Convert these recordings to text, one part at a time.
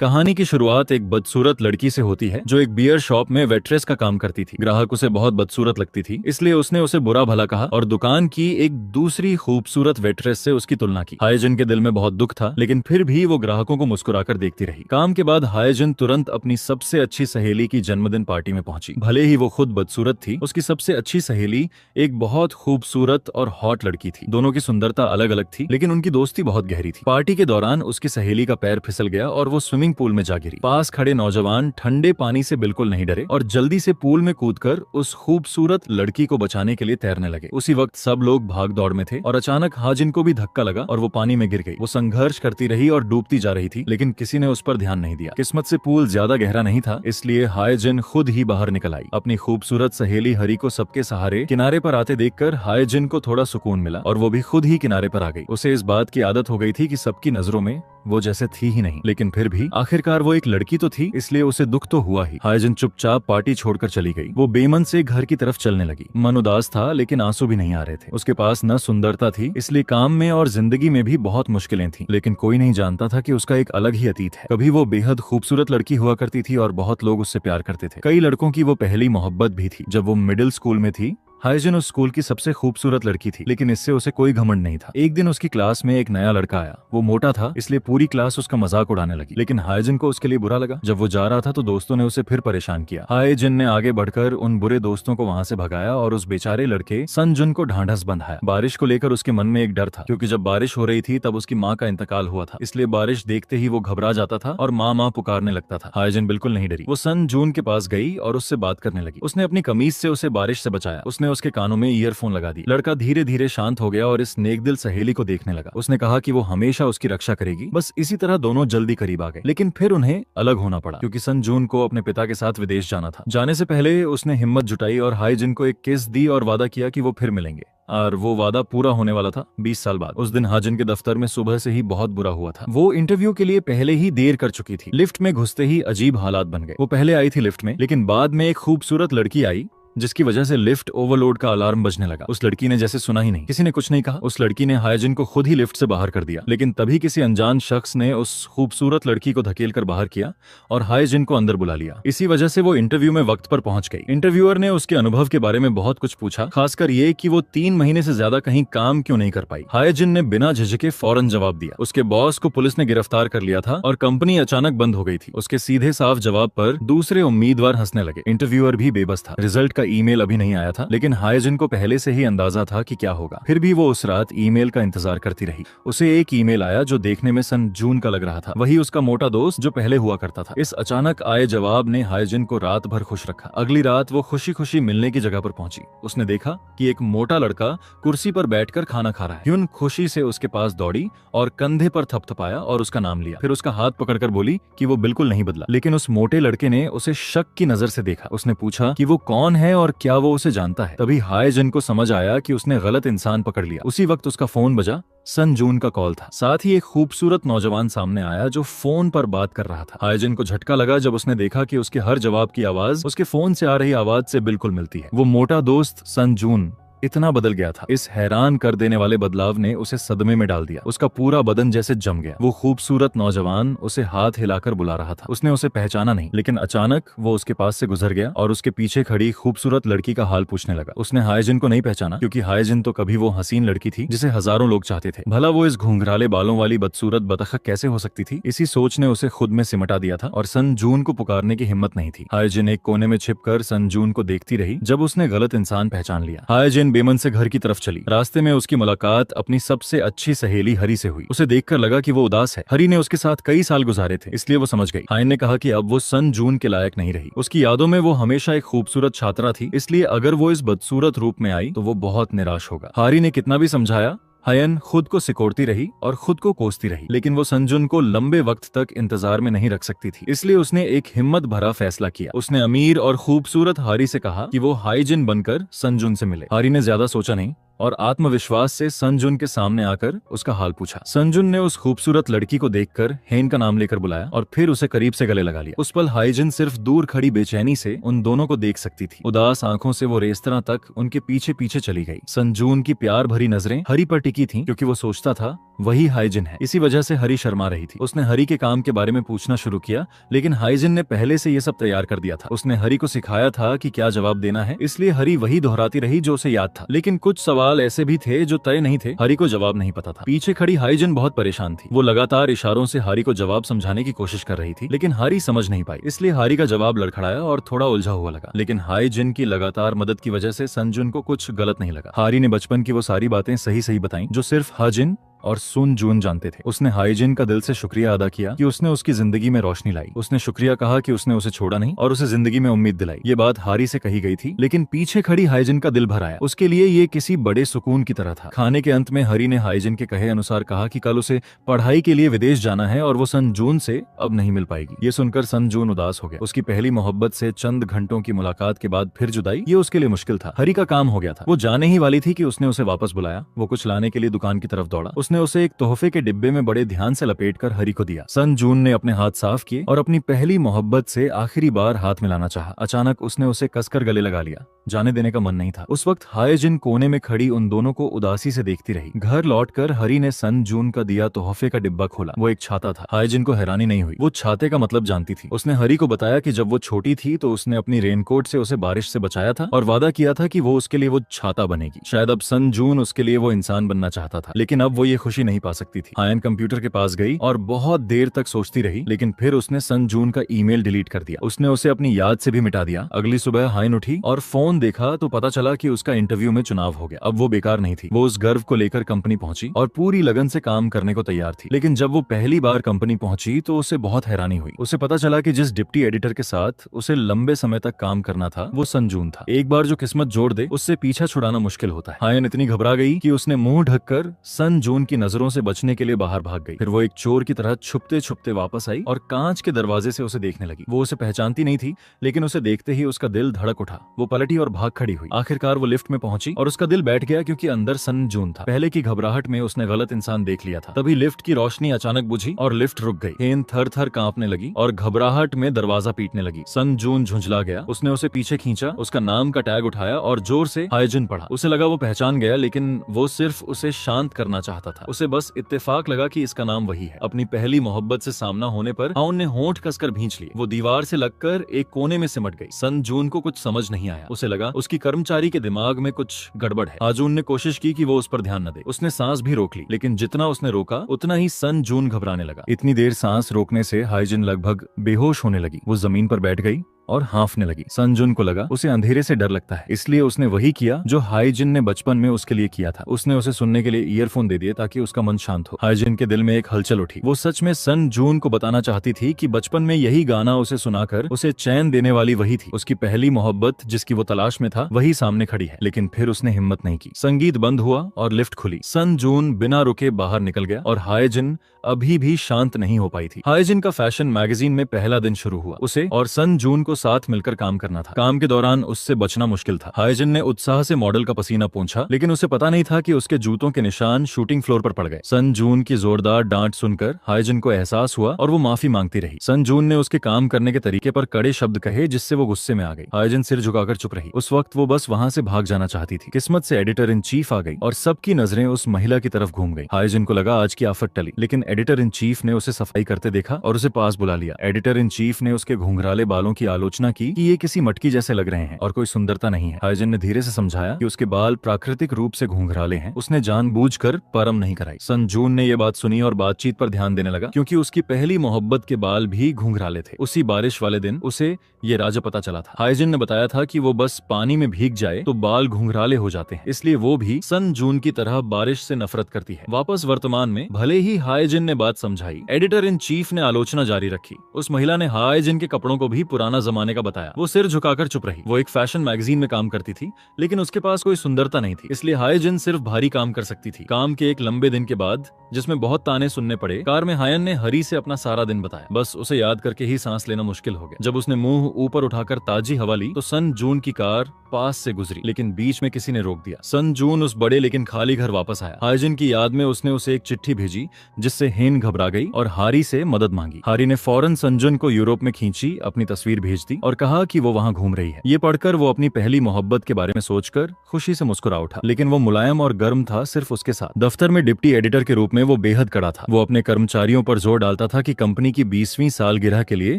कहानी की शुरुआत एक बदसूरत लड़की से होती है जो एक बियर शॉप में वेट्रेस का काम करती थी। ग्राहक उसे बहुत बदसूरत लगती थी, इसलिए उसने उसे बुरा भला कहा और दुकान की एक दूसरी खूबसूरत वेट्रेस से उसकी तुलना की। हाइजिन के दिल में बहुत दुख था, लेकिन फिर भी वो ग्राहकों को मुस्कुराकर देखती रही। काम के बाद हाइजिन तुरंत अपनी सबसे अच्छी सहेली की जन्मदिन पार्टी में पहुंची। भले ही वो खुद बदसूरत थी, उसकी सबसे अच्छी सहेली एक बहुत खूबसूरत और हॉट लड़की थी। दोनों की सुंदरता अलग अलग थी, लेकिन उनकी दोस्ती बहुत गहरी थी। पार्टी के दौरान उसकी सहेली का पैर फिसल गया और वो स्विमिंग पूल में जा गिरी। पास खड़े नौजवान ठंडे पानी से बिल्कुल नहीं डरे और जल्दी से पूल में कूदकर उस खूबसूरत लड़की को बचाने के लिए तैरने लगे। उसी वक्त सब लोग भाग दौड़ में थे और अचानक हाजिन को भी धक्का लगा और वो पानी में गिर गई। वो संघर्ष करती रही और डूबती जा रही थी, लेकिन किसी ने उस पर ध्यान नहीं दिया। किस्मत से पूल ज्यादा गहरा नहीं था, इसलिए हाइजिन खुद ही बाहर निकल आई। अपनी खूबसूरत सहेली हरी को सबके सहारे किनारे पर आते देखकर हाइजिन को थोड़ा सुकून मिला और वो भी खुद ही किनारे पर आ गई। उसे इस बात की आदत हो गई थी कि सबकी नजरों में वो जैसे थी ही नहीं, लेकिन फिर भी आखिरकार वो एक लड़की तो थी, इसलिए उसे दुख तो हुआ ही। हाइजिन चुपचाप पार्टी छोड़कर चली गई। वो बेमन से घर की तरफ चलने लगी। मन उदास था, लेकिन आंसू भी नहीं आ रहे थे। उसके पास न सुंदरता थी, इसलिए काम में और जिंदगी में भी बहुत मुश्किलें थी, लेकिन कोई नहीं जानता था कि उसका एक अलग ही अतीत है। कभी वो बेहद खूबसूरत लड़की हुआ करती थी और बहुत लोग उससे प्यार करते थे। कई लड़कों की वो पहली मोहब्बत भी थी। जब वो मिडिल स्कूल में थी, हाइजिन उस स्कूल की सबसे खूबसूरत लड़की थी, लेकिन इससे उसे कोई घमंड नहीं था। एक दिन उसकी क्लास में एक नया लड़का आया। वो मोटा था, इसलिए पूरी क्लास उसका मजाक उड़ाने लगी, लेकिन हाइजिन को उसके लिए बुरा लगा। जब वो जा रहा था तो दोस्तों ने उसे फिर परेशान किया। हाइजिन ने आगे बढ़कर उन बुरे दोस्तों को वहां से भगाया और उस बेचारे लड़के संजुन को ढांढस बंधाया। बारिश को लेकर उसके मन में एक डर था, क्योंकि जब बारिश हो रही थी तब उसकी माँ का इंतकाल हुआ था, इसलिए बारिश देखते ही वो घबरा जाता था और माँ माँ पुकारने लगता था। हाइजिन बिल्कुल नहीं डरी। वो संजुन के पास गई और उससे बात करने लगी। उसने अपनी कमीज से उसे बारिश से बचाया। उसने उसके कानों में ईयरफोन लगा दी। लड़का धीरे धीरे शांत हो गया और इस नेकदिल सहेली को देखने लगा। उसने कहा कि वो हमेशा उसकी रक्षा करेगी। बस इसी तरह दोनों जल्दी करीब आ गए, लेकिन फिर उन्हें अलग होना पड़ा, क्योंकि संजून को अपने पिता के साथ विदेश जाना था। जाने से पहले उसने हिम्मत जुटाई और हाइजिन को एक किस दी और वादा किया कि वो फिर मिलेंगे, और वो वादा पूरा होने वाला था 20 साल बाद। उस दिन हाजिन के दफ्तर में सुबह से ही बहुत बुरा हुआ था। वो इंटरव्यू के लिए पहले ही देर कर चुकी थी। लिफ्ट में घुसते ही अजीब हालात बन गए। वो पहले आई थी लिफ्ट में, लेकिन बाद में एक खूबसूरत लड़की आई, जिसकी वजह से लिफ्ट ओवरलोड का अलार्म बजने लगा। उस लड़की ने जैसे सुना ही नहीं। किसी ने कुछ नहीं कहा। उस लड़की ने हाइजिन को खुद ही लिफ्ट से बाहर कर दिया, लेकिन तभी किसी अनजान शख्स ने उस खूबसूरत लड़की को धकेल कर बाहर किया और हाइजिन को अंदर बुला लिया। इसी वजह से वो इंटरव्यू में वक्त पर पहुंच गई। इंटरव्यूअर ने उसके अनुभव के बारे में बहुत कुछ पूछा, खासकर ये कि वो 3 महीने से ज्यादा कहीं काम क्यों नहीं कर पाई। हाइजिन ने बिना झिझके फौरन जवाब दिया। उसके बॉस को पुलिस ने गिरफ्तार कर लिया था और कंपनी अचानक बंद हो गई थी। उसके सीधे साफ जवाब पर दूसरे उम्मीदवार हंसने लगे। इंटरव्यूअर भी बेबस था। रिजल्ट का ईमेल अभी नहीं आया था, लेकिन हाइजिन को पहले से ही अंदाजा था कि क्या होगा। फिर भी वो उस रात ईमेल का इंतजार करती रही। उसे एक ईमेल आया जो देखने में सन जून का लग रहा था, वही उसका मोटा दोस्त जो पहले हुआ करता था। इस अचानक आए जवाब ने हाइजिन को रात भर खुश रखा। अगली रात वो खुशी खुशी मिलने की जगह पर पहुंची। उसने देखा कि एक मोटा लड़का कुर्सी पर बैठकर खाना खा रहा है। ह्यून खुशी से उसके पास दौड़ी और कंधे पर थपथपाया और उसका नाम लिया। फिर उसका हाथ पकड़कर बोली कि वो बिल्कुल नहीं बदला, लेकिन उस मोटे लड़के ने उसे शक की नजर से देखा। उसने पूछा कि वो कौन है और क्या वो उसे जानता है। तभी हाइजिन को समझ आया कि उसने गलत इंसान पकड़ लिया। उसी वक्त उसका फोन बजा। संजून का कॉल था। साथ ही एक खूबसूरत नौजवान सामने आया जो फोन पर बात कर रहा था। हाइजिन को झटका लगा जब उसने देखा कि उसके हर जवाब की आवाज उसके फोन से आ रही आवाज से बिल्कुल मिलती है। वो मोटा दोस्त संजून इतना बदल गया था। इस हैरान कर देने वाले बदलाव ने उसे सदमे में डाल दिया। उसका पूरा बदन जैसे जम गया। वो खूबसूरत नौजवान उसे हाथ हिलाकर बुला रहा था। उसने उसे पहचाना नहीं, लेकिन अचानक वो उसके पास से गुजर गया और उसके पीछे खड़ी खूबसूरत लड़की का हाल पूछने लगा। उसने हाइजिन को नहीं पहचाना, क्योंकि हाइजिन तो कभी वो हसीन लड़की थी जिसे हजारों लोग चाहते थे। भला वो इस घुंघराले बालों वाली बदसूरत बतख कैसे हो सकती थी? इसी सोच ने उसे खुद में सिमटा दिया था और संजून को पुकारने की हिम्मत नहीं थी। हाइजिन एक कोने में छिपकर संजून को देखती रही जब उसने गलत इंसान पहचान लिया। हाइजिन बेमन से घर की तरफ चली। रास्ते में उसकी मुलाकात अपनी सबसे अच्छी सहेली हरी से हुई। उसे देखकर लगा कि वो उदास है। हरी ने उसके साथ कई साल गुजारे थे, इसलिए वो समझ गई। हाइन ने कहा कि अब वो सन जून के लायक नहीं रही। उसकी यादों में वो हमेशा एक खूबसूरत छात्रा थी, इसलिए अगर वो इस बदसूरत रूप में आई तो वो बहुत निराश होगा। हारी ने कितना भी समझाया, हायन खुद को सिकोड़ती रही और खुद को कोसती रही, लेकिन वो संजुन को लंबे वक्त तक इंतजार में नहीं रख सकती थी। इसलिए उसने एक हिम्मत भरा फैसला किया। उसने अमीर और खूबसूरत हारी से कहा कि वो हाइजिन बनकर संजुन से मिले। हारी ने ज्यादा सोचा नहीं और आत्मविश्वास से संजुन के सामने आकर उसका हाल पूछा। संजुन ने उस खूबसूरत लड़की को देखकर हेन का नाम लेकर बुलाया और फिर उसे करीब से गले लगा लिया। उस पल हाइजिन सिर्फ दूर खड़ी बेचैनी से उन दोनों को देख सकती थी। उदास आंखों से वो रेस्तरां तक उनके पीछे पीछे चली गई। संजुन की प्यार भरी नजरें हरी पर टिकी थीं, क्योंकि वो सोचता था वही हाइजिन है। इसी वजह से हरी शर्मा रही थी। उसने हरी के काम के बारे में पूछना शुरू किया, लेकिन हाइजिन ने पहले से ये सब तैयार कर दिया था। उसने हरी को सिखाया था कि क्या जवाब देना है, इसलिए हरी वही दोहराती रही जो उसे याद था। लेकिन कुछ सवाल ऐसे भी थे जो तय नहीं थे। हरी को जवाब नहीं पता था। पीछे खड़ी हाइजिन बहुत परेशान थी। वो लगातार इशारों से हरी को जवाब समझाने की कोशिश कर रही थी, लेकिन हरी समझ नहीं पाई। इसलिए हरी का जवाब लड़खड़ाया और थोड़ा उलझा हुआ लगा। लेकिन हाइजिन की लगातार मदद की वजह से संजुन को कुछ गलत नहीं लगा। हरी ने बचपन की वो सारी बातें सही सही बताई जो सिर्फ हाजिन और सुन जून जानते थे। उसने हाइजिन का दिल से शुक्रिया अदा किया कि उसने उसकी जिंदगी में रोशनी लाई। उसने शुक्रिया कहा कि उसने उसे छोड़ा नहीं और उसे जिंदगी में उम्मीद दिलाई। ये बात हारी से कही गई थी, लेकिन पीछे खड़ी हाइजिन का दिल भर आया। उसके लिए ये किसी बड़े सुकून की तरह था। खाने के अंत में हरी ने हाइजिन के कहे अनुसार कहा कि कल उसे पढ़ाई के लिए विदेश जाना है और वो सन जून से अब नहीं मिल पाएगी। ये सुनकर सन जून उदास हो गया। उसकी पहली मोहब्बत से चंद घंटों की मुलाकात के बाद फिर जुदाई, ये उसके लिए मुश्किल था। हरी का काम हो गया था। वो जाने ही वाली थी कि उसने उसे वापस बुलाया। वो कुछ लाने के लिए दुकान की तरफ दौड़ा। उसने उसे एक तोहफे के डिब्बे में बड़े ध्यान से लपेटकर हरी को दिया। सन जून ने अपने हाथ साफ किए और अपनी पहली मोहब्बत से आखिरी बार हाथ मिलाना चाहा। अचानक उसने उसे कसकर गले लगा लिया। जाने देने का मन नहीं था। उस वक्त हाइजिन कोने में खड़ी उन दोनों को उदासी से देखती रही। घर लौटकर हरी ने सन जून का दिया तोहफे का डिब्बा खोला। वो एक छाता था। हाइजिन को हैरानी नहीं हुई। वो छाते का मतलब जानती थी। उसने हरी को बताया कि जब वो छोटी थी तो उसने अपनी रेनकोट से उसे बारिश से बचाया था और वादा किया था कि वो उसके लिए वो छाता बनेगी। शायद अब सन जून उसके लिए वो इंसान बनना चाहता था, लेकिन अब वो ये खुशी नहीं पा सकती थी। हायन कंप्यूटर के पास गई और बहुत देर तक सोचती रही, लेकिन फिर उसने सन जून का ईमेल डिलीट कर दिया। उसने उसे अपनी याद से भी मिटा दिया। अगली सुबह हायन उठी और फोन देखा तो पता चला कि उसका इंटरव्यू में चुनाव हो गया। अब वो बेकार नहीं थी। वो उस गर्व को लेकर कंपनी पहुंची और पूरी लगन से काम करने को तैयार थी। लेकिन जब वो पहली बार कंपनी पहुंची तो उसे बहुत हैरानी हुई। उसे पता चला कि जिस डिप्टी एडिटर के साथ उसे लंबे समय तक काम करना था वो सन जून था। एक बार जो किस्मत जोड़ दे उससे पीछा छुड़ाना मुश्किल होता है। हायन इतनी घबरा गई कि उसने मुंह ढककर सन जून की नजरों से बचने के लिए बाहर भाग गई। फिर वो एक चोर की तरह छुपते छुपते वापस आई और कांच के दरवाजे से उसे देखने लगी। वो उसे पहचानती नहीं थी, लेकिन उसे देखते ही उसका दिल धड़क उठा। वो पलटी और भाग खड़ी हुई। आखिरकार वो लिफ्ट में पहुंची और उसका दिल बैठ गया क्योंकि अंदर सन जून था। पहले की घबराहट में उसने गलत इंसान देख लिया था। तभी लिफ्ट की रोशनी अचानक बुझी और लिफ्ट रुक गई। हेन थर थर कांपने लगी और घबराहट में दरवाजा पीटने लगी। सन जून झुंझला गया। उसने उसे पीछे खींचा, उसका नाम का टैग उठाया और जोर से हाइजिन पढ़ा। उसे लगा वो पहचान गया, लेकिन वो सिर्फ उसे शांत करना चाहता था। उसे बस इत्तेफाक लगा कि इसका नाम वही है। अपनी पहली मोहब्बत से सामना होने पर हाउन ने होंठ कसकर भींच लिए। वो दीवार से लगकर एक कोने में सिमट गई। सन जून को कुछ समझ नहीं आया। उसे लगा उसकी कर्मचारी के दिमाग में कुछ गड़बड़ है। हाजून ने कोशिश की कि वो उस पर ध्यान न दे। उसने सांस भी रोक ली, लेकिन जितना उसने रोका उतना ही सन जून घबराने लगा। इतनी देर सांस रोकने से हाइजिन लगभग बेहोश होने लगी। वो जमीन पर बैठ गई और हांफने लगी। सन जून को लगा उसे अंधेरे से डर लगता है, इसलिए उसने वही किया जो हाइजिन ने बचपन में उसके लिए किया था। उसने उसे सुनने के लिए ईयरफोन दे दिए ताकि उसका मन शांत हो। हाइजिन के दिल में एक हलचल उठी। वो सच में सन जून को बताना चाहती थी कि बचपन में यही गाना उसे सुनाकर उसे चैन देने वाली वही थी। उसकी पहली मोहब्बत जिसकी वो तलाश में था वही सामने खड़ी है। लेकिन फिर उसने हिम्मत नहीं की। संगीत बंद हुआ और लिफ्ट खुली। सन जून बिना रुके बाहर निकल गया और हाइजिन अभी भी शांत नहीं हो पाई थी। हाइजिन का फैशन मैगजीन में पहला दिन शुरू हुआ। उसे और सन जून को साथ मिलकर काम करना था। काम के दौरान उससे बचना मुश्किल था। हाइजिन ने उत्साह से मॉडल का पसीना पोंछा, लेकिन उसे पता नहीं था कि उसके जूतों के निशान शूटिंग फ्लोर पर पड़ गए। सन जून की जोरदार डांट सुनकर हाइजिन को एहसास हुआ और वो माफी मांगती रही। सन जून ने उसके काम करने के तरीके पर कड़े शब्द कहे, जिससे वो गुस्से में आ गई। हाइजिन सिर झुकाकर चुप रही। उस वक्त वो बस वहां से भाग जाना चाहती थी। किस्मत से एडिटर इन चीफ आ गई और सबकी नजरें उस महिला की तरफ घूम गई। हाइजिन को लगा आज की आफत टली, लेकिन एडिटर इन चीफ ने उसे सफाई करते देखा और उसे पास बुला लिया। एडिटर इन चीफ ने उसके घुंघराले बालों की आलोचना की कि ये किसी मटकी जैसे लग रहे हैं और कोई सुंदरता नहीं है। हाइजिन ने धीरे से समझाया कि उसके बाल प्राकृतिक रूप से घुंघराले हैं। उसने जानबूझकर परम नहीं कराई। सन जून ने यह बात सुनी और बातचीत पर ध्यान देने लगा, क्योंकि उसकी पहली मोहब्बत के बाल भी घुंघराले थे। उसी बारिश वाले दिन उसे ये राज पता चला था। हाइजिन ने बताया था कि वो बस पानी में भीग जाए तो बाल घुंघराले हो जाते हैं, इसलिए वो भी सन जून की तरह बारिश से नफरत करती है। वापस वर्तमान में भले ही हाइजिन ने बात समझाई, एडिटर इन चीफ ने आलोचना जारी रखी। उस महिला ने हाइजिन के कपड़ों को भी पुराना जमाने का बताया। वो सिर झुकाकर चुप रही। वो एक फैशन मैगजीन में काम करती थी, लेकिन उसके पास कोई सुंदरता नहीं थी, इसलिए हाइजिन सिर्फ भारी काम कर सकती थी। काम के एक लंबे दिन के बाद, जिसमें बहुत ताने सुनने पड़े, कार में हायन ने हरी से अपना सारा दिन बताया। बस उसे याद करके ही सांस लेना मुश्किल हो गया। जब उसने मुंह ऊपर उठाकर ताजी हवा ली तो सन जून की कार पास से गुजरी, लेकिन बीच में किसी ने रोक दिया। सन जून उस बड़े लेकिन खाली घर वापस आया। हाइजिन की याद में उसने उसे एक चिट्ठी भेजी, जिससे हेन घबरा गई और हारी से मदद मांगी। हारी ने फौरन संजुन को यूरोप में खींची अपनी तस्वीर भेज दी। दी और कहा कि वो वहाँ घूम रही है। ये पढ़कर वो अपनी पहली मोहब्बत के बारे में सोचकर खुशी से मुस्कुरा उठा, लेकिन वो मुलायम और गर्म था सिर्फ उसके साथ। दफ्तर में डिप्टी एडिटर के रूप में वो बेहद कड़ा था। वो अपने कर्मचारियों पर जोर डालता था कि कंपनी की 20वीं सालगिरह के लिए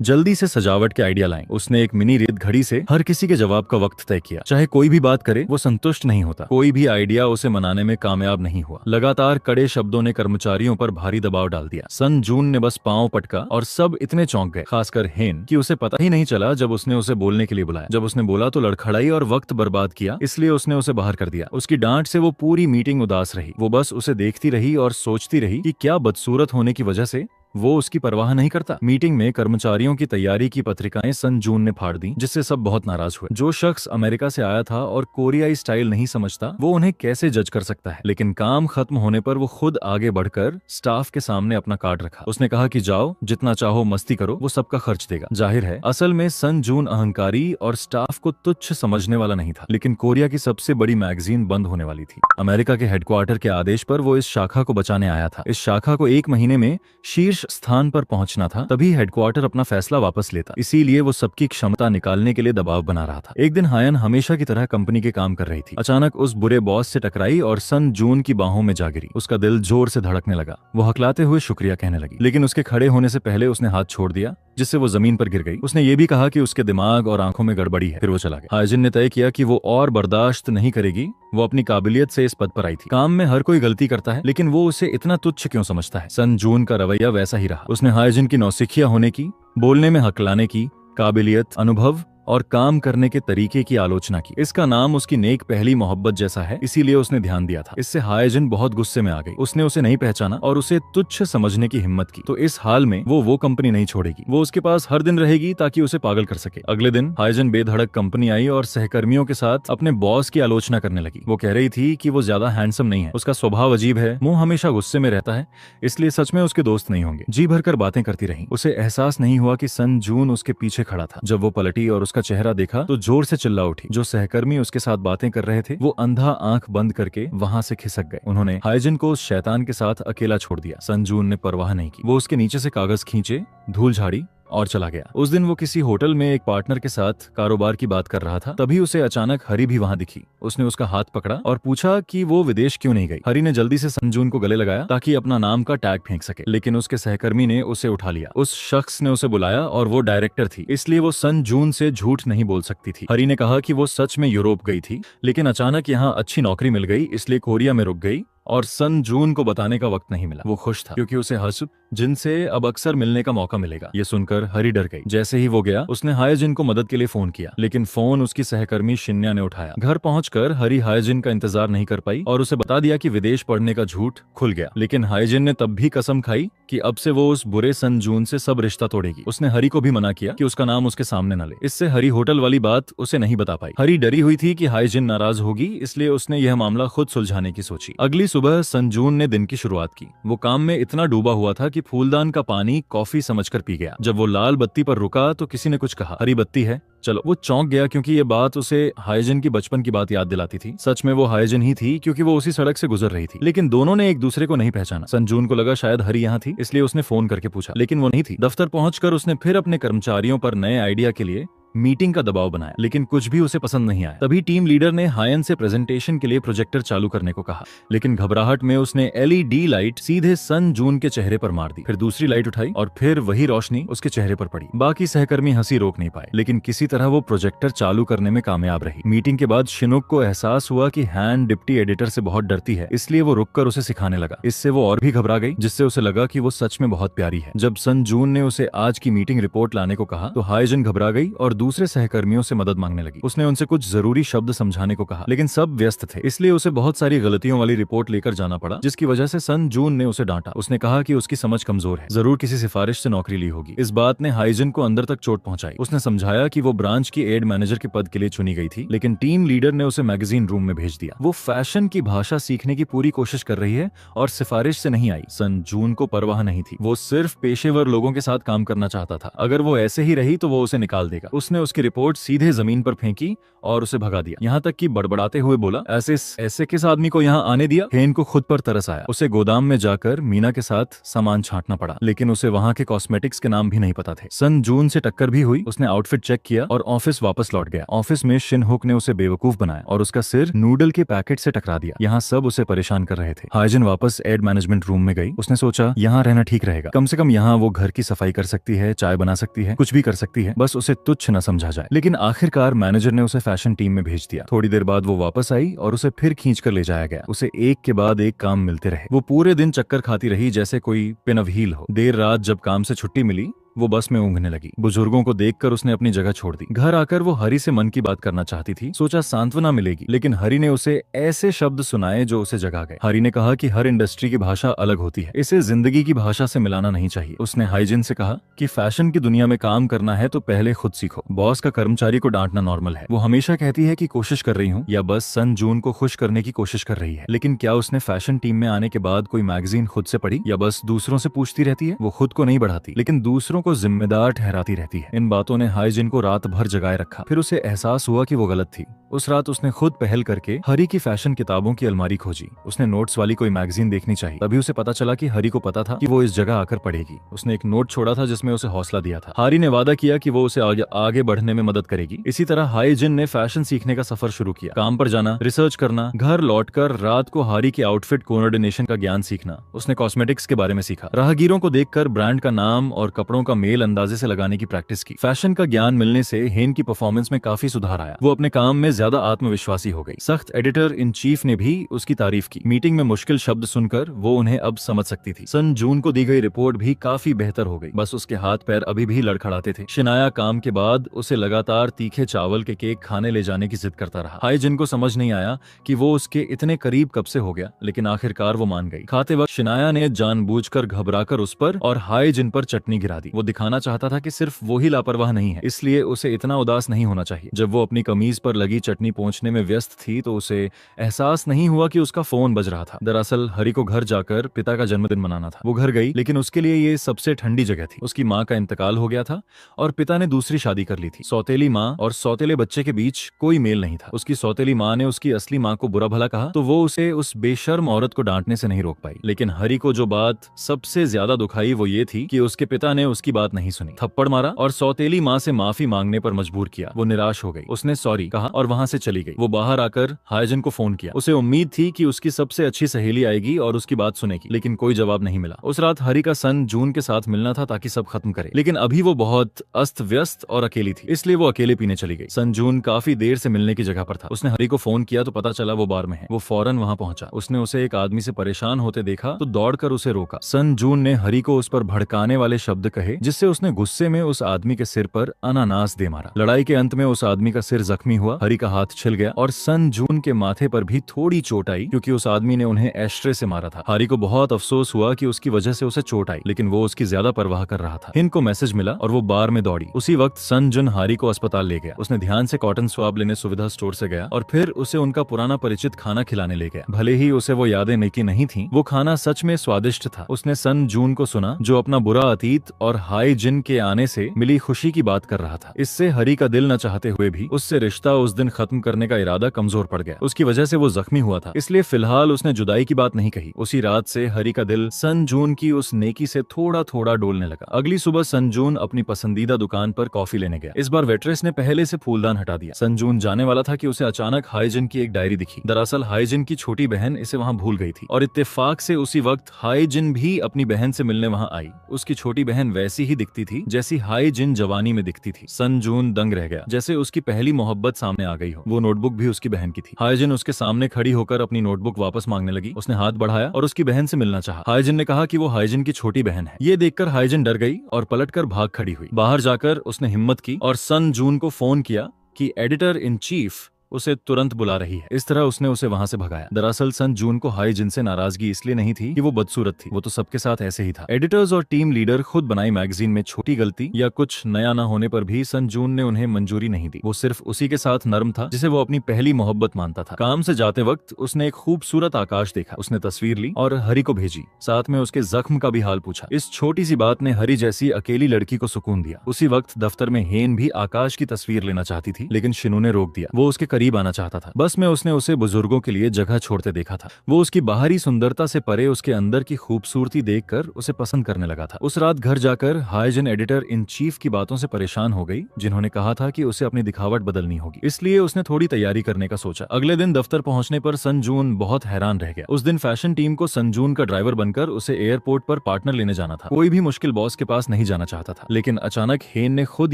जल्दी से सजावट के आइडिया लाएं। उसने एक मिनी रेत घड़ी से हर किसी के जवाब का वक्त तय किया। चाहे कोई भी बात करे, वो संतुष्ट नहीं होता। कोई भी आइडिया उसे मनाने में कामयाब नहीं हुआ। लगातार कड़े शब्दों ने कर्मचारियों पर भारी दबाव डाल दिया। सन जून ने बस पांव पटका और सब इतने चौंक गए, खासकर हेन, कि उसे पता ही नहीं चला जब उसने उसे बोलने के लिए बुलाया। जब उसने बोला तो लड़खड़ाई और वक्त बर्बाद किया, इसलिए उसने उसे बाहर कर दिया। उसकी डांट से वो पूरी मीटिंग उदास रही। वो बस उसे देखती रही और सोचती रही कि क्या बदसूरत होने की वजह से वो उसकी परवाह नहीं करता। मीटिंग में कर्मचारियों की तैयारी की पत्रिकाएं सन जून ने फाड़ दी, जिससे सब बहुत नाराज हुए। जो शख्स अमेरिका से आया था और कोरियाई स्टाइल नहीं समझता, वो उन्हें कैसे जज कर सकता है। लेकिन काम खत्म होने पर वो खुद आगे बढ़कर स्टाफ के सामने अपना कार्ड रखा। उसने कहा कि जाओ, जितना चाहो मस्ती करो, वो सबका खर्च देगा। जाहिर है, असल में सन जून अहंकारी और स्टाफ को तुच्छ समझने वाला नहीं था, लेकिन कोरिया की सबसे बड़ी मैगजीन बंद होने वाली थी। अमेरिका के हेडक्वार्टर के आदेश पर वो इस शाखा को बचाने आया था। इस शाखा को 1 महीने में शीर्ष स्थान पर पहुंचना था, तभी हेडक्वार्टर अपना फैसला वापस लेता। इसीलिए वो सबकी क्षमता निकालने के लिए दबाव बना रहा था। एक दिन हायन हमेशा की तरह कंपनी के काम कर रही थी। अचानक उस बुरे बॉस से टकराई और सन जून की बाहों में जा गिरी। उसका दिल जोर से धड़कने लगा। वो हकलाते हुए शुक्रिया कहने लगी, लेकिन उसके खड़े होने से पहले उसने हाथ छोड़ दिया, जिससे वो जमीन पर गिर गई। उसने ये भी कहा कि उसके दिमाग और आंखों में गड़बड़ी है। फिर वो चला गया। हायजिन ने तय किया कि वो और बर्दाश्त नहीं करेगी। वो अपनी काबिलियत से इस पद पर आई थी। काम में हर कोई गलती करता है, लेकिन वो उसे इतना तुच्छ क्यों समझता है। सन जून का रवैया वैसा ही रहा। उसने हायजिन की नौसिखिया होने की, बोलने में हकलाने की, काबिलियत, अनुभव और काम करने के तरीके की आलोचना की। इसका नाम उसकी नेक पहली मोहब्बत जैसा है, इसीलिए उसने ध्यान दिया था। इससे हायजिन बहुत गुस्से में आ गई। उसने उसे नहीं पहचाना और उसे तुच्छ समझने की हिम्मत की। तो इस हाल में वो कंपनी नहीं छोड़ेगी। वो उसके पास हर दिन रहेगी ताकि उसे पागल कर सके। अगले दिन हायजिन बेधड़क कंपनी आई और सहकर्मियों के साथ अपने बॉस की आलोचना करने लगी। वो कह रही थी कि वो ज्यादा हैंडसम नहीं है, उसका स्वभाव अजीब है, मुंह हमेशा गुस्से में रहता है, इसलिए सच में उसके दोस्त नहीं होंगे। जी भरकर बातें करती रही। उसे एहसास नहीं हुआ कि सन जून उसके पीछे खड़ा था। जब वो पलटी और उसका चेहरा देखा तो जोर से चिल्ला उठी। जो सहकर्मी उसके साथ बातें कर रहे थे, वो अंधा आंख बंद करके वहां से खिसक गए। उन्होंने हायजिन को उस शैतान के साथ अकेला छोड़ दिया। सन जून ने परवाह नहीं की। वो उसके नीचे से कागज खींचे, धूल झाड़ी और चला गया। उस दिन वो किसी होटल में एक पार्टनर के साथ कारोबार की बात कर रहा था। तभी उसे अचानक हरी भी वहां दिखी। उसने उसका हाथ पकड़ा और पूछा कि वो विदेश क्यों नहीं गई। हरी ने जल्दी से सन जून को गले लगाया ताकि अपना नाम का टैग फेंक सके, लेकिन उसके सहकर्मी ने उसे उठा लिया। उस शख्स ने उसे बुलाया और वो डायरेक्टर थी, इसलिए वो सन जून से झूठ नहीं बोल सकती थी। हरी ने कहा कि वो सच में यूरोप गई थी, लेकिन अचानक यहाँ अच्छी नौकरी मिल गई, इसलिए कोरिया में रुक गई और सन जून को बताने का वक्त नहीं मिला। वो खुश था क्योंकि उसे हर्ष जिनसे अब अक्सर मिलने का मौका मिलेगा। ये सुनकर हरी डर गई। जैसे ही वो गया, उसने हायजिन को मदद के लिए फोन किया, लेकिन फोन उसकी सहकर्मी शिन्या ने उठाया। घर पहुंचकर हरी हायजिन का इंतजार नहीं कर पाई और उसे बता दिया कि विदेश पढ़ने का झूठ खुल गया। लेकिन हायजिन ने तब भी कसम खाई कि अब से वो उस बुरे सन जून से सब रिश्ता तोड़ेगी। उसने हरी को भी मना किया कि उसका नाम उसके सामने न ले। इससे हरी होटल वाली बात उसे नहीं बता पाई। हरी डरी हुई थी कि हायजिन नाराज होगी, इसलिए उसने यह मामला खुद सुलझाने की सोची। अगली सुबह सन जून ने दिन की शुरुआत की। वो काम में इतना डूबा हुआ था कि फूलदान का पानी कॉफी समझकर पी गया। जब वो लाल बत्ती पर रुका तो किसी ने कुछ कहा, हरी बत्ती है, चलो। वो चौंक गया क्योंकि ये बात उसे हायजिन की बचपन की बात याद दिलाती थी। सच में वो हायजिन ही थी क्योंकि वो उसी सड़क से गुजर रही थी, लेकिन दोनों ने एक दूसरे को नहीं पहचाना। सन जून को लगा शायद हरी यहाँ थी, इसलिए उसने फोन करके पूछा, लेकिन वो नहीं थी। दफ्तर पहुंचकर उसने फिर अपने कर्मचारियों पर नए आइडिया के लिए मीटिंग का दबाव बनाया, लेकिन कुछ भी उसे पसंद नहीं आया। तभी टीम लीडर ने हायन से प्रेजेंटेशन के लिए प्रोजेक्टर चालू करने को कहा, लेकिन घबराहट में उसने एलईडी लाइट सीधे सन जून के चेहरे पर मार दी। फिर दूसरी लाइट उठाई और फिर वही रोशनी उसके चेहरे पर पड़ी। बाकी सहकर्मी हंसी रोक नहीं पाए, लेकिन किसी तरह वो प्रोजेक्टर चालू करने में कामयाब रही। मीटिंग के बाद शिनुक को एहसास हुआ कि हैन डिप्टी एडिटर से बहुत डरती है, इसलिए वो रुककर उसे सिखाने लगा। इससे वो और भी घबरा गई, जिससे उसे लगा कि वो सच में बहुत प्यारी है। जब सन जून ने उसे आज की मीटिंग रिपोर्ट लाने को कहा तो हायजिन घबरा गई और दूसरे सहकर्मियों से मदद मांगने लगी। उसने उनसे कुछ जरूरी शब्द समझाने को कहा, लेकिन सब व्यस्त थे, इसलिए उसे बहुत सारी गलतियों वाली रिपोर्ट लेकर जाना पड़ा, जिसकी वजह से सन जून ने उसे डांटा। उसने कहा कि उसकी समझ कमजोर है, जरूर किसी सिफारिश से नौकरी ली होगी। इस बात ने हायजिन को अंदर तक चोट पहुंचाई। उसने समझाया कि वो ब्रांच की एड मैनेजर के पद के लिए चुनी गई थी, लेकिन टीम लीडर ने उसे मैगजीन रूम में भेज दिया। वो फैशन की भाषा सीखने की पूरी कोशिश कर रही है और सिफारिश से नहीं आई। सन जून को परवाह नहीं थी, वो सिर्फ पेशेवर लोगों के साथ काम करना चाहता था। अगर वो ऐसे ही रही तो वो उसे निकाल देगा। उसने उसने उसकी रिपोर्ट सीधे जमीन पर फेंकी और उसे भगा दिया। यहाँ तक कि बड़बड़ाते हुए बोला, ऐसे किस आदमी को यहाँ आने दिया? हेन को खुद पर तरस आया। उसे गोदाम में जाकर मीना के साथ सामान छांटना पड़ा, लेकिन उसे वहाँ के कॉस्मेटिक्स के नाम भी नहीं पता थे। सन जून से टक्कर भी हुई। उसने आउटफिट चेक किया और ऑफिस वापस लौट गया। ऑफिस में शिन हुक ने उसे बेवकूफ बनाया और उसका सिर नूडल के पैकेट से टकरा दिया। यहाँ सब उसे परेशान कर रहे थे। हाइजिन वापस एड मैनेजमेंट रूम में गई। उसने सोचा यहाँ रहना ठीक रहेगा, कम से कम यहाँ वो घर की सफाई कर सकती है, चाय बना सकती है, कुछ भी कर सकती है, बस उसे तुच्छ न समझा जाए। लेकिन आखिरकार मैनेजर ने उसे फैशन टीम में भेज दिया। थोड़ी देर बाद वो वापस आई और उसे फिर खींच कर ले जाया गया। उसे एक के बाद एक काम मिलते रहे। वो पूरे दिन चक्कर खाती रही जैसे कोई पिन ऑफ हील हो। देर रात जब काम से छुट्टी मिली, वो बस में ऊँघने लगी। बुजुर्गों को देखकर उसने अपनी जगह छोड़ दी। घर आकर वो हरी से मन की बात करना चाहती थी। सोचा सांत्वना मिलेगी, लेकिन हरी ने उसे ऐसे शब्द सुनाए जो उसे जगा गए। हरी ने कहा कि हर इंडस्ट्री की भाषा अलग होती है, इसे जिंदगी की भाषा से मिलाना नहीं चाहिए। उसने हाइजिन से कहा कि फैशन की दुनिया में काम करना है तो पहले खुद सीखो। बॉस का कर्मचारी को डांटना नॉर्मल है। वो हमेशा कहती है कि कोशिश कर रही हूँ, या बस सन जून को खुश करने की कोशिश कर रही है। लेकिन क्या उसने फैशन टीम में आने के बाद कोई मैगजीन खुद से पढ़ी, या बस दूसरों से पूछती रहती है? वो खुद को नहीं बढ़ाती, लेकिन दूसरों को जिम्मेदार ठहराती रहती है। इन बातों ने हाइजिन को रात भर जगाए रखा। फिर उसे एहसास हुआ कि वो गलत थी। उस रात उसने खुद पहल करके हरी की फैशन किताबों की अलमारी खोजी। उसने नोट्स वाली कोई मैगजीन देखनी चाहिए। तभी उसे पता चला कि हरी को पता था कि वो इस जगह आकर पढ़ेगी। उसने एक नोट छोड़ा था जिसमें उसे हौसला दिया था। हरी ने वादा किया कि वो उसे आगे बढ़ने में मदद करेगी। इसी तरह हाइजिन ने फैशन सीखने का सफर शुरू किया। काम पर जाना, रिसर्च करना, घर लौटकर रात को हरी के आउटफिट कोऑर्डिनेशन का ज्ञान सीखना। उसने कॉस्मेटिक्स के बारे में सीखा। राहगीरों को देखकर ब्रांड का नाम और कपड़ों का मेल अंदाजे से लगाने की प्रैक्टिस की। फैशन का ज्ञान मिलने से हेन की परफॉर्मेंस में काफी सुधार आया। वो अपने काम में ज्यादा आत्मविश्वासी हो गई। सख्त एडिटर इन चीफ ने भी उसकी तारीफ की। मीटिंग में मुश्किल शब्द सुनकर वो उन्हें अब समझ सकती थी। सन जून को दी गई रिपोर्ट भी काफी बेहतर हो गई, बस उसके हाथ पैर अभी भी लड़खड़ाते थे। शिनाया काम के बाद उसे लगातार तीखे चावल के केक खाने ले जाने की जिद करता रहा। हाइजिन को समझ नहीं आया कि वो उसके इतने करीब कब से हो गया, लेकिन आखिरकार वो मान गई। खाते वक्त शिनाया ने जानबूझकर घबराकर उस पर और हाइजिन पर चटनी गिरा दी। वो दिखाना चाहता था कि सिर्फ वो ही लापरवाह नहीं है, इसलिए उसे इतना उदास नहीं होना चाहिए। जब वो अपनी कमीज पर लगी चटनी पोंछने में व्यस्त थी तो उसे एहसास नहीं हुआ कि उसका फोन बज रहा था। दरअसल हरी को घर जाकर पिता का जन्मदिन मनाना था। वो घर गई, लेकिन उसके लिए ये सबसे ठंडी जगह थी। उसकी माँ का इंतकाल हो गया था और पिता ने दूसरी शादी कर ली थी। सौतेली माँ और सौतेले बच्चे के बीच कोई मेल नहीं था। उसकी सौतेली माँ ने उसकी असली माँ को बुरा भला कहा तो वो उसे उस बेशर्म औरत को डांटने से नहीं रोक पाई। लेकिन हरी को जो बात सबसे ज्यादा दुखाई वो ये थी कि उसके पिता ने उसकी बात नहीं सुनी, थप्पड़ मारा और सौतेली माँ से माफी मांगने पर मजबूर किया। वो निराश हो गई। उसने सॉरी कहा और वहाँ से चली गई। वो बाहर आकर हाइजिन को फोन किया। उसे उम्मीद थी कि उसकी सबसे अच्छी सहेली आएगी और उसकी बात सुनेगी, लेकिन कोई जवाब नहीं मिला। उस रात हरी का सन जून के साथ मिलना था ताकि सब खत्म करे, लेकिन अभी वो बहुत अस्त व्यस्त और अकेली थी, इसलिए वो अकेले पीने चली गई। सन जून काफी देर से मिलने की जगह पर था। उसने हरी को फोन किया तो पता चला वो बार में है। वो फौरन वहाँ पहुंचा। उसने उसे एक आदमी से परेशान होते देखा तो दौड़कर उसे रोका। सन जून ने हरी को उस पर भड़काने वाले शब्द कहे, जिससे उसने गुस्से में उस आदमी के सिर पर अनानास दे मारा। लड़ाई के अंत में उस आदमी का सिर जख्मी हुआ। हरी का हाथ छिल गया और सन जून के माथे पर भी थोड़ी चोट आई, क्योंकि उस आदमी ने उन्हें एस्ट्रे से मारा था। हरी को बहुत अफसोस हुआ कि उसकी वजह से उसे चोट आई, लेकिन वो उसकी ज्यादा परवाह कर रहा था। हिन को मैसेज मिला और वो बार में दौड़ी। उसी वक्त सन जून हरी को अस्पताल ले गया। उसने ध्यान से कॉटन स्वाब लेने सुविधा स्टोर से गया और फिर उसे उनका पुराना परिचित खाना खिलाने ले गया। भले ही उसे वो यादें नेकी नहीं थी, वो खाना सच में स्वादिष्ट था। उसने सन जून को सुना जो अपना बुरा अतीत और हाइजिन के आने से मिली खुशी की बात कर रहा था। इससे हरी का दिल न चाहते हुए भी उससे रिश्ता उस दिन खत्म करने का इरादा कमजोर पड़ गया। उसकी वजह से वो जख्मी हुआ था, इसलिए फिलहाल उसने जुदाई की बात नहीं कही। उसी रात से हरी का दिल सन जून की उस नेकी से थोड़ा थोड़ा डोलने लगा। अगली सुबह सन जून अपनी पसंदीदा दुकान पर कॉफी लेने गया। इस बार वेट्रेस ने पहले से फूलदान हटा दिया। सन जून जाने वाला था कि उसे अचानक हाइजिन की एक डायरी दिखी। दरअसल हाइजिन की छोटी बहन इसे वहाँ भूल गई थी और इत्तेफाक से उसी वक्त हाइजिन भी अपनी बहन से मिलने वहाँ आई। उसकी छोटी बहन वैसी ही दिखती थी जैसी हाइजिन जवानी में दिखती थी। सन जून दंग रह गया, जैसे उसकी पहली मोहब्बत सामने आ गई हो। वो नोटबुक भी उसकी बहन की थी। हाइजिन उसके सामने खड़ी होकर अपनी नोटबुक वापस मांगने लगी। उसने हाथ बढ़ाया और उसकी बहन से मिलना चाहा। हाइजिन ने कहा कि वो हाइजिन की छोटी बहन है। ये देखकर हाइजिन डर गई और पलटकर भाग खड़ी हुई। बाहर जाकर उसने हिम्मत की और सन जून को फोन किया कि एडिटर इन चीफ उसे तुरंत बुला रही है। इस तरह उसने उसे वहां से भगाया। दरअसल सन जून को हाई जिन से नाराजगी इसलिए नहीं थी कि वो बदसूरत थी, वो तो सबके साथ ऐसे ही था। एडिटर्स और टीम लीडर खुद बनाई मैगजीन में छोटी गलती या कुछ नया न होने पर भी सन जून ने उन्हें मंजूरी नहीं दी। वो सिर्फ उसी के साथ नर्म था जिसे वो अपनी पहली मोहब्बत मानता था। काम से जाते वक्त उसने एक खूबसूरत आकाश देखा। उसने तस्वीर ली और हरी को भेजी, साथ में उसके जख्म का भी हाल पूछा। इस छोटी सी बात ने हरी जैसी अकेली लड़की को सुकून दिया। उसी वक्त दफ्तर में हेन भी आकाश की तस्वीर लेना चाहती थी, लेकिन शिनू ने रोक दिया। वो उसके करीब आना चाहता था। बस में उसने उसे बुजुर्गों के लिए जगह छोड़ते देखा था। वो उसकी बाहरी सुंदरता से परे उसके अंदर की खूबसूरती देखकर उसे पसंद करने लगा था। उस रात घर जाकर हाईजन एडिटर इन चीफ की बातों से परेशान हो गई, जिन्होंने कहा था कि उसे अपनी दिखावट बदलनी होगी। इसलिए उसने थोड़ी तैयारी करने का सोचा। अगले दिन दफ्तर पहुंचने पर सन जून बहुत हैरान रह गया। उस दिन फैशन टीम को सन जून का ड्राइवर बनकर उसे एयरपोर्ट पर पार्टनर लेने जाना था। कोई भी मुश्किल बॉस के पास नहीं जाना चाहता था, लेकिन अचानक हेन ने खुद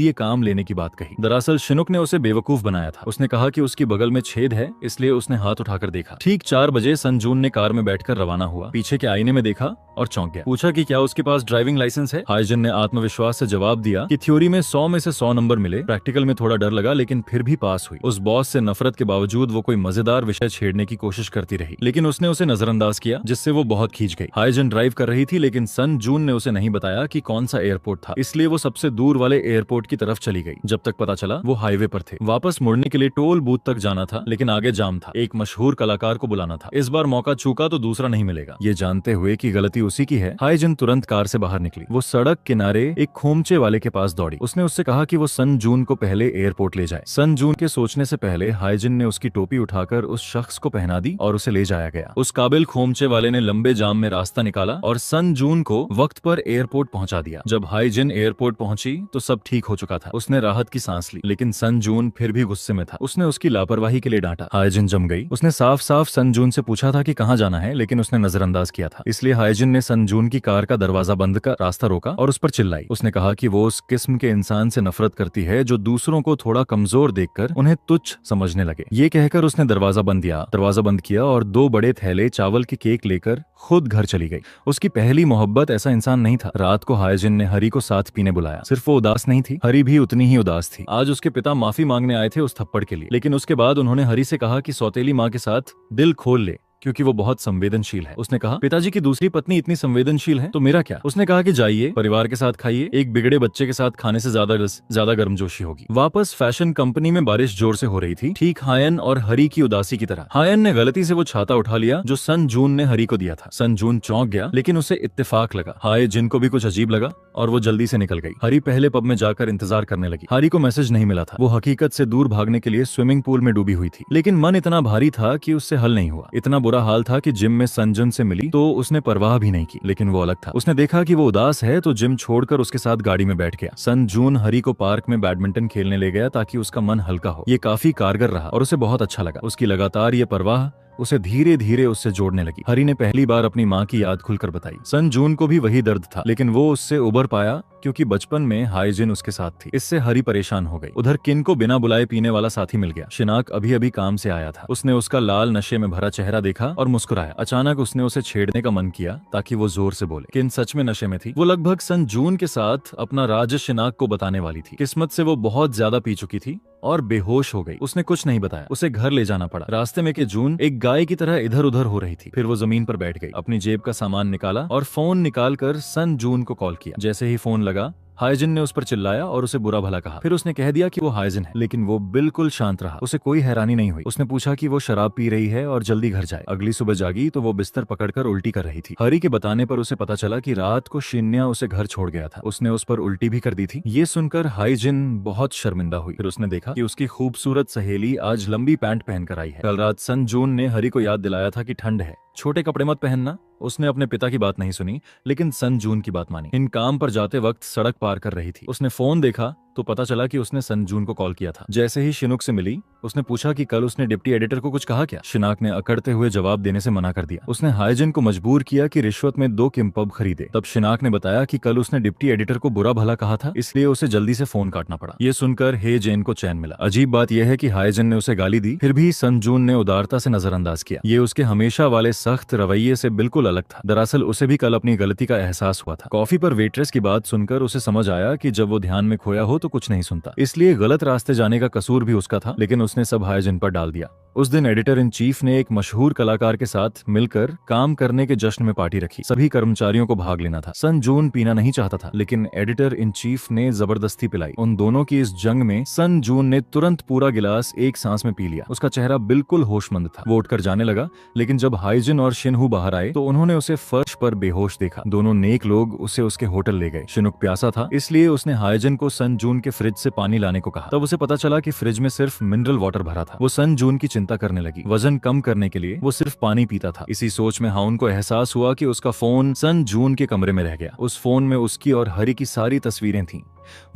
ये काम लेने की बात कही। दरअसल शिनुक ने उसे बेवकूफ बनाया था। उसने कहा कि उसकी बगल में छेद है, इसलिए उसने हाथ उठाकर देखा। ठीक 4 बजे सन जून ने कार में बैठकर रवाना हुआ। पीछे के आईने में देखा और चौंक गया। पूछा कि क्या उसके पास ड्राइविंग लाइसेंस है। हाईजन ने आत्मविश्वास से जवाब दिया कि थ्योरी में 100 में से 100 नंबर मिले। प्रैक्टिकल में थोड़ा डर लगा, लेकिन फिर भी पास हुई। उस बॉस से नफरत के बावजूद वो कोई मजेदार विषय छेड़ने की कोशिश करती रही, लेकिन उसने उसे नजरअंदाज किया, जिससे वो बहुत खींच गई। हाईजन ड्राइव कर रही थी, लेकिन सन जून ने उसे नहीं बताया कि कौन सा एयरपोर्ट था, इसलिए वो सबसे दूर वाले एयरपोर्ट की तरफ चली गई। जब तक पता चला वो हाईवे पर थे। वापस मुड़ने के लिए टोल बूथ तक जाना था, लेकिन आगे जाम था। एक मशहूर कलाकार को बुलाना था। इस बार मौका चूका तो दूसरा नहीं मिलेगा। ये जानते हुए कि गलती उसी की है, हाईजन तुरंत कार से बाहर निकली। वो सड़क किनारे एक खोमचे वाले के पास दौड़ी। उसने उससे कहा कि वो सन जून को पहले एयरपोर्ट ले जाए। सन जून के सोचने से पहले हाईजन ने उसकी टोपी उठाकर उस शख्स को पहना दी और उसे ले जाया गया। उस काबिल खोमचे वाले ने लंबे जाम में रास्ता निकाला और सन जून को वक्त पर एयरपोर्ट पहुंचा दिया। जब हाईजन एयरपोर्ट पहुंची तो सब ठीक हो चुका था। उसने राहत की सांस ली, लेकिन सन जून फिर भी गुस्से में था। उसने उसकी लापरवाही के लिए डांटा। हाईजन जम गई। उसने साफ साफ सन जून से पूछा था कि कहाँ जाना है, लेकिन उसने नजरअंदाज किया था। इसलिए हाईजन ने सन जून की कार का दरवाजा बंद कर रास्ता रोका और उस पर चिल्लाई। उसने कहा कि वो उस किस्म के इंसान से नफरत करती है जो दूसरों को थोड़ा कमजोर देखकर उन्हें तुच्छ समझने लगे। ये कहकर उसने दरवाजा बंद किया और 2 बड़े थैले चावल के केक लेकर खुद घर चली गई। उसकी पहली मोहब्बत ऐसा इंसान नहीं था। रात को हाईजन ने हरी को साथ पीने बुलाया। सिर्फ वो उदास नहीं थी, हरी भी उतनी ही उदास थी। आज उसके पिता माफी मांगने आए थे उस थप्पड़ के लिए, लेकिन उसके बाद उन्होंने हरी से कहा कि सौतेली माँ के साथ दिल खोल ले, क्योंकि वो बहुत संवेदनशील है। उसने कहा, पिताजी की दूसरी पत्नी इतनी संवेदनशील है तो मेरा क्या। उसने कहा कि जाइए, परिवार के साथ खाइए, एक बिगड़े बच्चे के साथ खाने से ज्यादा गर्मजोशी होगी। वापस फैशन कंपनी में बारिश जोर से हो रही थी, ठीक हायन और हरी की उदासी की तरह। हायन ने गलती से वो छाता उठा लिया जो सन जून ने हरी को दिया था। सन जून चौंक गया, लेकिन उसे इत्तेफाक लगा। हाय जिन को भी कुछ अजीब लगा और वो जल्दी से निकल गई। हरी पहले पब में जाकर इंतजार करने लगी। हरी को मैसेज नहीं मिला था। वो हकीकत से दूर भागने के लिए स्विमिंग पूल में डूबी हुई थी, लेकिन मन इतना भारी था कि उससे हल नहीं हुआ। इतना बुरा हाल था कि जिम में संजन से मिली तो उसने परवाह भी नहीं की, लेकिन वो अलग था। उसने देखा कि वो उदास है तो जिम छोड़कर उसके साथ गाड़ी में बैठ गया। सन जून हरी को पार्क में बैडमिंटन खेलने ले गया ताकि उसका मन हल्का हो। ये काफी कारगर रहा और उसे बहुत अच्छा लगा। उसकी लगातार ये परवाह उसे धीरे धीरे उससे जोड़ने लगी। हरी ने पहली बार अपनी माँ की याद खुलकर बताई। सन जून को भी वही दर्द था, लेकिन वो उससे उबर पाया क्योंकि बचपन में हाईजिन उसके साथ थी। इससे हरी परेशान हो गई। उधर किन को बिना बुलाए पीने वाला साथी मिल गया। शिनाक अभी अभी काम से आया था। उसने उसका लाल नशे में भरा चेहरा देखा और मुस्कुराया। अचानक उसने उसे छेड़ने का मन किया ताकि वो जोर से बोले। किन सच में नशे में थी। वो लगभग सन जून के साथ अपना राज शिनाक को बताने वाली थी। किस्मत से वो बहुत ज्यादा पी चुकी थी और बेहोश हो गई। उसने कुछ नहीं बताया। उसे घर ले जाना पड़ा। रास्ते में के जून एक गाय की तरह इधर उधर हो रही थी। फिर वो जमीन पर बैठ गई, अपनी जेब का सामान निकाला और फोन निकालकर सन जून को कॉल किया। जैसे ही फोन लगा, हाईजिन ने उस पर चिल्लाया और उसे बुरा भला कहा। फिर उसने कह दिया कि वो हाईजिन है, लेकिन वो बिल्कुल शांत रहा। उसे कोई हैरानी नहीं हुई। उसने पूछा कि वो शराब पी रही है और जल्दी घर जाए। अगली सुबह जागी तो वो बिस्तर पकड़कर उल्टी कर रही थी। हरी के बताने पर उसे पता चला कि रात को शिन्या उसे घर छोड़ गया था। उसने उस पर उल्टी भी कर दी थी। ये सुनकर हाईजिन बहुत शर्मिंदा हुई। फिर उसने देखा कि उसकी खूबसूरत सहेली आज लंबी पैंट पहनकर आई है। कल रात सन जून ने हरी को याद दिलाया था कि ठंड है, छोटे कपड़े मत पहनना। उसने अपने पिता की बात नहीं सुनी, लेकिन सन जून की बात मानी। इन काम पर जाते वक्त सड़क पार कर रही थी। उसने फोन देखा तो पता चला कि उसने सन जून को कॉल किया था। जैसे ही शिनुक से मिली, उसने पूछा कि कल उसने डिप्टी एडिटर को कुछ कहा क्या। शिनाक ने अकड़ते हुए जवाब देने से मना कर दिया। उसने हाईजिन को मजबूर किया कि रिश्वत में 2 किम्पब खरीदे। तब शिनाक ने बताया कि कल उसने डिप्टी एडिटर को बुरा भला कहा था, इसलिए उसे जल्दी से फोन काटना पड़ा। ये सुनकर हे जेन को चैन मिला। अजीब बात यह है कि हाईजिन ने उसे गाली दी, फिर भी सन जून ने उदारता से नजरअंदाज किया। ये उसके हमेशा वाले सख्त रवैये से बिल्कुल अलग था। दरअसल उसे भी कल अपनी गलती का एहसास हुआ था। कॉफी पर वेट्रेस की बात सुनकर उसे समझ आया कि जब वो ध्यान में खोया हो तो कुछ नहीं सुनता, इसलिए गलत रास्ते जाने का कसूर भी उसका था, लेकिन उसने सब हाइजिन पर डाल दिया। उस दिन एडिटर इन चीफ ने एक मशहूर कलाकार के साथ मिलकर काम करने के जश्न में पार्टी रखी। सभी कर्मचारियों को भाग लेना था। सन जून पीना नहीं चाहता था, लेकिन एडिटर इन चीफ ने जबरदस्ती पिलाई। उन दोनों की इस जंग में सन जून ने तुरंत पूरा गिलास एक सांस में पी लिया। उसका चेहरा बिल्कुल होशमंद था। वो उठकर जाने लगा, लेकिन जब हाइजिन और शिनहू बाहर आए तो उन्होंने उसे फर्श पर बेहोश देखा। दोनों नेक लोग उसे उसके होटल ले गए। शिनुक प्यासा था, इसलिए उसने हाइजिन को सन जून के फ्रिज से पानी लाने को कहा। तब उसे पता चला कि फ्रिज में सिर्फ मिनरल वाटर भरा था। वो सन जून की चिंता करने लगी। वजन कम करने के लिए वो सिर्फ पानी पीता था। इसी सोच में हाउन को एहसास हुआ कि उसका फोन सन जून के कमरे में रह गया। उस फोन में उसकी और हरी की सारी तस्वीरें थीं।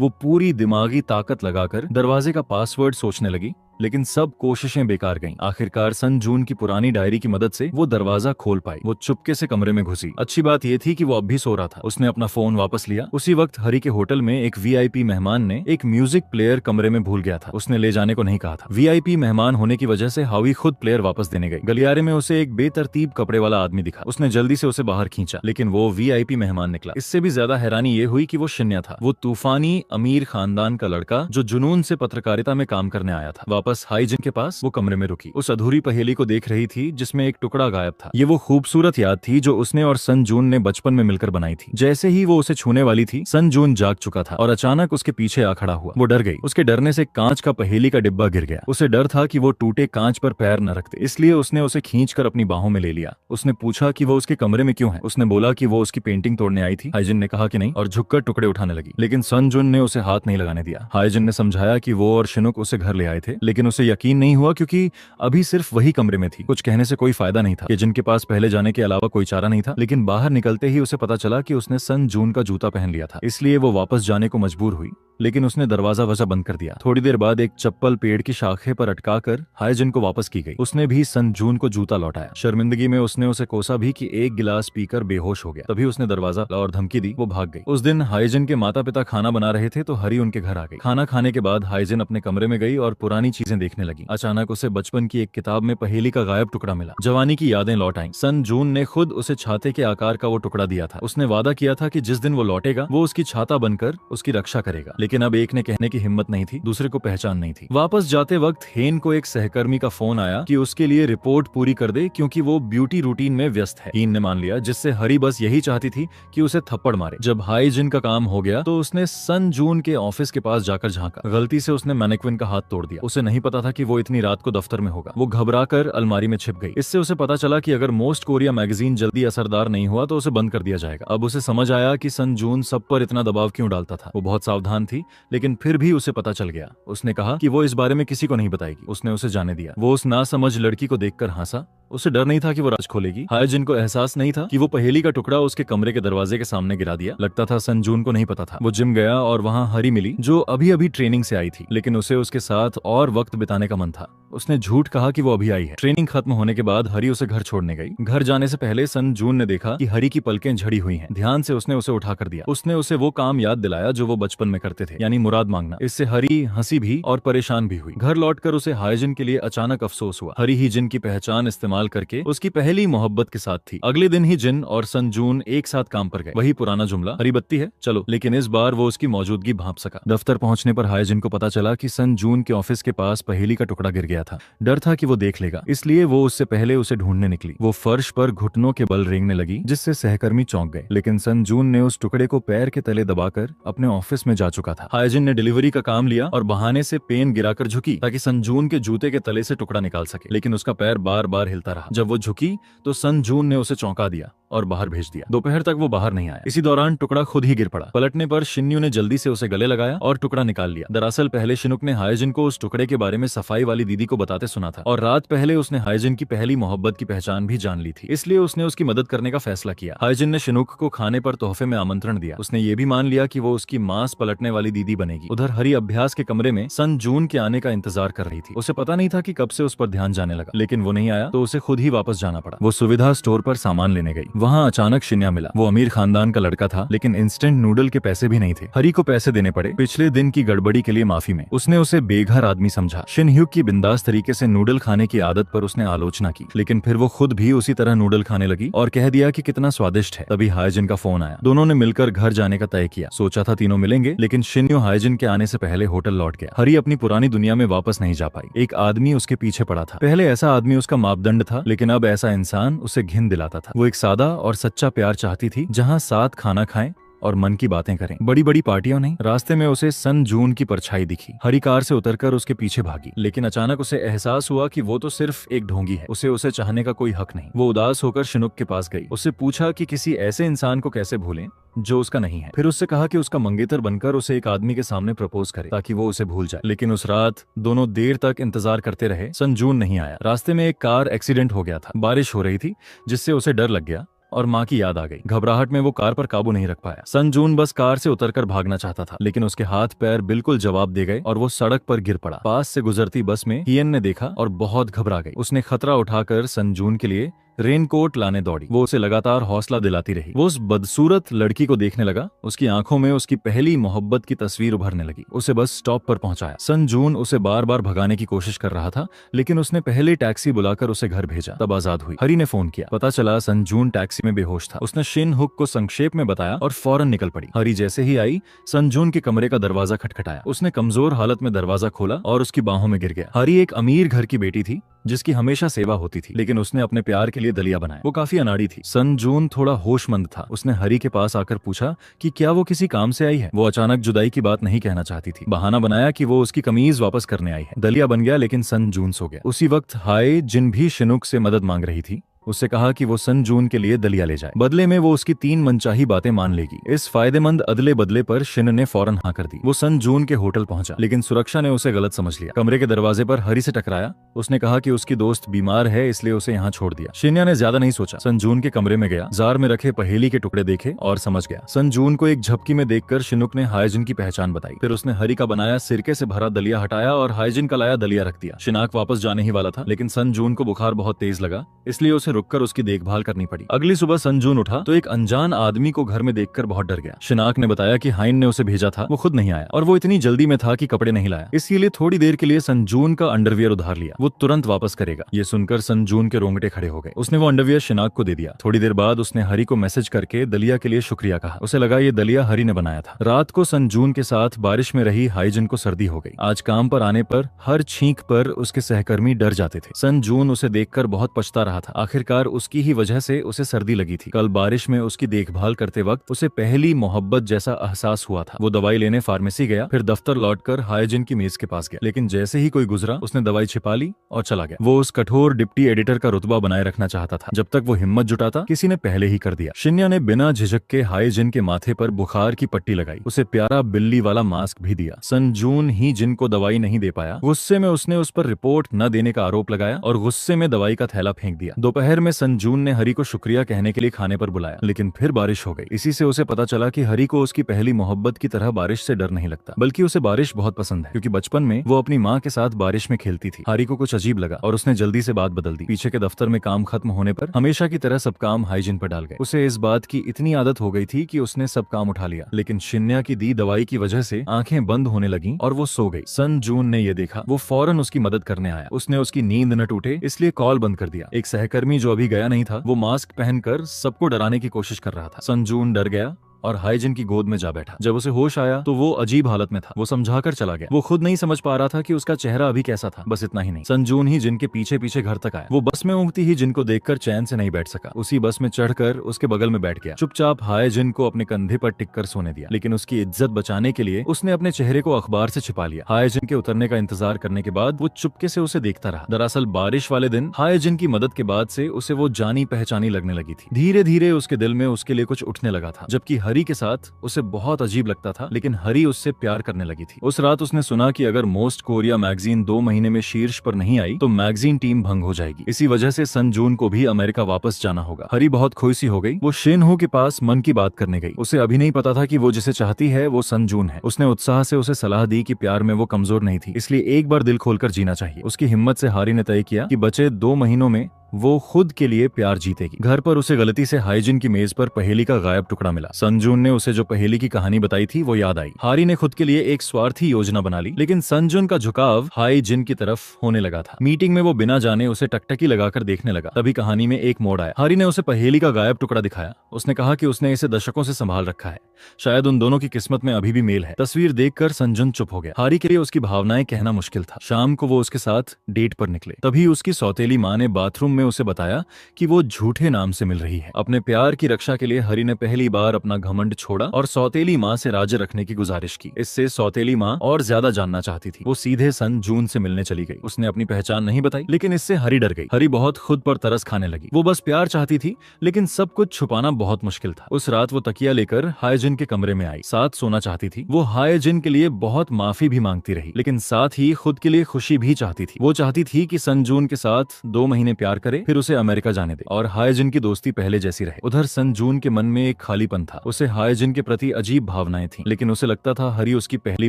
वो पूरी दिमागी ताकत लगाकर दरवाजे का पासवर्ड सोचने लगी, लेकिन सब कोशिशें बेकार गईं। आखिरकार सन जून की पुरानी डायरी की मदद से वो दरवाजा खोल पाई। वो चुपके से कमरे में घुसी। अच्छी बात ये थी कि वो अब भी सो रहा था। उसने अपना फोन वापस लिया। उसी वक्त हरी के होटल में एक वीआईपी मेहमान ने एक म्यूजिक प्लेयर कमरे में भूल गया था। उसने ले जाने को नहीं कहा था। वीआईपी मेहमान होने की वजह से हावी खुद प्लेयर वापस देने गई। गलियारे में उसे एक बेतरतीब कपड़े वाला आदमी दिखा। उसने जल्दी से उसे बाहर खींचा, लेकिन वो वीआईपी मेहमान निकला। इससे भी ज्यादा हैरानी ये हुई कि वो शिन्या था। वो तूफानी अमीर खानदान का लड़का जो जुनून से पत्रकारिता में काम करने आया था। वापस हाइजिन के पास वो कमरे में रुकी। उस अधूरी पहेली को देख रही थी जिसमें एक टुकड़ा गायब था। ये वो खूबसूरत याद थी जो उसने और सन जून ने बचपन में मिलकर बनाई थी। जैसे ही वो उसे छूने वाली थी, सन जून जाग चुका था और अचानक उसके पीछे आ खड़ा हुआ। वो डर गई। उसके डरने से कांच का पहेली का डिब्बा गिर गया। उसे डर था कि वो टूटे कांच पर पैर न रखते, इसलिए उसने उसे खींचकर अपनी बाहों में ले लिया। उसने पूछा कि वो उसके कमरे में क्यों है। उसने बोला कि वो उसकी पेंटिंग तोड़ने आई थी। हाइजिन ने कहा कि नहीं और झुककर टुकड़े उठाने लगी, लेकिन सन जून ने उसे हाथ नहीं लगाने दिया। हाइजिन ने समझाया कि वो और शिनुक उसे घर ले आए थे, लेकिन उसे यकीन नहीं हुआ क्योंकि अभी सिर्फ वही कमरे में थी। कुछ कहने से कोई फायदा नहीं था। जिनके पास पहले जाने के अलावा कोई चारा नहीं था, लेकिन बाहर निकलते ही उसे पता चला कि उसने सन जून का जूता पहन लिया था, इसलिए वो वापस जाने को मजबूर हुई, लेकिन उसने दरवाजा वजह बंद कर दिया। थोड़ी देर बाद एक चप्पल पेड़ की शाखे पर अटकाकर हाइजिन को वापस की गई। उसने भी सन जून को जूता लौटाया। शर्मिंदगी में उसने उसे कोसा भी कि एक गिलास पीकर बेहोश हो गया। तभी उसने दरवाजा और धमकी दी। वो भाग गई। उस दिन हाइजिन के माता पिता खाना बना रहे थे तो हरी उनके घर आ गई। खाना खाने के बाद हाइजिन अपने कमरे में गई और पुरानी चीजें देखने लगी। अचानक उसे बचपन की एक किताब में पहेली का गायब टुकड़ा मिला। जवानी की यादें लौट आईं। सन जून ने खुद उसे छाते के आकार का वो टुकड़ा दिया था। उसने वादा किया था कि जिस दिन वो लौटेगा वो उसकी छाता बनकर उसकी रक्षा करेगा, लेकिन अब एक ने कहने की हिम्मत नहीं थी, दूसरे को पहचान नहीं थी। वापस जाते वक्त हेन को एक सहकर्मी का फोन आया कि उसके लिए रिपोर्ट पूरी कर दे क्योंकि वो ब्यूटी रूटीन में व्यस्त है। हेन ने मान लिया, जिससे हरी बस यही चाहती थी कि उसे थप्पड़ मारे। जब हाइजिन का काम हो गया तो उसने सन जून के ऑफिस के पास जाकर झांका। गलती से उसने मैनेक्विन का हाथ तोड़ दिया। उसे नहीं पता था कि वो इतनी रात को दफ्तर में होगा। वो घबराकर अलमारी में छिप गई। इससे उसे पता चला कि अगर मोस्ट कोरिया मैगजीन जल्दी असरदार नहीं हुआ तो उसे बंद कर दिया जाएगा। अब उसे समझ आया कि सन जून सब पर इतना दबाव क्यों डालता था। वो बहुत सावधान थी, लेकिन फिर भी उसे पता चल गया। उसने कहा कि वो इस बारे में किसी को नहीं बताएगी। उसने उसे जाने दिया। वो उस नासमझ लड़की को देखकर हंसा। उसे डर नहीं था कि वो राज खोलेगी। हाइजिन को एहसास नहीं था कि वो पहेली का टुकड़ा उसके कमरे के दरवाजे के सामने गिरा दिया। लगता था सन जून को नहीं पता था। वो जिम गया और वहाँ हरी मिली जो अभी अभी ट्रेनिंग से आई थी, लेकिन उसे उसके साथ और वक्त बिताने का मन था। उसने झूठ कहा कि वो अभी आई है। ट्रेनिंग खत्म होने के बाद हरी उसे घर छोड़ने गई। घर जाने से पहले सन जून ने देखा कि हरी की पलकें झड़ी हुई हैं। ध्यान से उसने उसे उठा कर दिया। उसने उसे वो काम याद दिलाया जो वो बचपन में करते थे, यानी मुराद मांगना। इससे हरी हंसी भी और परेशान भी हुई। घर लौटकर उसे हाइजिन के लिए अचानक अफसोस हुआ। हरी ही जिन की पहचान इस्तेमाल करके उसकी पहली मोहब्बत के साथ थी। अगले दिन ही जिन और सन जून एक साथ काम पर गए। वही पुराना जुमला, हरी बत्ती है चलो, लेकिन इस बार वो उसकी मौजूदगी भांप सका। दफ्तर पहुंचने पर हाइजिन को पता चला कि सन जून के ऑफिस के पास पहेली का टुकड़ा गिर गया था। डर था कि वो देख लेगा, इसलिए वो उससे पहले उसे ढूंढने निकली। वो फर्श पर घुटनों के बल रेंगने लगी, जिससे सहकर्मी चौंक गए, लेकिन सन जून ने उस टुकड़े को पैर के तले दबाकर अपने ऑफिस में जा चुका था। हाइजिन ने डिलीवरी का काम लिया और बहाने से पेन गिराकर झुकी ताकि सन जून के जूते के तले से टुकड़ा निकाल सके, लेकिन उसका पैर बार बार हिलता रहा। जब वो झुकी तो सन जून ने उसे चौंका दिया और बाहर भेज दिया। दोपहर तक वो बाहर नहीं आया। इसी दौरान टुकड़ा खुद ही गिर पड़ा। पलटने पर शिन्यू ने जल्दी से उसे गले लगाया और टुकड़ा निकाल लिया। दरअसल पहले शिनुक ने हाइजिन को उस टुकड़े के बारे में सफाई वाली दीदी को बताते सुना था और रात पहले उसने हाइजिन की पहली मोहब्बत की पहचान भी जान ली थी, इसलिए उसने उसकी मदद करने का फैसला किया। हाइजिन ने शिनुक को खाने पर तोहफे में आमंत्रण दिया। उसने ये भी मान लिया कि वो उसकी मांस पलटने वाली दीदी बनेगी। उधर हरी अभ्यास के कमरे में सन जून के आने का इंतजार कर रही थी। उसे पता नहीं था कि कब से उस पर ध्यान जाने लगा, लेकिन वो नहीं आया तो उसे उसे खुद ही वापस जाना पड़ा। वो सुविधा स्टोर पर सामान लेने गई। वहाँ अचानक शिन्या मिला। वो अमीर खानदान का लड़का था, लेकिन इंस्टेंट नूडल के पैसे भी नहीं थे। हरी को पैसे देने पड़े पिछले दिन की गड़बड़ी के लिए माफी में। उसने उसे बेघर आदमी समझा। शिन ह्यूक की बिंदास तरीके से नूडल खाने की आदत पर उसने आलोचना की, लेकिन फिर वो खुद भी उसी तरह नूडल खाने लगी और कह दिया कि कितना स्वादिष्ट है। तभी हाइजिन का फोन आया। दोनों ने मिलकर घर जाने का तय किया। सोचा था तीनों मिलेंगे, लेकिन शिन्यो हाइजिन के आने से पहले होटल लौट गया। हरी अपनी पुरानी दुनिया में वापस नहीं जा पाई। एक आदमी उसके पीछे पड़ा था। पहले ऐसा आदमी उसका मापदंड था, लेकिन अब ऐसा इंसान उसे घिन दिलाता था। वो एक सादा और सच्चा प्यार चाहती थी, जहाँ साथ खाना खाएं और मन की बातें करें, बड़ी बड़ी पार्टियां नहीं। रास्ते में उसे सन जून की परछाई दिखी। हरी कार से उतरकर उसके पीछे भागी, लेकिन अचानक उसे एहसास हुआ कि वो तो सिर्फ एक ढोंगी है। उसे चाहने का कोई हक नहीं। वो उदास होकर शिनुक के पास गई। उससे पूछा कि किसी ऐसे इंसान को कैसे भूलें जो उसका नहीं है। फिर उससे कहा कि उसका मंगेतर बनकर उसे एक आदमी के सामने प्रपोज करे ताकि वो उसे भूल जाए। लेकिन उस रात दोनों देर तक इंतजार करते रहे। सन जून नहीं आया। रास्ते में एक कार एक्सीडेंट हो गया था। बारिश हो रही थी, जिससे उसे डर लग गया और माँ की याद आ गई। घबराहट में वो कार पर काबू नहीं रख पाया। सन जून बस कार से उतरकर भागना चाहता था, लेकिन उसके हाथ पैर बिल्कुल जवाब दे गए और वो सड़क पर गिर पड़ा। पास से गुजरती बस में हियन ने देखा और बहुत घबरा गई। उसने खतरा उठाकर सन जून के लिए रेनकोट लाने दौड़ी। वो उसे लगातार हौसला दिलाती रही। वो उस बदसूरत लड़की को देखने लगा। उसकी आंखों में उसकी पहली मोहब्बत की तस्वीर उभरने लगी। उसे बस स्टॉप पर पहुंचाया। सन जून उसे बार बार भगाने की कोशिश कर रहा था, लेकिन उसने पहले टैक्सी बुलाकर उसे घर भेजा। तब आजाद हुई। हरी ने फोन किया। पता चला सन जून टैक्सी में बेहोश था। उसने शिन हुक को संक्षेप में बताया और फौरन निकल पड़ी। हरी जैसे ही आई, सन जून के कमरे का दरवाजा खटखटाया। उसने कमजोर हालत में दरवाजा खोला और उसकी बाहों में गिर गया। हरी एक अमीर घर की बेटी थी, जिसकी हमेशा सेवा होती थी, लेकिन उसने अपने प्यार के लिए दलिया बनाया। वो काफी अनाड़ी थी। सन जून थोड़ा होशमंद था। उसने हरी के पास आकर पूछा कि क्या वो किसी काम से आई है। वो अचानक जुदाई की बात नहीं कहना चाहती थी। बहाना बनाया कि वो उसकी कमीज वापस करने आई है। दलिया बन गया, लेकिन सन जून सो गया। उसी वक्त हाय जिन भी शिनुक से मदद मांग रही थी। उससे कहा कि वो सन जून के लिए दलिया ले जाए। बदले में वो उसकी 3 मनचाही बातें मान लेगी। इस फायदेमंद अदले बदले पर शिन ने फौरन हाँ कर दी। वो सन जून के होटल पहुंचा, लेकिन सुरक्षा ने उसे गलत समझ लिया। कमरे के दरवाजे पर हरी से टकराया। उसने कहा कि उसकी दोस्त बीमार है, इसलिए उसे यहाँ छोड़ दिया। शिन्या ने ज्यादा नहीं सोचा। सन जून के कमरे में गया, जार में रखे पहेली के टुकड़े देखे और समझ गया। सन जून को एक झपकी में देखकर शिनुक ने हाइजिन की पहचान बताई। फिर उसने हरी का बनाया सिरके से भरा दलिया हटाया और हाइजिन का लाया दलिया रख दिया। शिनाक वापस जाने ही वाला था, लेकिन सन जून को बुखार बहुत तेज लगा, इसलिए उसे रुककर उसकी देखभाल करनी पड़ी। अगली सुबह सन जून उठा तो एक अनजान आदमी को घर में देखकर बहुत डर गया। शिनाक ने बताया कि हाइन ने उसे भेजा था, वो खुद नहीं आया और वो इतनी जल्दी में था कि कपड़े नहीं लाया, इसलिए थोड़ी देर के लिए सन जून का अंडरवियर उधार लिया। वो तुरंत वापस करेगा। ये सुनकर सन जून के रोंगटे खड़े हो गए। उसने वो अंडरवियर शिनाक को दे दिया। थोड़ी देर बाद उसने हरी को मैसेज करके दलिया के लिए शुक्रिया कहा। उसे लगा ये दलिया हरी ने बनाया था। रात को सन जून के साथ बारिश में रही हाइजिन को सर्दी हो गई। आज काम पर आने पर हर छींक पर उसके सहकर्मी डर जाते थे। सन जून उसे देखकर बहुत पछता रहा था। आखिरकार उसकी ही वजह से उसे सर्दी लगी थी। कल बारिश में उसकी देखभाल करते वक्त उसे पहली मोहब्बत जैसा एहसास हुआ था। वो दवाई लेने फार्मेसी गया, फिर दफ्तर लौटकर हाइजिन की मेज के पास गया, लेकिन जैसे ही कोई गुजरा उसने दवाई छिपा ली और चला गया। वो उस कठोर डिप्टी एडिटर का रुतबा बनाए रखना चाहता था। जब तक वो हिम्मत जुटाता, किसी ने पहले ही कर दिया। शिन्या ने बिना झिझक के हाइजिन के माथे पर बुखार की पट्टी लगाई। उसे प्यारा बिल्ली वाला मास्क भी दिया। सन जून ही जिनको दवाई नहीं दे पाया, गुस्से में उसने उस पर रिपोर्ट न देने का आरोप लगाया और गुस्से में दवाई का थैला फेंक दिया। दोपहर में सन जून ने हरी को शुक्रिया कहने के लिए खाने पर बुलाया, लेकिन फिर बारिश हो गई। इसी से उसे पता चला कि हरी को उसकी पहली मोहब्बत की तरह बारिश से डर नहीं लगता, बल्कि उसे बारिश बहुत पसंद है, क्योंकि बचपन में वो अपनी माँ के साथ बारिश में खेलती थी। हरी को कुछ अजीब लगा और उसने जल्दी से बात बदल दी। पीछे के दफ्तर में काम खत्म होने पर हमेशा की तरह सब काम हाइजिन पर डाल गए। उसे इस बात की इतनी आदत हो गई थी कि उसने सब काम उठा लिया, लेकिन शिन्या की दी दवाई की वजह से आंखें बंद होने लगी और वो सो गई। सन जून ने ये देखा। वो फौरन उसकी मदद करने आया। उसने उसकी नींद न टूटे इसलिए कॉल बंद कर दिया। एक सहकर्मी जो अभी गया नहीं था, वो मास्क पहनकर सबको डराने की कोशिश कर रहा था। सन जून डर गया और हाइजिन की गोद में जा बैठा। जब उसे होश आया तो वो अजीब हालत में था। वो समझाकर चला गया। वो खुद नहीं समझ पा रहा था कि उसका चेहरा अभी कैसा था। बस इतना ही नहीं, सन जून ही जिनके पीछे पीछे घर तक आया। वो बस में ऊँगती ही जिनको देखकर चैन से नहीं बैठ सका। उसी बस में चढ़कर उसके बगल में बैठ गया। चुपचाप हाइजिन को अपने कंधे पर टिक कर सोने दिया, लेकिन उसकी इज्जत बचाने के लिए उसने अपने चेहरे को अखबार से छिपा लिया। हाइजिन के उतरने का इंतजार करने के बाद वो चुपके से उसे देखता रहा। दरअसल बारिश वाले दिन हाइजिन की मदद के बाद से उसे वो जानी पहचानी लगने लगी थी। धीरे धीरे उसके दिल में उसके लिए कुछ उठने लगा था। जबकि हरी के साथ उसे बहुत अजीब लगता था, लेकिन हरी उससे प्यार करने लगी थी। उस रात उसने सुना कि अगर मोस्ट कोरिया मैगजीन 2 महीने में शीर्ष पर नहीं आई तो मैगजीन टीम भंग हो जाएगी। इसी वजह से सन जून को भी अमेरिका वापस जाना होगा। हरी बहुत खुश हो गई। वो शिन हो के पास मन की बात करने गई। उसे अभी नहीं पता था कि वो जिसे चाहती है वो सन जून है। उसने उत्साह से उसे सलाह दी कि प्यार में वो कमजोर नहीं थी, इसलिए एक बार दिल खोलकर जीना चाहिए। उसकी हिम्मत से हरी ने तय किया कि बचे 2 महीनों में वो खुद के लिए प्यार जीतेगी। घर पर उसे गलती से हाईजिन की मेज पर पहेली का गायब टुकड़ा मिला। संजून ने उसे जो पहेली की कहानी बताई थी वो याद आई। हारी ने खुद के लिए एक स्वार्थी योजना बना ली, लेकिन संजून का झुकाव हाईजिन की तरफ होने लगा था। मीटिंग में वो बिना जाने उसे टकटकी लगाकर देखने लगा। तभी कहानी में एक मोड़ आया। हारी ने उसे पहेली का गायब टुकड़ा दिखाया। उसने कहा कि उसने इसे दशकों से संभाल रखा है, शायद उन दोनों की किस्मत में अभी भी मेल है। तस्वीर देखकर संजून चुप हो गया। हारी के लिए उसकी भावनाएं कहना मुश्किल था। शाम को वो उसके साथ डेट पर निकले। तभी उसकी सौतेली माँ ने बाथरूम में उसे बताया कि वो झूठे नाम से मिल रही है। अपने प्यार की रक्षा के लिए हरी ने पहली बार अपना घमंड छोड़ा और सौतेली माँ से राजी रखने की गुजारिश की। इससे सौतेली माँ और ज्यादा जानना चाहती थी। वो सीधे संजून से मिलने चली गई। उसने अपनी पहचान नहीं बताई, लेकिन इससे हरी डर गई। हरी बहुत खुद पर तरस खाने लगी। वो बस प्यार चाहती थी, लेकिन सब कुछ छुपाना बहुत मुश्किल था। उस रात वो तकिया लेकर हाईजिन के कमरे में आई। साथ सोना चाहती थी। वो हाईजिन के लिए बहुत माफी भी मांगती रही, लेकिन साथ ही खुद के लिए खुशी भी चाहती थी। वो चाहती थी कि संजून के साथ 2 महीने प्यार करे, फिर उसे अमेरिका जाने दे और हाईजिन की दोस्ती पहले जैसी रहे। उधर संजून के मन में एक खालीपन था। उसे हाईजिन के प्रति अजीब भावनाएं थीं, लेकिन उसे लगता था हरी उसकी पहली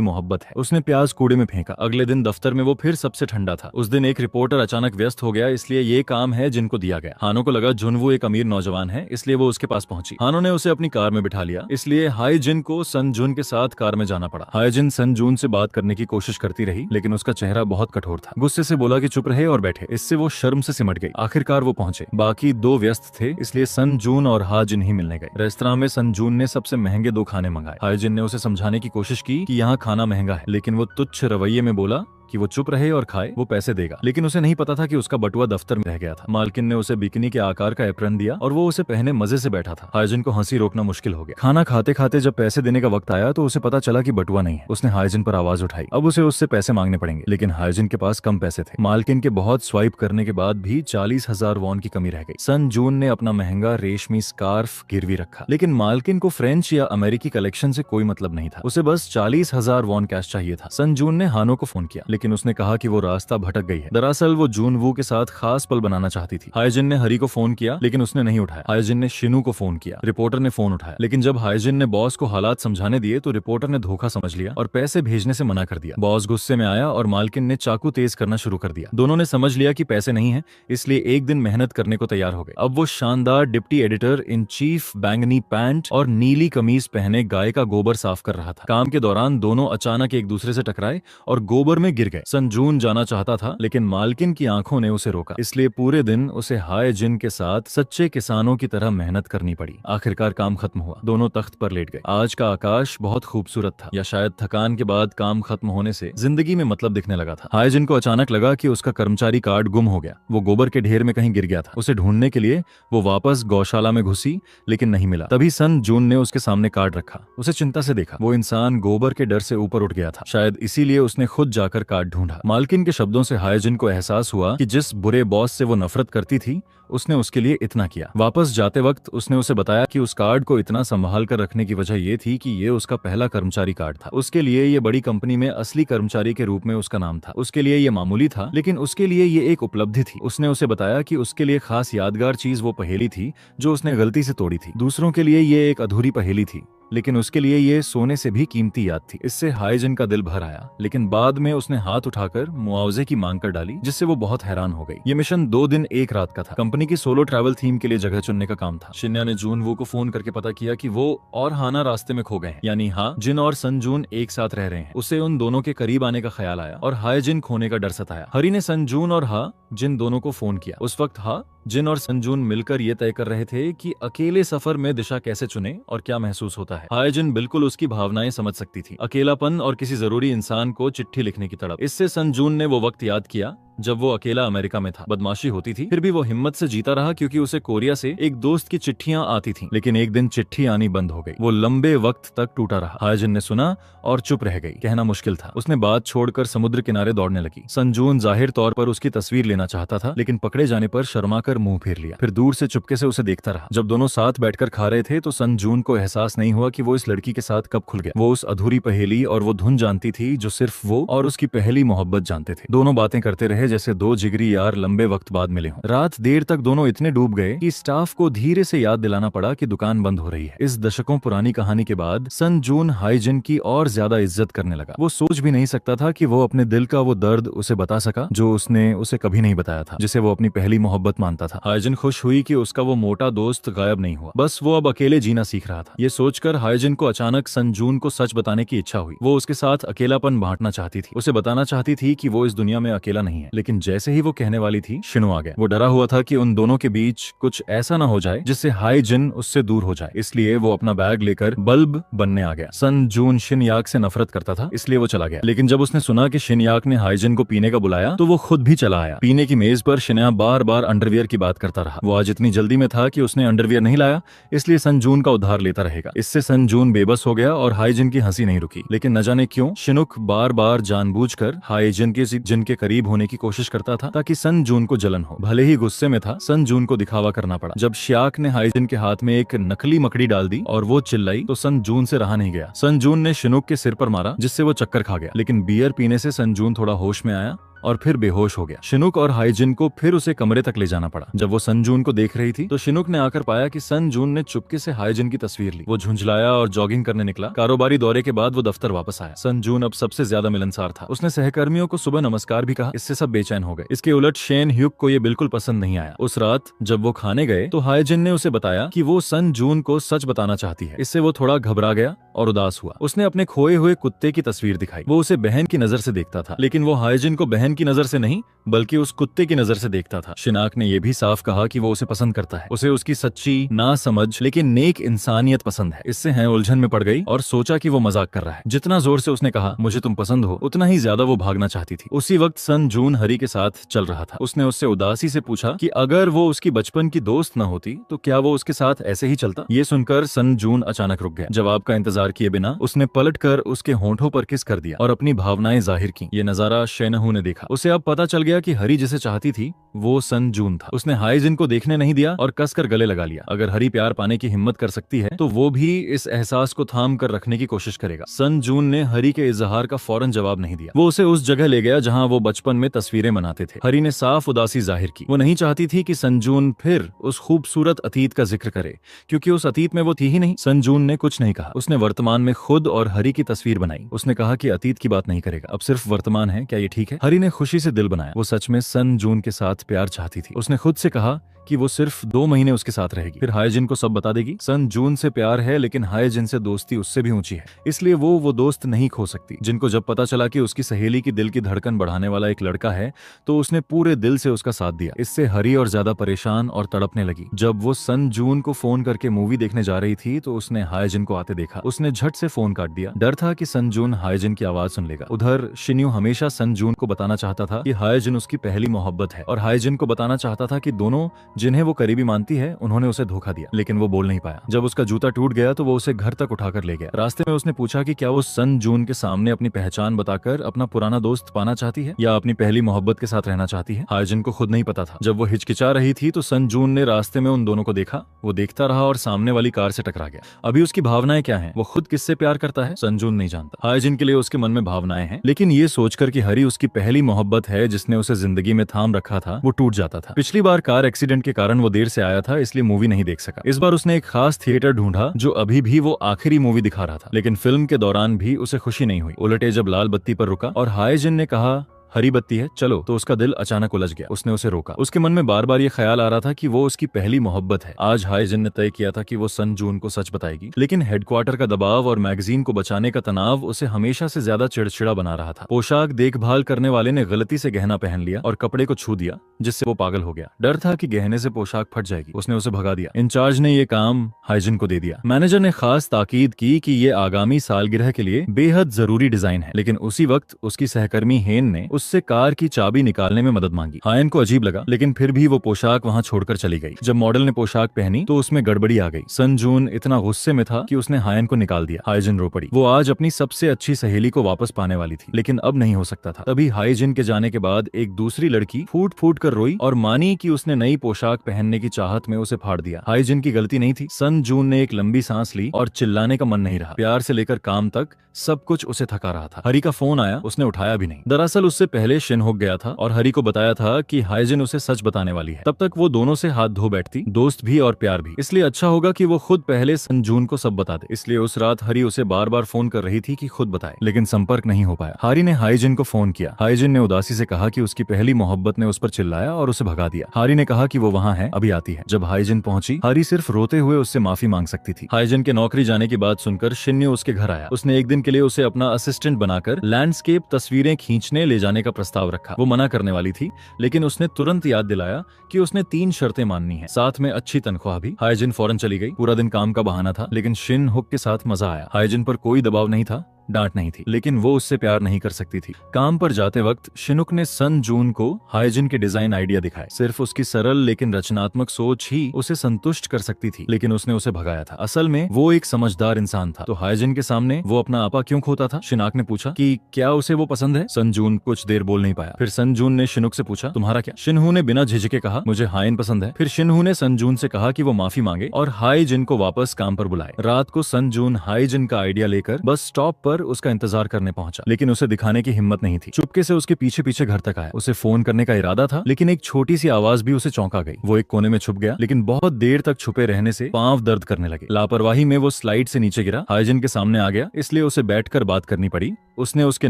मोहब्बत है। उसने प्याज कूड़े में फेंका। अगले दिन दफ्तर में वो फिर सबसे ठंडा था। उस दिन एक रिपोर्टर अचानक व्यस्त हो गया, इसलिए ये काम है जिनको दिया गया। हानो को लगा जुनवू एक अमीर नौजवान है, इसलिए वो उसके पास पहुंची। हानो ने उसे अपनी कार में बिठा लिया, इसलिए हाईजिन को संजून के साथ कार में जाना पड़ा। हाईजिन संजून से बात करने की कोशिश करती रही, लेकिन उसका चेहरा बहुत कठोर था। गुस्से से बोला कि चुप रहे और बैठे। इससे वो शर्म से सिमट गई। आखिरकार वो पहुंचे। बाकी 2 व्यस्त थे, इसलिए संजून और हाजिन ही मिलने गए। रेस्तरां में संजून ने सबसे महंगे 2 खाने मंगाए। हाजिन ने उसे समझाने की कोशिश की कि यहाँ खाना महंगा है, लेकिन वो तुच्छ रवैये में बोला कि वो चुप रहे और खाए, वो पैसे देगा। लेकिन उसे नहीं पता था कि उसका बटुआ दफ्तर में रह गया था। मालकिन ने उसे बिकनी के आकार का एप्रन दिया और वो उसे पहने मजे से बैठा था। हाईजिन को हंसी रोकना मुश्किल हो गया। खाना खाते खाते जब पैसे देने का वक्त आया तो उसे पता चला कि बटुआ नहीं है। उसने हाईजिन पर आवाज उठाई। अब उसे उससे पैसे मांगने पड़ेंगे, लेकिन हाईजिन के पास कम पैसे थे। मालकिन के बहुत स्वाइप करने के बाद भी 40,000 वॉन की कमी रह गई। संजून ने अपना महंगा रेशमी स्कार्फ गिरवी रखा, लेकिन मालकिन को फ्रेंच या अमेरिकी कलेक्शन से कोई मतलब नहीं था। उसे बस 40,000 वॉन कैश चाहिए था। संजून ने हानो को फोन किया, लेकिन उसने कहा कि वो रास्ता भटक गई है। दरअसल वो जूनवू के साथ खास पल बनाना चाहती थी। हाईजिन ने हरी को फोन किया, लेकिन उसने नहीं उठाया। हाईजिन ने शिनू को फोन किया। रिपोर्टर ने फोन उठाया, लेकिन जब हाईजिन ने बॉस को हालात समझाने दिए तो रिपोर्टर ने धोखा समझ लिया और पैसे भेजने से मना कर दिया। बॉस गुस्से में आया और मालकिन ने चाकू तेज करना शुरू कर दिया। दोनों ने समझ लिया कि पैसे नहीं है, इसलिए एक दिन मेहनत करने को तैयार हो गए। अब वो शानदार डिप्टी एडिटर इन चीफ बैंगनी पैंट और नीली कमीज पहने गाय का गोबर साफ कर रहा था। काम के दौरान दोनों अचानक एक दूसरे से टकराए और गोबर में गिर गए। संजून जाना चाहता था, लेकिन मालकिन की आंखों ने उसे रोका, इसलिए पूरे दिन उसे हाईजिन के साथ सच्चे किसानों की तरह मेहनत करनी पड़ी। आखिरकार काम खत्म हुआ। दोनों तख्त पर लेट गए। आज का आकाश बहुत खूबसूरत था, या शायद थकान के बाद काम खत्म होने से जिंदगी में मतलब दिखने लगा था। हाईजिन को अचानक लगा कि उसका कर्मचारी कार्ड गुम हो गया। वो गोबर के ढेर में कहीं गिर गया था। उसे ढूंढने के लिए वो वापस गौशाला में घुसी, लेकिन नहीं मिला। तभी संजून ने उसके सामने कार्ड रखा। उसे चिंता से देखा। वो इंसान गोबर के डर से ऊपर उठ गया था। शायद इसीलिए उसने खुद जाकर कार्ड ढूंढा। मालकिन के शब्दों से हाईजिन को एहसास हुआ कि जिस बुरे बॉस से वो नफरत करती थी, उसने उसके लिए इतना किया। वापस जाते वक्त उसने उसे बताया कि उस कार्ड को इतना संभाल कर रखने की वजह ये थी कि ये उसका पहला कर्मचारी कार्ड था। उसके लिए ये बड़ी कंपनी में असली कर्मचारी के रूप में उसका नाम था। उसके लिए ये मामूली था, लेकिन उसके लिए ये एक उपलब्धि थी। उसने उसे बताया कि उसके लिए खास यादगार चीज वो पहेली थी जो उसने गलती से तोड़ी थी। दूसरों के लिए ये एक अधूरी पहेली थी, लेकिन उसके लिए ये सोने से भी कीमती याद थी। इससे हाईजिन का दिल भर आया, लेकिन बाद में उसने हाथ उठाकर मुआवजे की मांग कर डाली, जिससे वो बहुत हैरान हो गई। ये मिशन 2 दिन 1 रात का था। कंपनी की सोलो ट्रैवल थीम के लिए जगह चुनने का काम था। शिन्या ने जूनवू को फोन करके पता किया कि वो और हाना रास्ते में खो गए हैं, यानी जिन और संजून एक साथ रह रहे हैं। उसे उन दोनों के करीब आने का ख्याल आया और हाईजिन खोने का डर सताया। हरी ने संजून और जिन दोनों को फोन किया। उस वक्त जिन और संजून मिलकर ये तय कर रहे थे कि अकेले सफर में दिशा कैसे चुने और क्या महसूस होता है। हाईजिन बिल्कुल उसकी भावनाएं समझ सकती थी, अकेलापन और किसी जरूरी इंसान को चिट्ठी लिखने की तड़प। इससे संजून ने वो वक्त याद किया जब वो अकेला अमेरिका में था। बदमाशी होती थी, फिर भी वो हिम्मत से जीता रहा, क्योंकि उसे कोरिया से एक दोस्त की चिट्ठियां आती थीं। लेकिन एक दिन चिट्ठी आनी बंद हो गई। वो लंबे वक्त तक टूटा रहा। हाईजिन ने सुना और चुप रह गई। कहना मुश्किल था। उसने बात छोड़कर समुद्र किनारे दौड़ने लगी। संजून जाहिर तौर पर उसकी तस्वीर लेना चाहता था, लेकिन पकड़े जाने पर शर्माकर मुंह फेर लिया। फिर दूर से चुपके से उसे देखता रहा। जब दोनों साथ बैठकर खा रहे थे तो संजून को एहसास नहीं हुआ कि वो इस लड़की के साथ कब खुल गया। वो उस अधूरी पहेली और वो धुन जानती थी जो सिर्फ वो और उसकी पहली मोहब्बत जानते थे। दोनों बातें करते रहे है जैसे दो जिगरी यार लंबे वक्त बाद मिले हों। रात देर तक दोनों इतने डूब गए कि स्टाफ को धीरे से याद दिलाना पड़ा कि दुकान बंद हो रही है। इस दशकों पुरानी कहानी के बाद सन जून हाईजिन की और ज्यादा इज्जत करने लगा। वो सोच भी नहीं सकता था कि वो अपने दिल का वो दर्द उसे बता सका जो उसने उसे कभी नहीं बताया था, जिसे वो अपनी पहली मोहब्बत मानता था। हाईजिन खुश हुई कि उसका वो मोटा दोस्त गायब नहीं हुआ, बस वो अब अकेले जीना सीख रहा था। ये सोचकर हाईजिन को अचानक सन जून को सच बताने की इच्छा हुई। वो उसके साथ अकेलापन बांटना चाहती थी, उसे बताना चाहती थी कि वो इस दुनिया में अकेला नहीं है। लेकिन जैसे ही वो कहने वाली थी, शिनो आ गया। वो डरा हुआ था कि उन दोनों के बीच कुछ ऐसा ना हो जाए जिससे हाईजिन उससे दूर हो जाए, इसलिए वो अपना बैग लेकर बल्ब बनने आ गया। सन जून शिनयाक से नफरत करता था, इसलिए वो चला गया। लेकिन जब उसने सुना कि शिनयाक ने हाईजिन को पीने का बुलाया तो वो खुद भी चला आया। पीने की मेज पर शिनया बार बार अंडरवियर की बात करता रहा। वो आज इतनी जल्दी में था कि उसने अंडरवियर नहीं लाया, इसलिए सन जून का उद्धार लेता रहेगा। इससे सन जून बेबस हो गया और हाईजिन की हंसी नहीं रुकी। लेकिन न जाने क्यों शिनुक बार बार जानबूझकर हाईजिन के जिनके करीब होने की कोशिश करता था ताकि सन जून को जलन हो। भले ही गुस्से में था, सन जून को दिखावा करना पड़ा। जब श्याक ने हाईजिन के हाथ में एक नकली मकड़ी डाल दी और वो चिल्लाई तो सन जून से रहा नहीं गया। सन जून ने शिनुक के सिर पर मारा जिससे वो चक्कर खा गया। लेकिन बियर पीने से सन जून थोड़ा होश में आया और फिर बेहोश हो गया। शिनुक और हाईजिन को फिर उसे कमरे तक ले जाना पड़ा। जब वो सन जून को देख रही थी तो शिनुक ने आकर पाया कि सन जून ने चुपके से हाईजिन की तस्वीर ली। वो झुंझलाया और जॉगिंग करने निकला। कारोबारी दौरे के बाद वो दफ्तर वापस आया। सन जून अब सबसे ज्यादा मिलनसार था। उसने सहकर्मियों को सुबह नमस्कार भी कहा। इससे सब बेचैन हो गए। इसके उलट शेन ह्यूक को ये बिल्कुल पसंद नहीं आया। उस रात जब वो खाने गए तो हाईजिन ने उसे बताया कि वो सन जून को सच बताना चाहती है। इससे वो थोड़ा घबरा गया और उदास हुआ। उसने अपने खोए हुए कुत्ते की तस्वीर दिखाई। वो उसे बहन की नजर से देखता था, लेकिन वो हाईजिन को बहन की नजर से नहीं बल्कि उस कुत्ते की नजर से देखता था। शिनाक ने यह भी साफ कहा कि वो उसे पसंद करता है। उसे उसकी सच्ची ना समझ लेकिन नेक इंसानियत पसंद है। इससे है उलझन में पड़ गई और सोचा कि वो मजाक कर रहा है। जितना जोर से उसने कहा मुझे तुम पसंद हो, उतना ही ज्यादा वो भागना चाहती थी। उसी वक्त सन जून हरी के साथ चल रहा था। उसने उससे उदासी से पूछा कि अगर वो उसकी बचपन की दोस्त न होती तो क्या वो उसके साथ ऐसे ही चलता। ये सुनकर सन जून अचानक रुक गया। जवाब का इंतजार किए बिना उसने पलटकर उसके होंठों पर किस कर दिया और अपनी भावनाएं जाहिर की। ये नजारा शेनहू ने देखा। उसे अब पता चल गया कि हरी जिसे चाहती थी वो सन जून था। उसने हाईजिन को देखने नहीं दिया और कसकर गले लगा लिया। अगर हरी प्यार पाने की हिम्मत कर सकती है तो वो भी इस एहसास को थाम कर रखने की कोशिश करेगा। सन जून ने हरी के इजहार का फौरन जवाब नहीं दिया। वो उसे उस जगह ले गया जहां वो बचपन में तस्वीरें बनाते थे। हरी ने साफ उदासी जाहिर की। वो नहीं चाहती थी कि सन जून फिर उस खूबसूरत अतीत का जिक्र करे, क्योंकि उस अतीत में वो थी ही नहीं। सन जून ने कुछ नहीं कहा। उसने वर्तमान में खुद और हरी की तस्वीर बनाई। उसने कहा कि अतीत की बात नहीं करेगा, अब सिर्फ वर्तमान है। क्या ये ठीक है? हरी ने खुशी से दिल बनाया। वो सच में सन जून के साथ प्यार चाहती थी। उसने खुद से कहा कि वो सिर्फ 2 महीने उसके साथ रहेगी, फिर हाईजिन को सब बता देगी। सन जून से प्यार है लेकिन हाईजिन से दोस्ती उससे भी ऊंची है, इसलिए वो दोस्त नहीं खो सकती। जिनको जब पता चला कि उसकी सहेली की दिल की धड़कन बढ़ाने वाला एक लड़का है तो उसने पूरे दिल से उसका साथ दिया। इससे हरी और ज्यादा परेशान और तड़पने लगी। जब वो सन जून को फोन करके मूवी देखने जा रही थी तो उसने हाईजिन को आते देखा। उसने झट से फोन काट दिया। डर था कि सन जून हाईजिन की आवाज सुन लेगा। उधर शिन्यू हमेशा सन जून को बताना चाहता था कि हाईजिन उसकी पहली मोहब्बत है और हाईजिन को बताना चाहता था कि दोनों जिन्हें वो करीबी मानती है उन्होंने उसे धोखा दिया, लेकिन वो बोल नहीं पाया। जब उसका जूता टूट गया तो वो उसे घर तक उठाकर ले गया। रास्ते में उसने पूछा कि क्या वो सन जून के सामने अपनी पहचान बताकर अपना पुराना दोस्त पाना चाहती है या अपनी पहली मोहब्बत के साथ रहना चाहती है। हाईजिन को खुद नहीं पता था। जब वो हिचकिचा रही थी तो सन जून ने रास्ते में उन दोनों को देखा। वो देखता रहा और सामने वाली कार से टकरा गया। अभी उसकी भावनाएं क्या हैं, वो खुद किससे प्यार करता है, सन जून नहीं जानता। हाईजिन के लिए उसके मन में भावनाएं हैं, लेकिन ये सोचकर कि हरी उसकी पहली मोहब्बत है जिसने उसे जिंदगी में थाम रखा था, वो टूट जाता था। पिछली बार कार एक्सीडेंट के कारण वो देर से आया था, इसलिए मूवी नहीं देख सका। इस बार उसने एक खास थिएटर ढूंढा जो अभी भी वो आखिरी मूवी दिखा रहा था, लेकिन फिल्म के दौरान भी उसे खुशी नहीं हुई। उलटे जब लाल बत्ती पर रुका और हाईजिन ने कहा हरी बत्ती है चलो, तो उसका दिल अचानक उलझ गया। उसने उसे रोका। उसके मन में बार बार ये ख्याल आ रहा था कि वो उसकी पहली मोहब्बत है। आज हाईजिन ने तय किया था कि वो सन जून को सच बताएगी, लेकिन हेडक्वार्टर का दबाव और मैगजीन को बचाने का तनाव उसे हमेशा से ज्यादा चिड़चिड़ा बना रहा था। पोशाक देखभाल करने वाले ने गलती से गहना पहन लिया और कपड़े को छू दिया, जिससे वो पागल हो गया। डर था कि गहने से पोशाक फट जाएगी। उसने उसे भगा दिया। इंचार्ज ने ये काम हाईजिन को दे दिया। मैनेजर ने खास ताकीद की कि ये आगामी सालगिरह के लिए बेहद जरूरी डिजाइन है, लेकिन उसी वक्त उसकी सहकर्मी हेन ने उससे कार की चाबी निकालने में मदद मांगी। हायन को अजीब लगा, लेकिन फिर भी वो पोशाक वहां छोड़कर चली गई। जब मॉडल ने पोशाक पहनी तो उसमें गड़बड़ी आ गई। सन जून इतना गुस्से में था कि उसने हायन को निकाल दिया। हाईजिन रो पड़ी। वो आज अपनी सबसे अच्छी सहेली को वापस पाने वाली थी, लेकिन अब नहीं हो सकता था। तभी हाईजिन के जाने के बाद एक दूसरी लड़की फूट फूट कर रोई और मानी कि उसने नई पोशाक पहनने की चाहत में उसे फाड़ दिया। हाईजिन की गलती नहीं थी। सन जून ने एक लंबी सांस ली और चिल्लाने का मन नहीं रहा। प्यार से लेकर काम तक सब कुछ उसे थका रहा था। हरी का फोन आया, उसने उठाया भी नहीं। दरअसल उससे पहले शिनहुक गया था और हरी को बताया था कि हाइजिन उसे सच बताने वाली है। तब तक वो दोनों से हाथ धो बैठती, दोस्त भी और प्यार भी। इसलिए अच्छा होगा कि वो खुद पहले संजून को सब बता दे। इसलिए उस रात हरी उसे बार बार फोन कर रही थी कि खुद बताए, लेकिन संपर्क नहीं हो पाया। हरी ने हाइजिन को फोन किया। हाइजिन ने उदासी से कहा कि उसकी पहली मोहब्बत ने उस पर चिल्लाया और उसे भगा दिया। हरी ने कहा कि वो वहाँ है, अभी आती है। जब हाइजिन पहुंची, हरी सिर्फ रोते हुए उससे माफी मांग सकती थी। हाइजिन के नौकरी जाने की बात सुनकर शिन्यू उसके घर आया। उसने एक दिन के लिए उसे अपना असिस्टेंट बनाकर लैंडस्केप तस्वीरें खींचने ले जाने का प्रस्ताव रखा। वो मना करने वाली थी, लेकिन उसने तुरंत याद दिलाया कि उसने 3 शर्तें माननी है, साथ में अच्छी तनख्वाह भी। हाइजिन फौरन चली गई। पूरा दिन काम का बहाना था, लेकिन शिनहुक के साथ मजा आया। हाइजिन पर कोई दबाव नहीं था, डांट नहीं थी, लेकिन वो उससे प्यार नहीं कर सकती थी। काम पर जाते वक्त शिनुक ने संजून को हाइजिन के डिजाइन आइडिया दिखाए। सिर्फ उसकी सरल लेकिन रचनात्मक सोच ही उसे संतुष्ट कर सकती थी, लेकिन उसने उसे भगाया था। असल में वो एक समझदार इंसान था, तो हाइजिन के सामने वो अपना आपा क्यों खोता था? शिनाक ने पूछा कि क्या उसे वो पसंद है? संजून कुछ देर बोल नहीं पाया। फिर संजून ने शिनुक से पूछा, तुम्हारा क्या? शिनहू ने बिना झिझके कहा, मुझे हाइन पसंद है। फिर शिनहू ने संजून से कहा कि वो माफी मांगे और हाइजिन को वापस काम पर बुलाए। रात को संजून हाइजिन का आइडिया लेकर बस स्टॉप पर उसका इंतजार करने पहुंचा, लेकिन उसे दिखाने की हिम्मत नहीं थी। चुपके से उसके पीछे पीछे घर तक आया। उसे फोन करने का इरादा था, लेकिन एक छोटी सी आवाज भी उसे चौंका गई। वो एक कोने में छुप गया, लेकिन बहुत देर तक छुपे रहने से पांव दर्द करने लगे। लापरवाही में वो स्लाइड से नीचे गिरा, हाइजिन के सामने आ गया, इसलिए उसे बैठकर बात करनी पड़ी। उसने उसके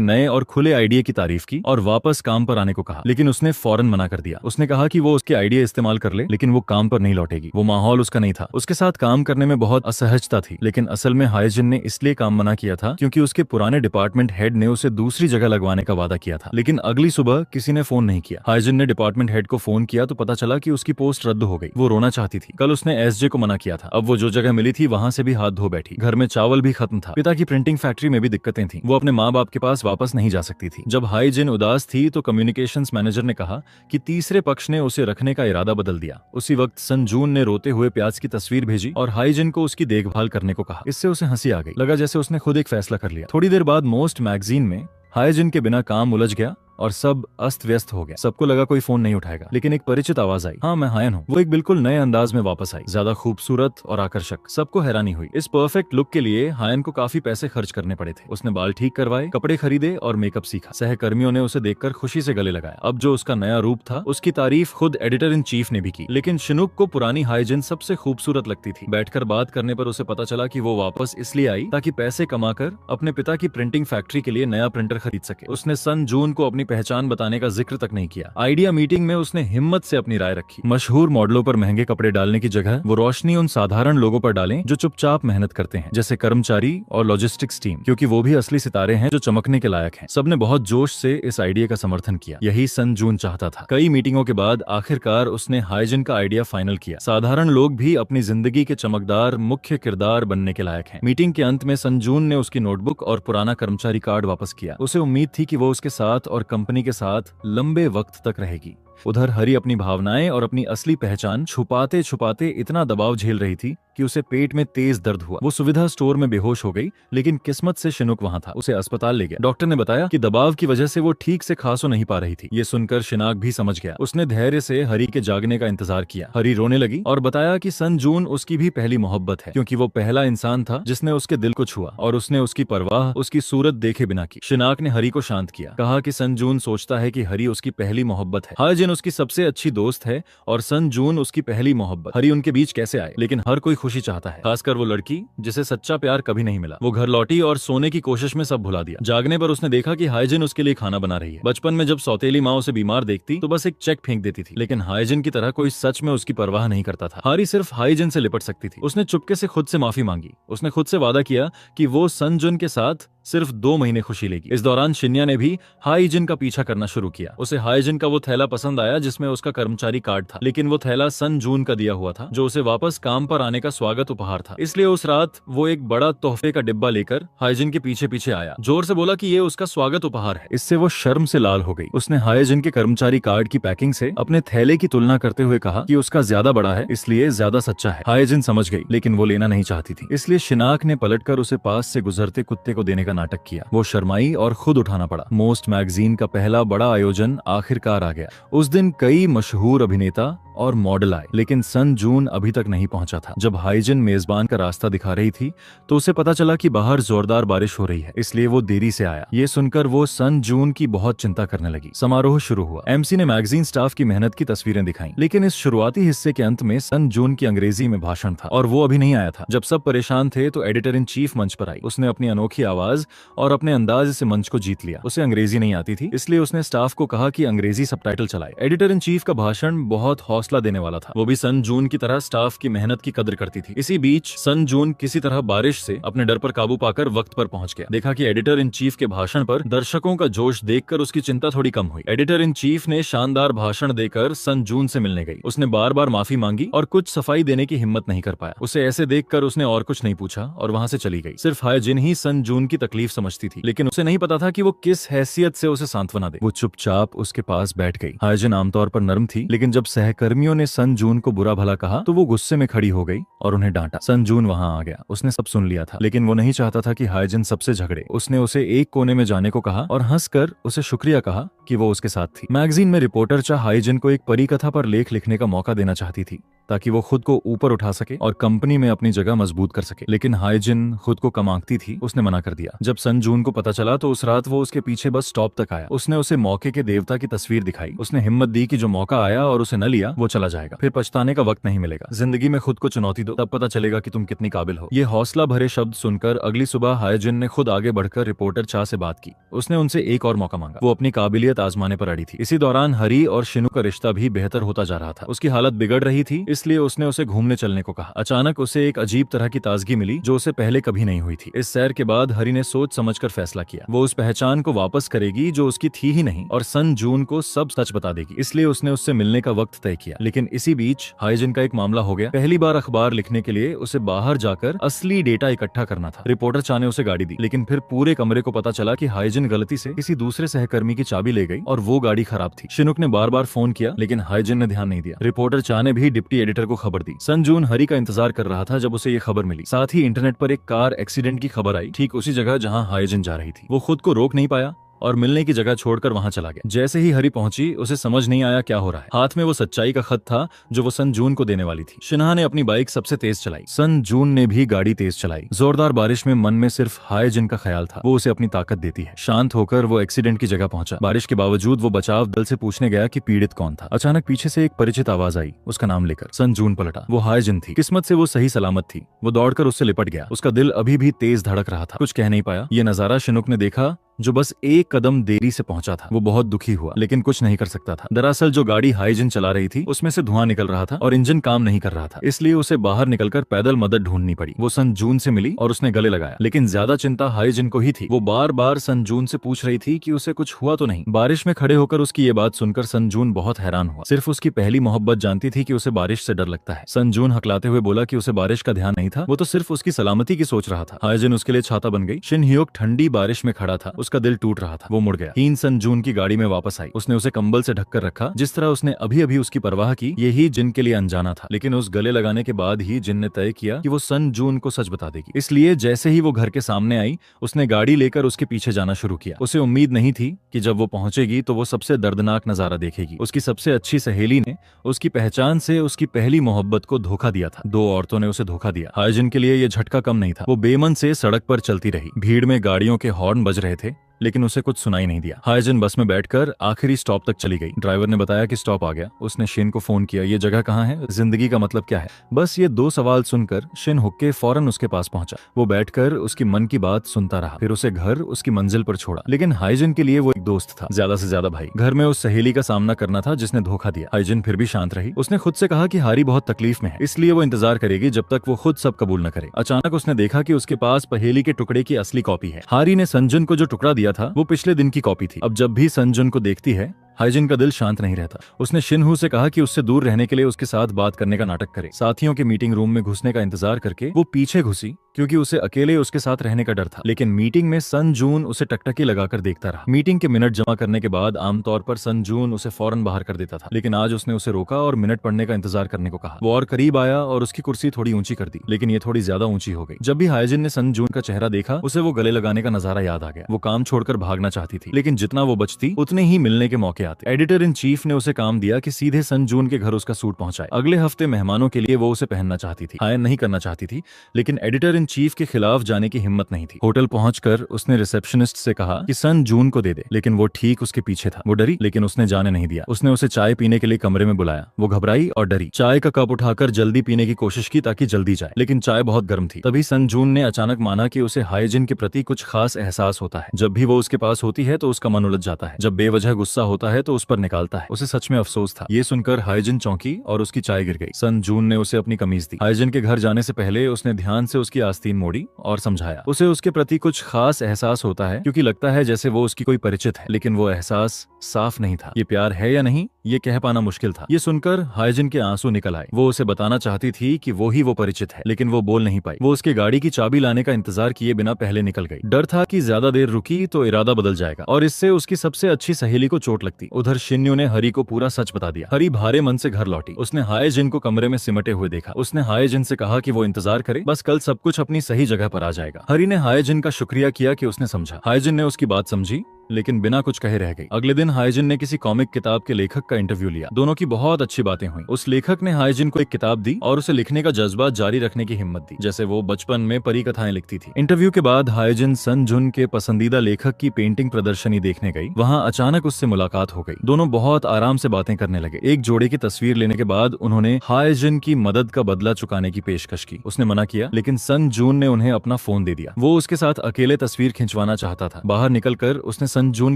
नए और खुले आइडिया की तारीफ की और वापस काम पर आने को कहा, लेकिन उसने फौरन मना कर दिया। उसने कहा कि वो उसके आइडिया इस्तेमाल कर ले, लेकिन वो काम पर नहीं लौटेगी। वो माहौल उसका नहीं था। उसके साथ काम करने में बहुत असहजता थी, लेकिन असल में हाइजिन ने इसलिए काम मना किया था क्योंकि उसके पुराने डिपार्टमेंट हेड ने उसे दूसरी जगह लगवाने का वादा किया था। लेकिन अगली सुबह किसी ने फोन नहीं किया। हाइजिन ने डिपार्टमेंट हेड को फोन किया तो पता चला कि उसकी पोस्ट रद्द हो गई। वो रोना चाहती थी। कल उसने एसजे को मना किया था। अब वो जो जगह मिली थी वहां से भी हाथ धो बैठी। घर में चावल भी खत्म था। पिता की प्रिंटिंग फैक्ट्री में भी दिक्कतें थी। वो अपने माँ बाप के पास वापस नहीं जा सकती थी। जब हाइजिन उदास थी तो कम्युनिकेशंस मैनेजर ने कहा कि तीसरे पक्ष ने उसे रखने का इरादा बदल दिया। उसी वक्त संजून ने रोते हुए प्याज की तस्वीर भेजी और हाइजिन को उसकी देखभाल करने को कहा। इससे उसे हंसी आ गई। लगा जैसे उसने खुद एक फैसला कर लिया। थोड़ी देर बाद मोस्ट मैगजीन में हाइजिन के बिना काम उलझ गया और सब अस्त व्यस्त हो गया। सबको लगा कोई फोन नहीं उठाएगा, लेकिन एक परिचित आवाज आई, हाँ मैं हायन हूँ। वो एक बिल्कुल नए अंदाज में वापस आई, ज्यादा खूबसूरत और आकर्षक। सबको हैरानी हुई। इस परफेक्ट लुक के लिए हायन को काफी पैसे खर्च करने पड़े थे। उसने बाल ठीक करवाए, कपड़े खरीदे और मेकअप सीखा। सहकर्मियों ने उसे देखकर खुशी से गले लगाया। अब जो उसका नया रूप था उसकी तारीफ खुद एडिटर इन चीफ ने भी की। लेकिन शिनुक को पुरानी हाइजिन सबसे खूबसूरत लगती थी। बैठकर बात करने पर उसे पता चला कि वो वापस इसलिए आई ताकि पैसे कमाकर अपने पिता की प्रिंटिंग फैक्ट्री के लिए नया प्रिंटर खरीद सके। उसने संजून को अपनी पहचान बताने का जिक्र तक नहीं किया। आइडिया मीटिंग में उसने हिम्मत से अपनी राय रखी। मशहूर मॉडलों पर महंगे कपड़े डालने की जगह वो रोशनी उन साधारण लोगों पर डालें जो चुपचाप मेहनत करते हैं, जैसे कर्मचारी और लॉजिस्टिक्स टीम, क्योंकि वो भी असली सितारे हैं जो चमकने के लायक हैं। सबने बहुत जोश से इस आइडिया का समर्थन किया। यही संजून चाहता था। कई मीटिंगों के बाद आखिरकार उसने हाइजिन का आइडिया फाइनल किया। साधारण लोग भी अपनी जिंदगी के चमकदार मुख्य किरदार बनने के लायक हैं। मीटिंग के अंत में संजून ने उसकी नोटबुक और पुराना कर्मचारी कार्ड वापस किया। उसे उम्मीद थी कि वो उसके साथ और कंपनी के साथ लंबे वक्त तक रहेगी। उधर हरी अपनी भावनाएं और अपनी असली पहचान छुपाते छुपाते इतना दबाव झेल रही थी कि उसे पेट में तेज दर्द हुआ। वो सुविधा स्टोर में बेहोश हो गई, लेकिन किस्मत से शिनुक वहां था। उसे अस्पताल ले गया। डॉक्टर ने बताया कि दबाव की वजह से वो ठीक से खा सो नहीं पा रही थी। ये सुनकर शिनाक भी समझ गया। उसने धैर्य से हरी के जागने का इंतजार किया। हरी रोने लगी और बताया कि संजून उसकी भी पहली मोहब्बत है, क्योंकि वो पहला इंसान था जिसने उसके दिल को छुआ और उसने उसकी परवाह उसकी सूरत देखे बिना की। शिनाक ने हरी को शांत किया। कहा कि संजून सोचता है कि हरी उसकी पहली मोहब्बत है। हाइजिन उसकी सबसे अच्छी दोस्त है और संजून उसकी पहली मोहब्बत। हरी उनके बीच कैसे आए? लेकिन हर कोई खुशी चाहता है, खासकर वो लड़की जिसे सच्चा प्यार कभी नहीं मिला। वो घर लौटी और सोने की कोशिश में सब भुला दिया। जागने पर उसने देखा कि हाइजिन उसके लिए खाना बना रही है। बचपन में जब सौतेली माँ उसे बीमार देखती तो बस एक चेक फेंक देती थी, लेकिन हाइजिन की तरह कोई सच में उसकी परवाह नहीं करता था। हरी सिर्फ हाइजिन से लिपट सकती थी। उसने चुपके से खुद से माफी मांगी। उसने खुद से वादा किया कि वो संजुन के साथ सिर्फ 2 महीने खुशी लेगी। इस दौरान शिन्या ने भी हाइजिन का पीछा करना शुरू किया। उसे हाइजिन का वो थैला पसंद आया जिसमें उसका कर्मचारी कार्ड था, लेकिन वो थैला संजून का दिया हुआ था जो उसे वापस काम पर आने का स्वागत उपहार था। इसलिए उस रात वो एक बड़ा तोहफे का डिब्बा लेकर हाइजिन के पीछे पीछे आया। जोर से बोला कि ये उसका स्वागत उपहार है। इससे वो शर्म से लाल हो गई। उसने हाइजिन के कर्मचारी कार्ड की पैकिंग से अपने थैले की तुलना करते हुए कहा कि उसका ज्यादा बड़ा है, इसलिए ज्यादा सच्चा है। हाइजिन समझ गई, लेकिन वो लेना नहीं चाहती थी। इसलिए शिनाक ने पलटकर उसे पास से गुजरते कुत्ते को देने का नाटक किया। वो शर्माई और खुद उठाना पड़ा। मोस्ट मैगजीन का पहला बड़ा आयोजन आखिरकार आ गया। उस दिन कई मशहूर अभिनेता और मॉडल आए, लेकिन सन जून अभी तक नहीं पहुंचा था। जब हाइजिन मेजबान का रास्ता दिखा रही थी तो उसे पता चला कि बाहर जोरदार बारिश हो रही है, इसलिए वो देरी से आया। ये सुनकर वो सन जून की बहुत चिंता करने लगी। समारोह शुरू हुआ। एमसी ने मैगजीन स्टाफ की मेहनत की तस्वीरें दिखाई, लेकिन इस शुरुआती हिस्से के अंत में सन जून की अंग्रेजी में भाषण था और वो अभी नहीं आया था। जब सब परेशान थे तो एडिटर इन चीफ मंच पर आई। उसने अपनी अनोखी आवाज और अपने अंदाज से मंच को जीत लिया। उसे अंग्रेजी नहीं आती थी, इसलिए उसने स्टाफ को कहा कि अंग्रेजी सबटाइटल चलाए। एडिटर इन चीफ का भाषण बहुत हौसला देने वाला था। वो भी सन जून की तरह स्टाफ की मेहनत की कदर करती थी। इसी बीच सन जून किसी तरह बारिश से अपने डर पर काबू पाकर वक्त पर पहुंच गया। देखा कि एडिटर इन चीफ के भाषण पर दर्शकों का जोश देखकर उसकी चिंता थोड़ी कम हुई। एडिटर इन चीफ ने शानदार भाषण देकर सन जून से मिलने गई। उसने बार बार माफी मांगी और कुछ सफाई देने की हिम्मत नहीं कर पाया। उसे ऐसे देखकर उसने और कुछ नहीं पूछा और वहां से चली गई। सिर्फ हाइजिन ही सन जून की तकलीफ समझती थी, लेकिन उसे नहीं पता था कि वो किस हैसियत से उसे सांत्वना दे। वो चुपचाप उसके पास बैठ गई। हाइजिन आमतौर पर नरम थी, लेकिन जब सहकर्मियों ने सन जून को बुरा भला कहा तो वो गुस्से में खड़ी हो गई और उन्हें डांटा। सन जून वहां आ गया। उसने सब सुन लिया था, लेकिन वो नहीं चाहता था कि हाइजिन सबसे झगड़े। उसने उसे एक कोने में जाने को कहा और हंसकर उसे शुक्रिया कहा कि वो उसके साथ थी। मैगजीन में रिपोर्टर चाह हाइजिन को एक परी कथा पर लेख लिखने का मौका देना चाहती थी, ताकि वो खुद को ऊपर उठा सके और कंपनी में अपनी जगह मजबूत कर सके। लेकिन हाइजिन खुद को कम आंकती थी। उसने मना कर दिया। जब सन जून को पता चला तो उस रात वो उसके पीछे बस स्टॉप तक आया। उसने उसे मौके के देवता की तस्वीर दिखाई। उसने हिम्मत दी कि जो मौका आया और उसे न लिया वो चला जाएगा, फिर पछताने का वक्त नहीं मिलेगा। जिंदगी में खुद को चुनौती दो, तब पता चलेगा कि तुम कितनी काबिल हो। ये हौसला भरे शब्द सुनकर अगली सुबह हाइजिन ने खुद आगे बढ़कर रिपोर्टर चाह से बात की। उसने उनसे एक और मौका मांगा। वो अपनी काबिलियत आजमाने पर अड़ी थी। इसी दौरान हरी और शिनू का रिश्ता भी बेहतर होता जा रहा था। उसकी हालत बिगड़ रही थी, इसलिए उसने उसे घूमने चलने को कहा। अचानक उसे एक अजीब तरह की ताजगी मिली जो उसे पहले कभी नहीं हुई थी। इस सैर के बाद हरी ने सोच समझकर फैसला किया। वो उस पहचान को वापस करेगी जो उसकी थी ही नहीं, और सन जून को सब सच बता देगी। इसलिए उसने उससे मिलने का वक्त तय किया। लेकिन इसी बीच हाइजिन का एक मामला हो गया। पहली बार अखबार लिखने के लिए उसे बाहर जाकर असली डेटा इकट्ठा करना था। रिपोर्टर चाह ने उसे गाड़ी दी, लेकिन फिर पूरे कमरे को पता चला कि हाइजिन गलती से किसी दूसरे सहकर्मी की चाबी ले गई और वो गाड़ी खराब थी। शिनुक ने बार बार फोन किया, लेकिन हाइजिन ने ध्यान नहीं दिया। रिपोर्टर चाह ने भी डिप्टी एडिटर को खबर दी। सन जून हरी का इंतजार कर रहा था जब उसे ये खबर मिली। साथ ही इंटरनेट पर एक कार एक्सीडेंट की खबर आई, ठीक उसी जगह जहां हाइजिन जा रही थी। वो खुद को रोक नहीं पाया और मिलने की जगह छोड़कर वहां चला गया। जैसे ही हरी पहुंची उसे समझ नहीं आया क्या हो रहा है। हाथ में वो सच्चाई का खत था जो वो सन जून को देने वाली थी। शिन्हा ने अपनी बाइक सबसे तेज चलाई। सन जून ने भी गाड़ी तेज चलाई। जोरदार बारिश में मन में सिर्फ हाइजिन का ख्याल था। वो उसे अपनी ताकत देती है। शांत होकर वो एक्सीडेंट की जगह पहुंचा। बारिश के बावजूद वो बचाव दल से पूछने गया कि पीड़ित कौन था। अचानक पीछे से एक परिचित आवाज आई। उसका नाम लेकर सन जून पलटा। वो हाइजिन थी। किस्मत से वो सही सलामत थी। वो दौड़कर उससे लिपट गया। उसका दिल अभी भी तेज धड़क रहा था। कुछ कह नहीं पाया। ये नजारा शिनुक ने देखा जो बस एक कदम देरी से पहुंचा था। वो बहुत दुखी हुआ, लेकिन कुछ नहीं कर सकता था। दरअसल जो गाड़ी हाइजिन चला रही थी उसमें से धुआं निकल रहा था और इंजन काम नहीं कर रहा था, इसलिए उसे बाहर निकलकर पैदल मदद ढूंढनी पड़ी। वो सन जून से मिली और उसने गले लगाया, लेकिन ज्यादा चिंता हाइजिन को ही थी। वो बार बार सन जून से पूछ रही थी कि उसे कुछ हुआ तो नहीं। बारिश में खड़े होकर उसकी ये बात सुनकर सन जून बहुत हैरान हुआ। सिर्फ उसकी पहली मोहब्बत जानती थी कि उसे बारिश से डर लगता है। सन जून हकलाते हुए बोला कि उसे बारिश का ध्यान नहीं था, वो तो सिर्फ उसकी सलामती की सोच रहा था। हाइजिन उसके लिए छाता बन गई। शिन ह्योक ठंडी बारिश में खड़ा था। उसका दिल टूट रहा था। वो मुड़ गया। हीन सन जून की गाड़ी में वापस आई। उसने उसे कंबल से ढककर रखा, जिस तरह उसने अभी अभी उसकी परवाह की। यही जिन के लिए अनजाना था, लेकिन उस गले लगाने के बाद ही जिन ने तय किया कि वो सन जून को सच बता देगी। इसलिए जैसे ही वो घर के सामने आई, उसने गाड़ी लेकर उसके पीछे जाना शुरू किया। उसे उम्मीद नहीं थी कि जब वो पहुंचेगी तो वो सबसे दर्दनाक नजारा देखेगी। उसकी सबसे अच्छी सहेली ने उसकी पहचान से उसकी पहली मोहब्बत को धोखा दिया था। दो औरतों ने उसे धोखा दिया। हाइजिन के लिए ये झटका कम नहीं था। वो बेमन से सड़क पर चलती रही। भीड़ में गाड़ियों के हॉर्न बज रहे थे, लेकिन उसे कुछ सुनाई नहीं दिया। हाइजिन बस में बैठकर आखिरी स्टॉप तक चली गई। ड्राइवर ने बताया कि स्टॉप आ गया। उसने शिन को फोन किया। ये जगह कहाँ है? जिंदगी का मतलब क्या है? बस ये दो सवाल सुनकर शिन हुक्के फौरन उसके पास पहुंचा। वो बैठकर उसकी मन की बात सुनता रहा, फिर उसे घर उसकी मंजिल पर छोड़ा। लेकिन हाइजिन के लिए वो एक दोस्त था, ज्यादा से ज्यादा भाई। घर में उस सहेली का सामना करना था जिसने धोखा दिया। हाइजिन फिर भी शांत रही। उसने खुद से कहा कि हारी बहुत तकलीफ में है, इसलिए वो इंतजार करेगी जब तक वो खुद सब कबूल न करे। अचानक उसने देखा कि उसके पास पहेली के टुकड़े की असली कॉपी है। हारी ने संजन को जो टुकड़ा दिया था वो पिछले दिन की कॉपी थी। अब जब भी संजन को देखती है, हाइजिन का दिल शांत नहीं रहता। उसने शिनहू से कहा कि उससे दूर रहने के लिए उसके साथ बात करने का नाटक करे। साथियों के मीटिंग रूम में घुसने का इंतजार करके वो पीछे घुसी, क्योंकि उसे अकेले उसके साथ रहने का डर था। लेकिन मीटिंग में सन जून उसे टकटकी लगाकर देखता रहा। मीटिंग के मिनट जमा करने के बाद आमतौर पर सन जून उसे फौरन बाहर कर देता था, लेकिन आज उसने उसे रोका और मिनट पढ़ने का इंतजार करने को कहा। वो और करीब आया और उसकी कुर्सी थोड़ी ऊंची कर दी, लेकिन ये थोड़ी ज्यादा ऊंची हो गई। जब भी हाइजिन ने सन जून का चेहरा देखा, उसे वो गले लगाने का नजारा याद आ गया। वो काम छोड़कर भागना चाहती थी, लेकिन जितना वो बचती उतने ही मिलने के मौके आते। एडिटर इन चीफ ने उसे काम दिया कि सीधे सन जून के घर उसका सूट पहुंचाए। अगले हफ्ते मेहमानों के लिए वो उसे पहनना चाहती थी, हायन नहीं करना चाहती थी, लेकिन एडिटर इन चीफ के खिलाफ जाने की हिम्मत नहीं थी। होटल पहुंचकर उसने रिसेप्शनिस्ट से कहा कि सन जून को दे दे, लेकिन वो ठीक उसके पीछे था। वो डरी, लेकिन उसने जाने नहीं दिया। उसने उसे चाय पीने के लिए कमरे में बुलाया। वो घबराई और डरी। चाय का कप उठाकर जल्दी पीने की कोशिश की ताकि जल्दी जाए, लेकिन चाय बहुत गर्म थी। तभी सन जून ने अचानक माना कि उसे हाइजिन के प्रति कुछ खास एहसास होता है। जब भी वो उसके पास होती है तो उसका मन उलझ जाता है, जब बेवजह गुस्सा होता है तो उस पर निकालता है। उसे सच में अफसोस था। ये सुनकर हाइजिन चौंकी और उसकी चाय गिर गई। सन जून ने उसे अपनी कमीज दी। हाइजिन के घर जाने से पहले उसने ध्यान से उसकी आस्तीन मोड़ी और समझाया। उसे उसके प्रति कुछ खास एहसास होता है, क्योंकि लगता है जैसे वो उसकी कोई परिचित है, लेकिन वो एहसास साफ नहीं था। ये प्यार है या नहीं, ये कह पाना मुश्किल था। ये सुनकर हाइजिन के आंसू निकल आए। वो उसे बताना चाहती थी कि वो ही वो परिचित है, लेकिन वो बोल नहीं पाई। वो उसकी गाड़ी की चाबी लाने का इंतजार किए बिना पहले निकल गई। डर था कि ज्यादा देर रुकी तो इरादा बदल जाएगा और इससे उसकी सबसे अच्छी सहेली को चोट लगती। उधर शिन्यू ने हरी को पूरा सच बता दिया। हरी भारे मन से घर लौटी। उसने हाइजिन को कमरे में सिमटे हुए देखा। उसने हाइजिन से कहा कि वो इंतजार करे, बस कल सब कुछ अपनी सही जगह पर आ जाएगा। हरी ने हाइजिन का शुक्रिया किया कि उसने समझा। हाइजिन ने उसकी बात समझी, लेकिन बिना कुछ कहे रह गई। अगले दिन हाइजिन ने किसी कॉमिक किताब के लेखक का इंटरव्यू लिया। दोनों की बहुत अच्छी बातें हुई। उस लेखक ने हाइजिन को एक किताब दी और उसे लिखने का जज्बा जारी रखने की हिम्मत दी, जैसे वो बचपन में परी कथाएं लिखती थी। इंटरव्यू के बाद हाइजिन सन जुन के पसंदीदा लेखक की पेंटिंग प्रदर्शनी देखने गई। वहाँ अचानक उससे मुलाकात हो गई। दोनों बहुत आराम से बातें करने लगे। एक जोड़े की तस्वीर लेने के बाद उन्होंने हाइजिन की मदद का बदला चुकाने की पेशकश की। उसने मना किया, लेकिन सन जून ने उन्हें अपना फोन दे दिया। वो उसके साथ अकेले तस्वीर खिंचवाना चाहता था। बाहर निकलकर उसने सन जून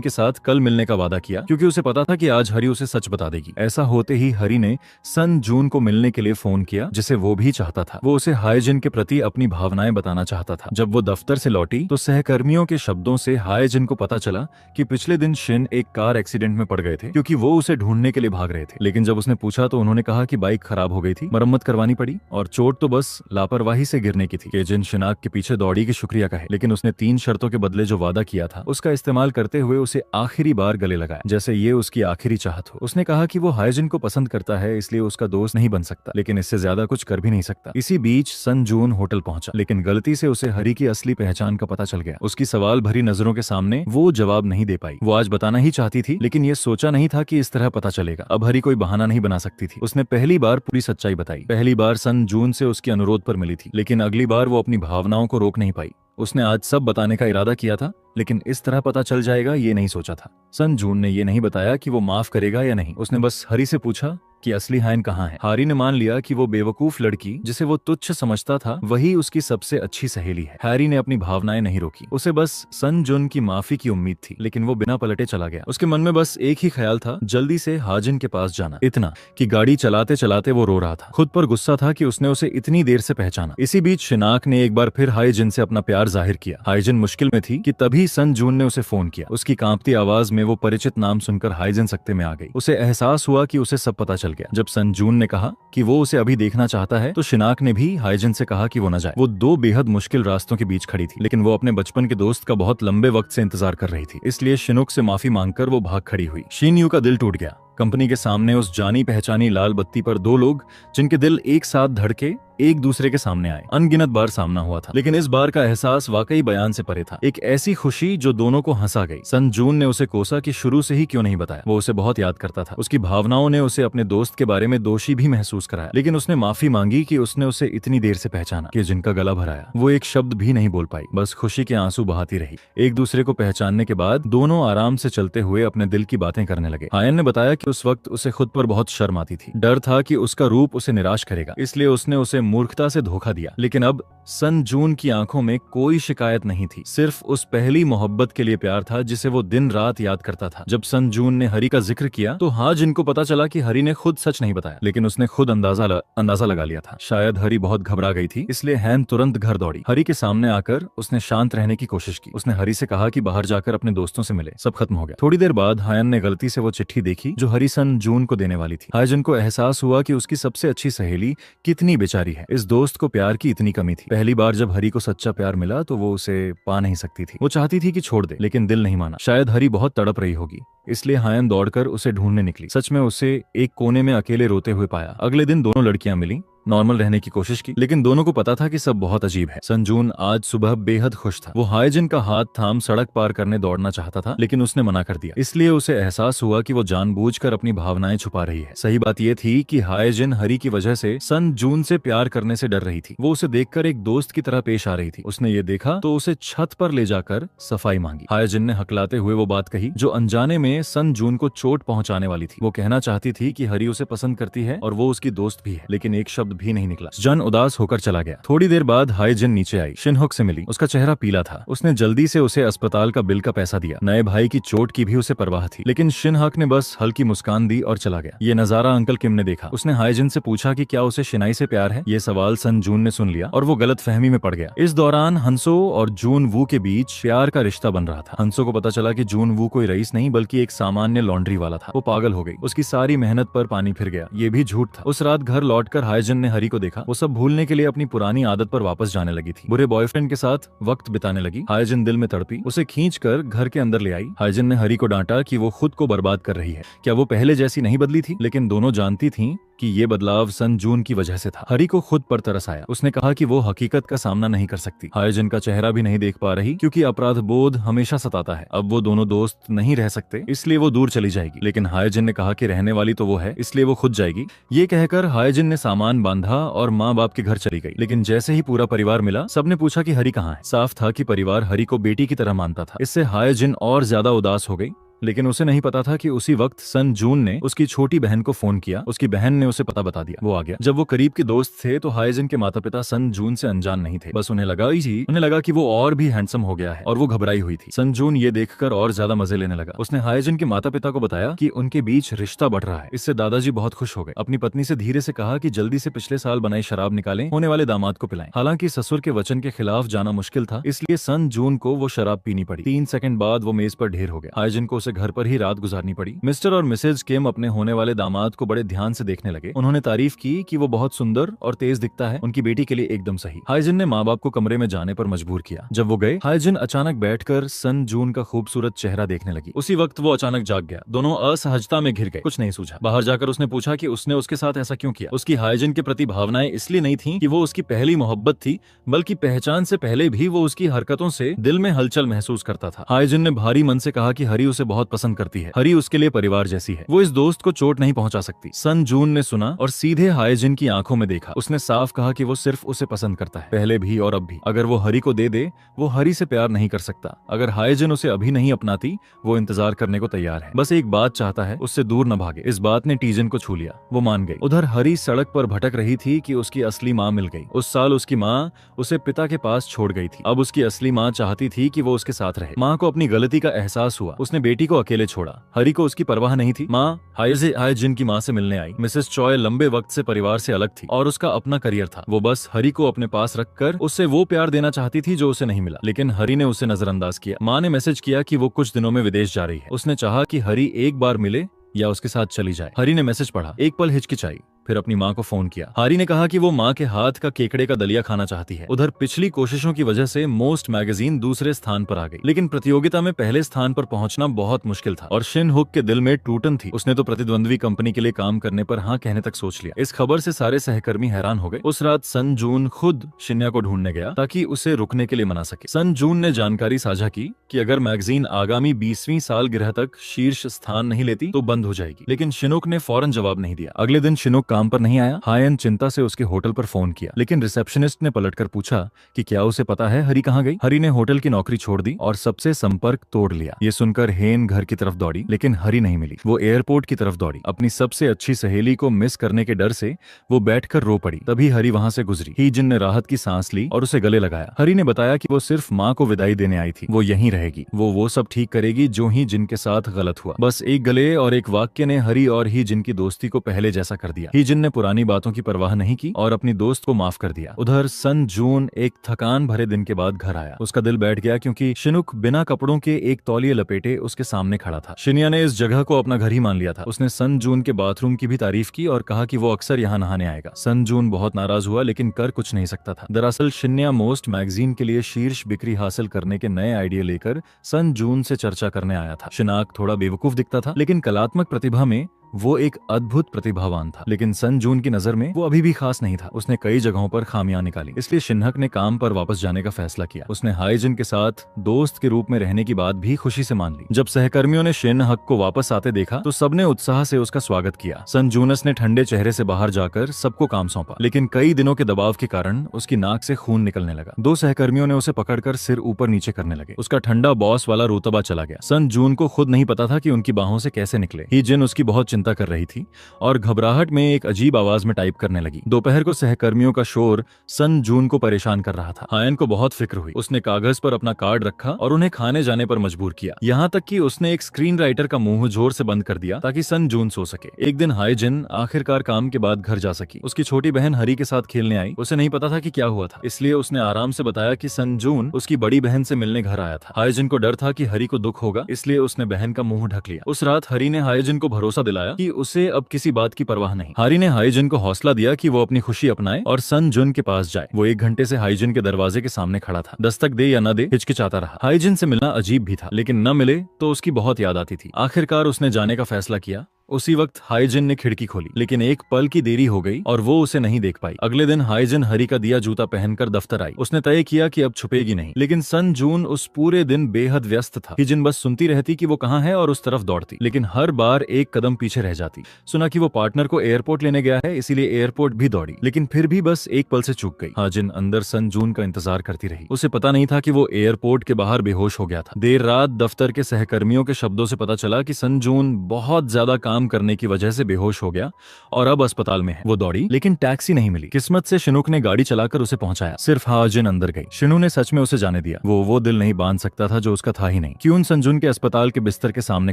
के साथ कल मिलने का वादा किया, क्योंकि उसे पता था कि आज हरी उसे सच बता देगी। ऐसा होते ही हरी ने सन जून को मिलने के लिए फोन किया, जिसे वो भी चाहता था। वो उसे हाइजिन के प्रति अपनी भावनाएं बताना चाहता था। जब वो दफ्तर से लौटी तो सहकर्मियों के शब्दों से हाइजिन को पता चला कि पिछले दिन शिन एक कार एक्सीडेंट में पड़ गए थे, क्योंकि वो उसे ढूंढने के लिए भाग रहे थे। लेकिन जब उसने पूछा तो उन्होंने कहा कि बाइक खराब हो गई थी, मरम्मत करवानी पड़ी और चोट तो बस लापरवाही से गिरने की थी। केजिन शिनाक के पीछे दौड़ी की शुक्रिया कहे, लेकिन उसने 3 शर्तों के बदले जो वादा किया था उसका इस्तेमाल करते हुए उसे आखिरी बार गले लगाया, जैसे ये उसकी आखिरी चाहत हो। उसने कहा कि वो हाइजिन को पसंद करता है, इसलिए उसका दोस्त नहीं बन सकता, लेकिन इससे ज्यादा कुछ कर भी नहीं सकता। इसी बीच सन जून होटल पहुंचा, लेकिन गलती से उसे हरी की असली पहचान का पता चल गया। उसकी सवाल भरी नजरों के सामने वो जवाब नहीं दे पाई। वो आज बताना ही चाहती थी, लेकिन ये सोचा नहीं था कि इस तरह पता चलेगा। अब हरी कोई बहाना नहीं बना सकती थी। उसने पहली बार पूरी सच्चाई बताई। पहली बार सन जून से उसके अनुरोध पर मिली थी, लेकिन अगली बार वो अपनी भावनाओं को रोक नहीं पाई। उसने आज सब बताने का इरादा किया था, लेकिन इस तरह पता चल जाएगा ये नहीं सोचा था। सन जून ने ये नहीं बताया कि वो माफ करेगा या नहीं। उसने बस हरी से पूछा कि असली हायन कहाँ है। हारी ने मान लिया कि वो बेवकूफ लड़की जिसे वो तुच्छ समझता था वही उसकी सबसे अच्छी सहेली है। हैरी ने अपनी भावनाएं नहीं रोकी। उसे बस सन जुन की माफी की उम्मीद थी, लेकिन वो बिना पलटे चला गया। उसके मन में बस एक ही ख्याल था, जल्दी से हाजिन के पास जाना। इतना कि गाड़ी चलाते चलाते वो रो रहा था। खुद पर गुस्सा था कि उसने उसे इतनी देर से पहचाना। इसी बीच शिनाक ने एक बार फिर हाइजिन से अपना प्यार जाहिर किया। हाइजिन मुश्किल में थी कि तभी सन जून ने उसे फोन किया। उसकी कांपती आवाज में वो परिचित नाम सुनकर हाइजिन सकते में आ गई। उसे एहसास हुआ कि उसे सब पता चल गया। जब सन जून ने कहा कि वो उसे अभी देखना चाहता है तो शिनाक ने भी हाइजिन से कहा कि वो न जाए। वो 2 बेहद मुश्किल रास्तों के बीच खड़ी थी, लेकिन वो अपने बचपन के दोस्त का बहुत लंबे वक्त से इंतजार कर रही थी। इसलिए शिनुक से माफी मांगकर वो भाग खड़ी हुई। शिनयू का दिल टूट गया। कंपनी के सामने उस जानी पहचानी लाल बत्ती पर 2 लोग जिनके दिल एक साथ धड़के एक दूसरे के सामने आए। अनगिनत बार सामना हुआ था, लेकिन इस बार का एहसास वाकई बयान से परे था। एक ऐसी खुशी जो दोनों को हंसा गई। सन जून ने उसे कोसा कि शुरू से ही क्यों नहीं बताया। वो उसे बहुत याद करता था। उसकी भावनाओं ने उसे अपने दोस्त के बारे में दोषी भी महसूस कराया, लेकिन उसने माफी मांगी कि उसने उसे इतनी देर से पहचाना कि जिनका गला भराया। वो एक शब्द भी नहीं बोल पाई, बस खुशी के आंसू बहाती रही। एक दूसरे को पहचानने के बाद दोनों आराम से चलते हुए अपने दिल की बातें करने लगे। हायन ने बताया कि उस वक्त उसे खुद पर बहुत शर्म आती थी। डर था कि उसका रूप उसे निराश करेगा, इसलिए उसने उसे मूर्खता से धोखा दिया। लेकिन अब सन जून की आंखों में कोई शिकायत नहीं थी, सिर्फ उस पहली मोहब्बत के लिए प्यार था जिसे वो दिन रात याद करता था। जब सन जून ने हरी का जिक्र किया तो हाँ, जिनको पता चला कि हरी ने खुद सच नहीं बताया, लेकिन उसने खुद अंदाजा लगा लिया था। शायद हरी बहुत घबरा गई थी, इसलिए हैन तुरंत घर दौड़ी। हरी के सामने आकर उसने शांत रहने की कोशिश की। उसने हरी से कहा कि बाहर जाकर अपने दोस्तों से मिले, सब खत्म हो गया। थोड़ी देर बाद हायन ने गलती से वो चिट्ठी देखी जो हरी सन जून को देने वाली थी। हायजन को एहसास हुआ कि उसकी सबसे अच्छी सहेली कितनी बेचारी है। इस दोस्त को प्यार की इतनी कमी थी। पहली बार जब हरी को सच्चा प्यार मिला तो वो उसे पा नहीं सकती थी। वो चाहती थी कि छोड़ दे, लेकिन दिल नहीं माना। शायद हरी बहुत तड़प रही होगी, इसलिए हायन दौड़कर उसे ढूंढने निकली। सच में उसे एक कोने में अकेले रोते हुए पाया। अगले दिन दोनों लड़कियां मिली। नॉर्मल रहने की कोशिश की, लेकिन दोनों को पता था कि सब बहुत अजीब है। संजून आज सुबह बेहद खुश था। वो हाइजिन का हाथ थाम सड़क पार करने दौड़ना चाहता था, लेकिन उसने मना कर दिया। इसलिए उसे एहसास हुआ कि वो जानबूझकर अपनी भावनाएं छुपा रही है। सही बात यह थी कि हाइजिन हरी की वजह से संजून से प्यार करने से डर रही थी। वो उसे देखकर एक दोस्त की तरह पेश आ रही थी। उसने ये देखा तो उसे छत पर ले जाकर सफाई मांगी। हाइजिन ने हकलाते हुए वो बात कही जो अनजाने में संजून को चोट पहुंचाने वाली थी। वो कहना चाहती थी कि हरी उसे पसंद करती है और वो उसकी दोस्त भी है, लेकिन एक शब्द भी नहीं निकला। जन उदास होकर चला गया। थोड़ी देर बाद हाइजिन नीचे आई, शिनहुक से मिली। उसका चेहरा पीला था। उसने जल्दी से उसे अस्पताल का बिल का पैसा दिया। नए भाई की चोट की भी उसे परवाह थी, लेकिन शिनहक ने बस हल्की मुस्कान दी और चला गया। ये नजारा अंकल किम ने देखा। उसने हाइजिन से पूछा कि क्या उसे शिनाई से प्यार है। ये सवाल संजून ने सुन लिया और वो गलतफहमी में पड़ गया। इस दौरान हंसो और जून वू के बीच प्यार का रिश्ता बन रहा था। हंसो को पता चला कि जून वू कोई रईस नहीं बल्कि एक सामान्य लॉन्ड्री वाला था। वो पागल हो गई। उसकी सारी मेहनत पर पानी फिर गया। ये भी झूठ था। उस रात घर लौटकर हाइजिन ने हरी को देखा। वो सब भूलने के लिए अपनी पुरानी आदत पर वापस जाने लगी थी। बुरे बॉयफ्रेंड के साथ वक्त बिताने लगी। हाइजिन दिल में तड़पी। उसे खींचकर घर के अंदर ले आई। हाइजिन ने हरी को डांटा कि वो खुद को बर्बाद कर रही है। क्या वो पहले जैसी नहीं बदली थी? लेकिन दोनों जानती थीं कि ये बदलाव संजून की वजह से था। हरी को खुद पर तरस आया। उसने कहा कि वो हकीकत का सामना नहीं कर सकती। हाइजिन का चेहरा भी नहीं देख पा रही क्योंकि अपराध बोध हमेशा सताता है। अब वो दोनों दोस्त नहीं रह सकते, इसलिए वो दूर चली जाएगी। लेकिन हाइजिन ने कहा कि रहने वाली तो वो है, इसलिए वो खुद जाएगी। ये कहकर हाइजिन ने सामान बांधा और माँ बाप के घर चली गई। लेकिन जैसे ही पूरा परिवार मिला, सबने पूछा कि हरी कहाँ है। साफ था कि परिवार हरी को बेटी की तरह मानता था। इससे हाइजिन और ज्यादा उदास हो गई। लेकिन उसे नहीं पता था कि उसी वक्त संजून ने उसकी छोटी बहन को फोन किया। उसकी बहन ने उसे पता बता दिया। वो आ गया। जब वो करीब के दोस्त थे तो हाइजिन के माता पिता संजून से अनजान नहीं थे। बस उन्हें लगा कि वो और भी हैंडसम हो गया है और वो घबराई हुई थी। संजून ये देखकर और ज्यादा मजे लेने लगा। उसने हाइजिन के माता पिता को बताया कि उनके बीच रिश्ता बढ़ रहा है। इससे दादाजी बहुत खुश हो गए। अपनी पत्नी से धीरे से कहा कि जल्दी से पिछले साल बनाई शराब निकालें, होने वाले दामाद को पिलाएं। हालांकि ससुर के वचन के खिलाफ जाना मुश्किल था, इसलिए संजून को वो शराब पीनी पड़ी। 3 सेकंड बाद वो मेज पर ढेर हो गया। हाइजिन को उसे घर पर ही रात गुजारनी पड़ी। मिस्टर और मिसेज किम अपने होने वाले दामाद को बड़े ध्यान से देखने लगे। उन्होंने तारीफ की कि वो बहुत सुंदर और तेज दिखता है, उनकी बेटी के लिए एकदम सही। हाइजिन ने माँ बाप को कमरे में जाने पर मजबूर किया। जब वो गए, हाइजिन अचानक बैठकर संजून का खूबसूरत चेहरा देखने लगी। उसी वक्त वो अचानक जाग गया। दोनों असहजता में घिर गए। कुछ नहीं सूझा। बाहर जाकर उसने पूछा कि उसने उसके साथ ऐसा क्यों किया। उसकी हाइजिन के प्रति भावनाएं इसलिए नहीं थी कि वो उसकी पहली मोहब्बत थी, बल्कि पहचान से पहले भी वो उसकी हरकतों से दिल में हलचल महसूस करता था। हाइजिन ने भारी मन से कहा कि हरी उसे बहुत पसंद करती है। हरी उसके लिए परिवार जैसी है। वो इस दोस्त को चोट नहीं पहुंचा सकती। संजून ने सुना और सीधे हाइजिन की आंखों में देखा। उसने साफ कहा कि वो सिर्फ उसे पसंद करता है, पहले भी और अब भी। अगर वो हरी को दे दे, वो हरी से प्यार नहीं कर सकता। अगर हाइजिन उसे अभी नहीं अपनाती, वो इंतजार करने को तैयार है। बस एक बात चाहता है, उससे दूर न भागे। इस बात ने टीजन को छू लिया। वो मान गई। उधर हरी सड़क पर भटक रही थी कि उसकी असली माँ मिल गई। उस साल उसकी माँ उसे पिता के पास छोड़ गई थी। अब उसकी असली माँ चाहती थी कि वो उसके साथ रहे। माँ को अपनी गलती का एहसास हुआ। उसने बेटी को अकेले छोड़ा। हरी को उसकी परवाह नहीं थी। माँ हाइजिन की माँ से मिलने आई। मिसेस चॉय लंबे वक्त से परिवार से अलग थी और उसका अपना करियर था। वो बस हरी को अपने पास रखकर उससे वो प्यार देना चाहती थी जो उसे नहीं मिला। लेकिन हरी ने उसे नजरअंदाज किया। माँ ने मैसेज किया कि वो कुछ दिनों में विदेश जा रही है। उसने चाहा कि हरी एक बार मिले या उसके साथ चली जाए। हरी ने मैसेज पढ़ा, एक पल हिचकिचाई, फिर अपनी माँ को फोन किया। हरी ने कहा कि वो माँ के हाथ का केकड़े का दलिया खाना चाहती है। उधर पिछली कोशिशों की वजह से मोस्ट मैगजीन दूसरे स्थान पर आ गई, लेकिन प्रतियोगिता में पहले स्थान पर पहुंचना बहुत मुश्किल था और शिनहुक के दिल में टूटन थी। उसने तो प्रतिद्वंद्वी कंपनी के लिए काम करने पर हाँ कहने तक सोच लिया। इस खबर से सारे सहकर्मी हैरान हो गए। उस रात संजून खुद शिन्या को ढूंढने गया ताकि उसे रुकने के लिए मना सके। संजून ने जानकारी साझा की कि अगर मैगजीन आगामी 20वीं सालगिरह तक शीर्ष स्थान नहीं लेती तो बंद हो जाएगी, लेकिन शिनुक ने फौरन जवाब नहीं दिया। अगले दिन शिनुक काम पर नहीं आया। हायन चिंता से उसके होटल पर फोन किया, लेकिन रिसेप्शनिस्ट ने पलटकर पूछा कि क्या उसे पता है हरी कहाँ गई। हरी ने होटल की नौकरी छोड़ दी और सबसे संपर्क तोड़ लिया। ये सुनकर हेन घर की तरफ दौड़ी, लेकिन हरी नहीं मिली। वो एयरपोर्ट की तरफ दौड़ी। अपनी सबसे अच्छी सहेली को मिस करने के डर से वो बैठकर रो पड़ी। तभी हरी वहां से गुजरी। हीजिन ने राहत की सांस ली और उसे गले लगाया। हरी ने बताया कि वो सिर्फ माँ को विदाई देने आई थी। वो यहीं रहेगी। वो सब ठीक करेगी जो ही जिनके साथ गलत हुआ। बस एक गले और एक वाक्य ने हरी और ही जिन की दोस्ती को पहले जैसा कर दिया। ही जिन ने पुरानी बातों की परवाह नहीं की और अपनी दोस्त को माफ कर दिया। उधर संजून एक थकान भरे दिन के बाद घर आया। उसका दिल बैठ गया क्योंकि शिनुक बिना कपड़ों के एक तौलिए लपेटे उसके सामने खड़ा था। शिन्या ने इस जगह को अपना घर ही मान लिया था। उसने संजून के बाथरूम की भी तारीफ की और कहा कि वो अक्सर यहाँ नहाने आएगा। संजून बहुत नाराज हुआ, लेकिन कर कुछ नहीं सकता था। दरअसल शिन्या मोस्ट मैगजीन के लिए शीर्ष बिक्री हासिल करने के नए आइडिया लेकर संजून से चर्चा करने आया था। शिनाक थोड़ा बेवकूफ दिखता था, लेकिन कलात्मक प्रतिभा में वो एक अद्भुत प्रतिभावान था, लेकिन सन जून की नजर में वो अभी भी खास नहीं था। उसने कई जगहों पर खामियां निकाली, इसलिए शिन्हक ने काम पर वापस जाने का फैसला किया। उसने हाईजिन के साथ दोस्त के रूप में रहने की बात भी खुशी से मान ली। जब सहकर्मियों ने शिन्हक को वापस आते देखा तो सबने उत्साह से उसका स्वागत किया। सन जूनस ने ठंडे चेहरे से बाहर जाकर सबको काम सौंपा, लेकिन कई दिनों के दबाव के कारण उसकी नाक से खून निकलने लगा। दो सहकर्मियों ने उसे पकड़कर सिर ऊपर नीचे करने लगे। उसका ठंडा बॉस वाला रुतबा चला गया। सन जून को खुद नहीं पता था कि उनकी बाहों से कैसे निकले। ही जिन उसकी बहुत चिंता कर रही थी और घबराहट में एक अजीब आवाज में टाइप करने लगी। दोपहर को सहकर्मियों का शोर सन जून को परेशान कर रहा था। हायन को बहुत फिक्र हुई। उसने कागज पर अपना कार्ड रखा और उन्हें खाने जाने पर मजबूर किया, यहाँ तक कि उसने एक स्क्रीन राइटर का मुंह जोर से बंद कर दिया ताकि सन जून सो सके। एक दिन हाईजिन आखिरकार काम के बाद घर जा सकी। उसकी छोटी बहन हरी के साथ खेलने आई। उसे नहीं पता था कि क्या हुआ था, इसलिए उसने आराम से बताया कि सन जून उसकी बड़ी बहन से मिलने घर आया था। हाईजिन को डर था कि हरी को दुख होगा, इसलिए उसने बहन का मुंह ढक लिया। उस रात हरी ने हाईजिन को भरोसा दिलाया कि उसे अब किसी बात की परवाह नहीं। हरी ने हाईजिन को हौसला दिया कि वो अपनी खुशी अपनाए और सन जून के पास जाए। वो 1 घंटे से हाईजिन के दरवाजे के सामने खड़ा था। दस्तक दे या न दे हिचकिचाता रहा। हाईजिन से मिलना अजीब भी था, लेकिन न मिले तो उसकी बहुत याद आती थी। आखिरकार उसने जाने का फैसला किया। उसी वक्त हाईजिन ने खिड़की खोली, लेकिन एक पल की देरी हो गई और वो उसे नहीं देख पाई। अगले दिन हाईजिन हरी का दिया जूता पहनकर दफ्तर आई। उसने तय किया कि अब छुपेगी नहीं, लेकिन सन जून उस पूरे दिन बेहद व्यस्त था। हाईजिन बस सुनती रहती कि वो कहाँ है और उस तरफ दौड़ती, लेकिन हर बार एक कदम पीछे रह जाती। सुना कि वो पार्टनर को एयरपोर्ट लेने गया है, इसीलिए एयरपोर्ट भी दौड़ी, लेकिन फिर भी बस एक पल से चूक गई। हाईजिन अंदर सन जून का इंतजार करती रही। उसे पता नहीं था कि वो एयरपोर्ट के बाहर बेहोश हो गया था। देर रात दफ्तर के सहकर्मियों के शब्दों से पता चला कि सन जून बहुत ज्यादा काम करने की वजह से बेहोश हो गया और अब अस्पताल में है। वो दौड़ी, लेकिन टैक्सी नहीं मिली। किस्मत से शिनुक ने गाड़ी चलाकर उसे पहुंचाया। सिर्फ हाजिन अंदर गई। शिनु ने सच में उसे जाने दिया। वो दिल नहीं बांध सकता था जो उसका था ही नहीं। क्यून संजुन के अस्पताल के बिस्तर के सामने